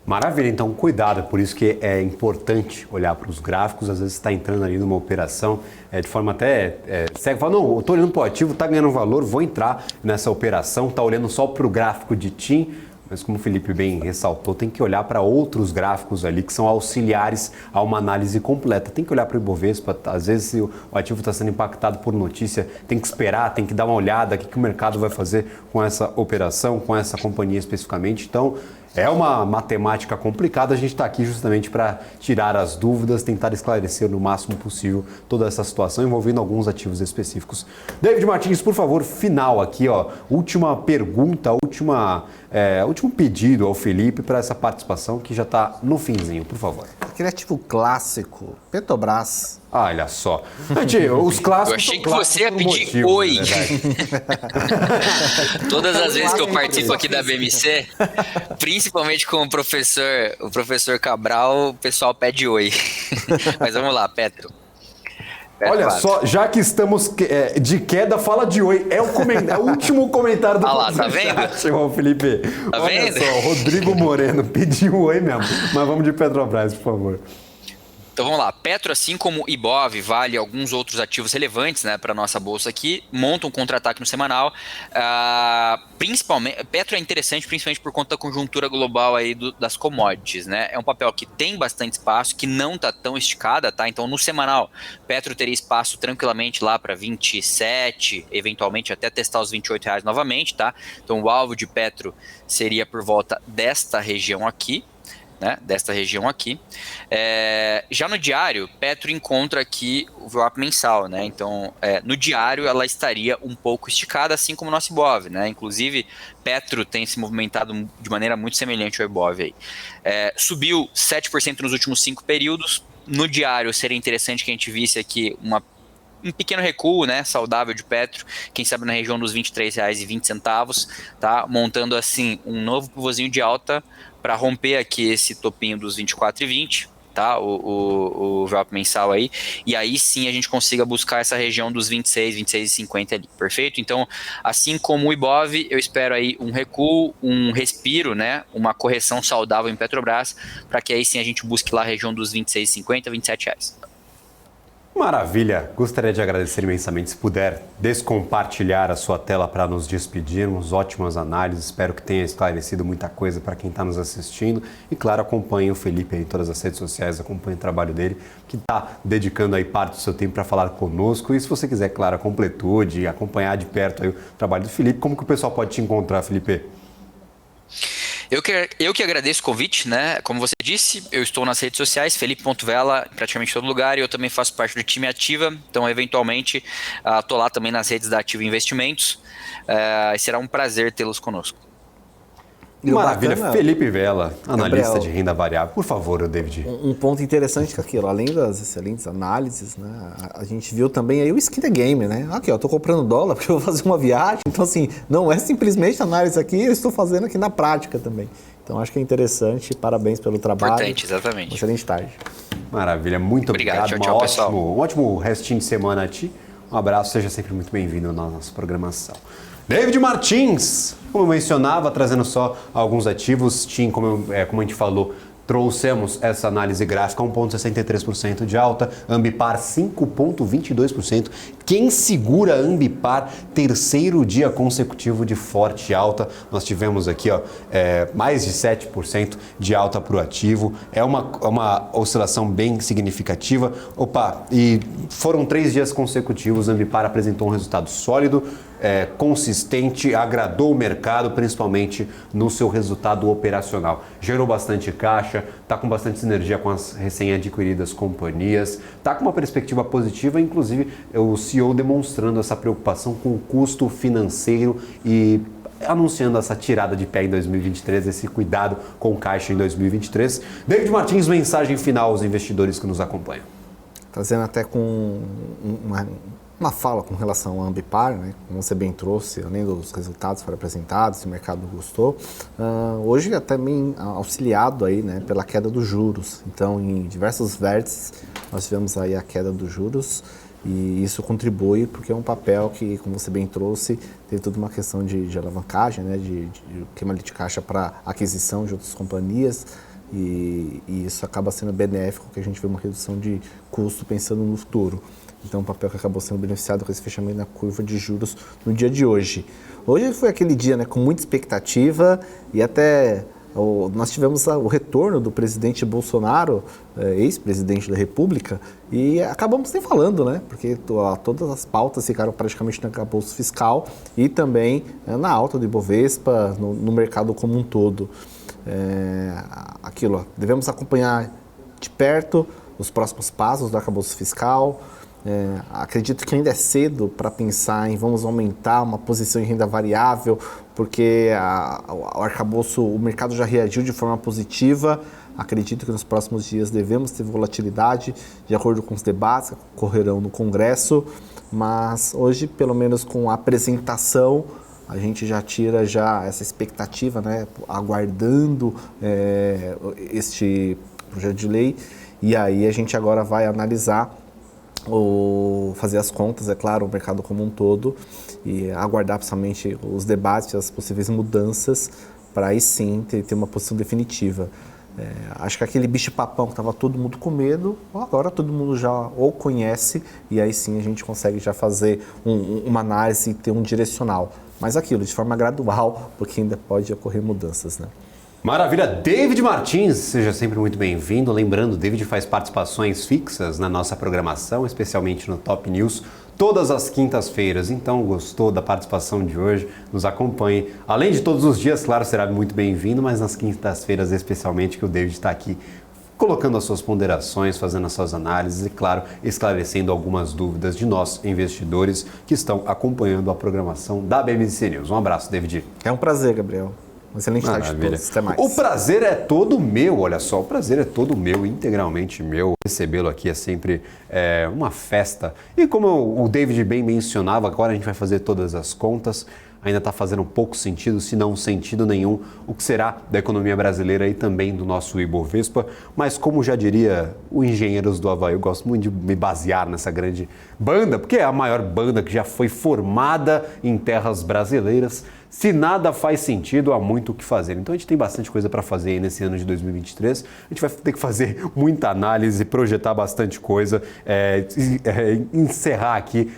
Maravilha, então cuidado, por isso que é importante olhar para os gráficos, às vezes você está entrando ali numa operação de forma até cega, fala, não, eu estou olhando para o ativo, está ganhando valor, vou entrar nessa operação, está olhando só para o gráfico de TIM, mas como o Felipe bem ressaltou, tem que olhar para outros gráficos ali que são auxiliares a uma análise completa. Tem que olhar para o Ibovespa, às vezes se o ativo está sendo impactado por notícia, tem que esperar, tem que dar uma olhada, o que o mercado vai fazer com essa operação, com essa companhia especificamente. Então, é uma matemática complicada, a gente está aqui justamente para tirar as dúvidas, tentar esclarecer no máximo possível toda essa situação envolvendo alguns ativos específicos. David Martins, por favor, final aqui, ó, última pergunta, último pedido ao Felipe para essa participação que já está no finzinho, por favor. Aquele ativo clássico, Petrobras. Olha só. Gente, os clássicos. Eu achei que você ia pedir oi. Todas as vezes que eu participo aqui da BMC, principalmente com o professor Cabral, o pessoal pede oi. Mas vamos lá, Petro. Olha só, já que estamos de queda, fala de oi. É o último comentário do lá, tá vendo? Felipe. Tá Olha vendo? só, Rodrigo Moreno pediu oi mesmo. Mas vamos de Petrobras, por favor. Então vamos lá, Petro, assim como Ibov, Vale e alguns outros ativos relevantes, né, para a nossa bolsa aqui, montam um contra-ataque no semanal. Petro é interessante principalmente por conta da conjuntura global aí das commodities, né? É um papel que tem bastante espaço, que não está tão esticada, tá? Então no semanal, Petro teria espaço tranquilamente lá para 27, eventualmente até testar os R$28 novamente, tá? Então o alvo de Petro seria por volta desta região aqui. Né, desta região aqui. Já no diário, Petro encontra aqui o VWAP mensal, né? Então, no diário ela estaria um pouco esticada, assim como o nosso Ibov, né? Inclusive, Petro tem se movimentado de maneira muito semelhante ao Ibov aí. Subiu 7% nos últimos 5 períodos. No diário, seria interessante que a gente visse aqui um pequeno recuo, né, saudável de Petro, quem sabe na região dos R$23,20, tá? Montando assim um novo pivôzinho de alta para romper aqui esse topinho dos 24,20, tá? O VWAP mensal aí, e aí sim a gente consiga buscar essa região dos 26, 26,50 ali, perfeito? Então, assim como o Ibov, eu espero aí um recuo, um respiro, né, uma correção saudável em Petrobras, para que aí sim a gente busque lá a região dos 26,50, R$27. Maravilha! Gostaria de agradecer imensamente. Se puder descompartilhar a sua tela para nos despedirmos. Ótimas análises. Espero que tenha esclarecido muita coisa para quem está nos assistindo. E, claro, acompanhe o Felipe aí em todas as redes sociais. Acompanhe o trabalho dele, que está dedicando aí parte do seu tempo para falar conosco. E se você quiser, claro, a completude, acompanhar de perto aí o trabalho do Felipe, como que o pessoal pode te encontrar, Felipe? Eu que agradeço o convite, né? Como você disse, eu estou nas redes sociais, Felipe.Vela, em praticamente todo lugar, e eu também faço parte do time Ativa, então eventualmente estou lá também nas redes da Ativa Investimentos, e será um prazer tê-los conosco. Maravilha. Bacana, Felipe Vela, analista Gabriel, de renda variável. Por favor, David. Um ponto interessante que aquilo, além das excelentes análises, né, a gente viu também aí o skin the game, né? Aqui, ó, tô comprando dólar porque eu vou fazer uma viagem. Então, assim, não é simplesmente análise aqui, eu estou fazendo aqui na prática também. Então, acho que é interessante. Parabéns pelo trabalho. Importante, exatamente. Excelente tarde. Maravilha. Muito obrigado. Tchau, tchau, pessoal. Um ótimo restinho de semana a ti. Um abraço. Seja sempre muito bem-vindo na nossa programação. David Martins, como eu mencionava, trazendo só alguns ativos, TIM, como a gente falou, trouxemos essa análise gráfica, 1,63% de alta, Ambipar 5,22%. Quem segura a Ambipar, terceiro dia consecutivo de forte alta. Nós tivemos aqui mais de 7% de alta para o ativo. É uma oscilação bem significativa. E foram 3 dias consecutivos, a Ambipar apresentou um resultado sólido, consistente, agradou o mercado, principalmente no seu resultado operacional. Gerou bastante caixa, está com bastante sinergia com as recém-adquiridas companhias, está com uma perspectiva positiva, inclusive o CEO demonstrando essa preocupação com o custo financeiro e anunciando essa tirada de pé em 2023, esse cuidado com o caixa em 2023. David Martins, mensagem final aos investidores que nos acompanham. Trazendo até com uma fala com relação à Ambipar, né, como você bem trouxe, além dos resultados que foram apresentados, o mercado gostou, hoje é também auxiliado aí, né, pela queda dos juros. Então, em diversos vértices, nós tivemos aí a queda dos juros e isso contribui porque é um papel que, como você bem trouxe, tem toda uma questão de alavancagem, né, de queima de caixa para aquisição de outras companhias. E isso acaba sendo benéfico, que a gente vê uma redução de custo pensando no futuro. Então, um papel que acabou sendo beneficiado com esse fechamento na curva de juros no dia de hoje. Hoje foi aquele dia, né, com muita expectativa e até nós tivemos o retorno do presidente Bolsonaro, ex-presidente da República, e acabamos nem falando, né, porque todas as pautas ficaram praticamente no arcabouço fiscal e também na alta do Ibovespa, no mercado como um todo. Devemos acompanhar de perto os próximos passos do arcabouço fiscal. Acredito que ainda é cedo para pensar em vamos aumentar uma posição em renda variável, porque o arcabouço, o mercado já reagiu de forma positiva. Acredito que nos próximos dias devemos ter volatilidade, de acordo com os debates que ocorrerão no Congresso, mas hoje, pelo menos com a apresentação, a gente já tira essa expectativa, né, aguardando este projeto de lei, e aí a gente agora vai analisar ou fazer as contas, é claro, o mercado como um todo, e aguardar principalmente os debates, as possíveis mudanças, para aí sim ter uma posição definitiva. Acho que aquele bicho-papão que estava todo mundo com medo, agora todo mundo já ou conhece, e aí sim a gente consegue já fazer uma análise e ter um direcional. Mas aquilo, de forma gradual, porque ainda pode ocorrer mudanças, né? Maravilha, David Martins, seja sempre muito bem-vindo. Lembrando, o David faz participações fixas na nossa programação, especialmente no Top News, todas as quintas-feiras. Então, gostou da participação de hoje? Nos acompanhe. Além de todos os dias, claro, será muito bem-vindo, mas nas quintas-feiras especialmente, que o David está aqui colocando as suas ponderações, fazendo as suas análises e, claro, esclarecendo algumas dúvidas de nós, investidores, que estão acompanhando a programação da BMC News. Um abraço, David. É um prazer, Gabriel. Um excelente tarde de todos. Até mais. O prazer é todo meu, olha só, o prazer é todo meu, integralmente meu. Recebê-lo aqui é sempre uma festa. E como o David bem mencionava, agora a gente vai fazer todas as contas. Ainda está fazendo pouco sentido, se não sentido nenhum, o que será da economia brasileira e também do nosso Ibovespa. Mas como já diria o Engenheiros do Havaí, eu gosto muito de me basear nessa grande banda, porque é a maior banda que já foi formada em terras brasileiras. Se nada faz sentido, há muito o que fazer. Então a gente tem bastante coisa para fazer aí nesse ano de 2023. A gente vai ter que fazer muita análise, projetar bastante coisa, encerrar aqui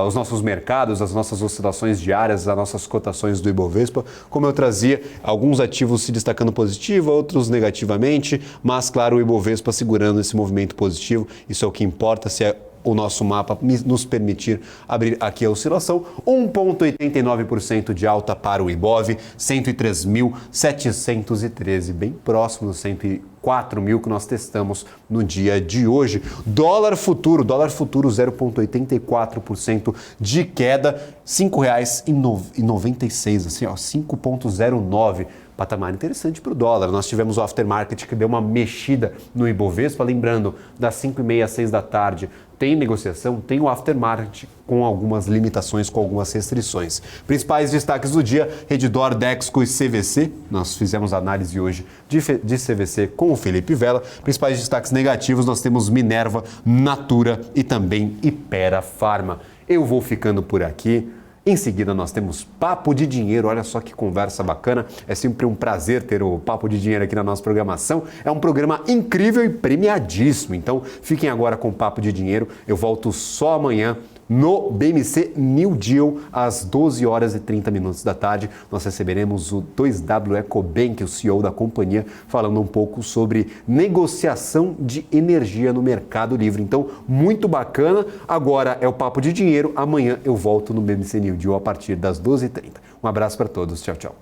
os nossos mercados, as nossas oscilações diárias, as nossas cotações do Ibovespa. Como eu trazia, alguns ativos se destacando positivo, outros negativamente, mas claro, o Ibovespa segurando esse movimento positivo. Isso é o que importa. Se o nosso mapa nos permitir abrir aqui a oscilação. 1,89% de alta para o Ibov, 103.713, bem próximo do 104 mil que nós testamos no dia de hoje. Dólar futuro 0,84% de queda, R$ 5,96, assim, ó, 5,09. Patamar interessante para o dólar. Nós tivemos o aftermarket que deu uma mexida no Ibovespa, lembrando, das 5h30 às 6 da tarde tem negociação, tem o aftermarket com algumas limitações, com algumas restrições. Principais destaques do dia, Redditor, Dexco e CVC. Nós fizemos análise hoje de CVC com o Felipe Vela. Principais destaques negativos, nós temos Minerva, Natura e também Hypera Pharma. Eu vou ficando por aqui. Em seguida, nós temos Papo de Dinheiro. Olha só que conversa bacana. É sempre um prazer ter o Papo de Dinheiro aqui na nossa programação. É um programa incrível e premiadíssimo. Então, fiquem agora com o Papo de Dinheiro. Eu volto só amanhã no BMC New Deal, às 12 horas e 30 minutos da tarde. Nós receberemos o 2W Ecobank, o CEO da companhia, falando um pouco sobre negociação de energia no Mercado Livre. Então, muito bacana. Agora é o Papo de Dinheiro. Amanhã eu volto no BMC New Deal a partir das 12h30. Um abraço para todos. Tchau, tchau.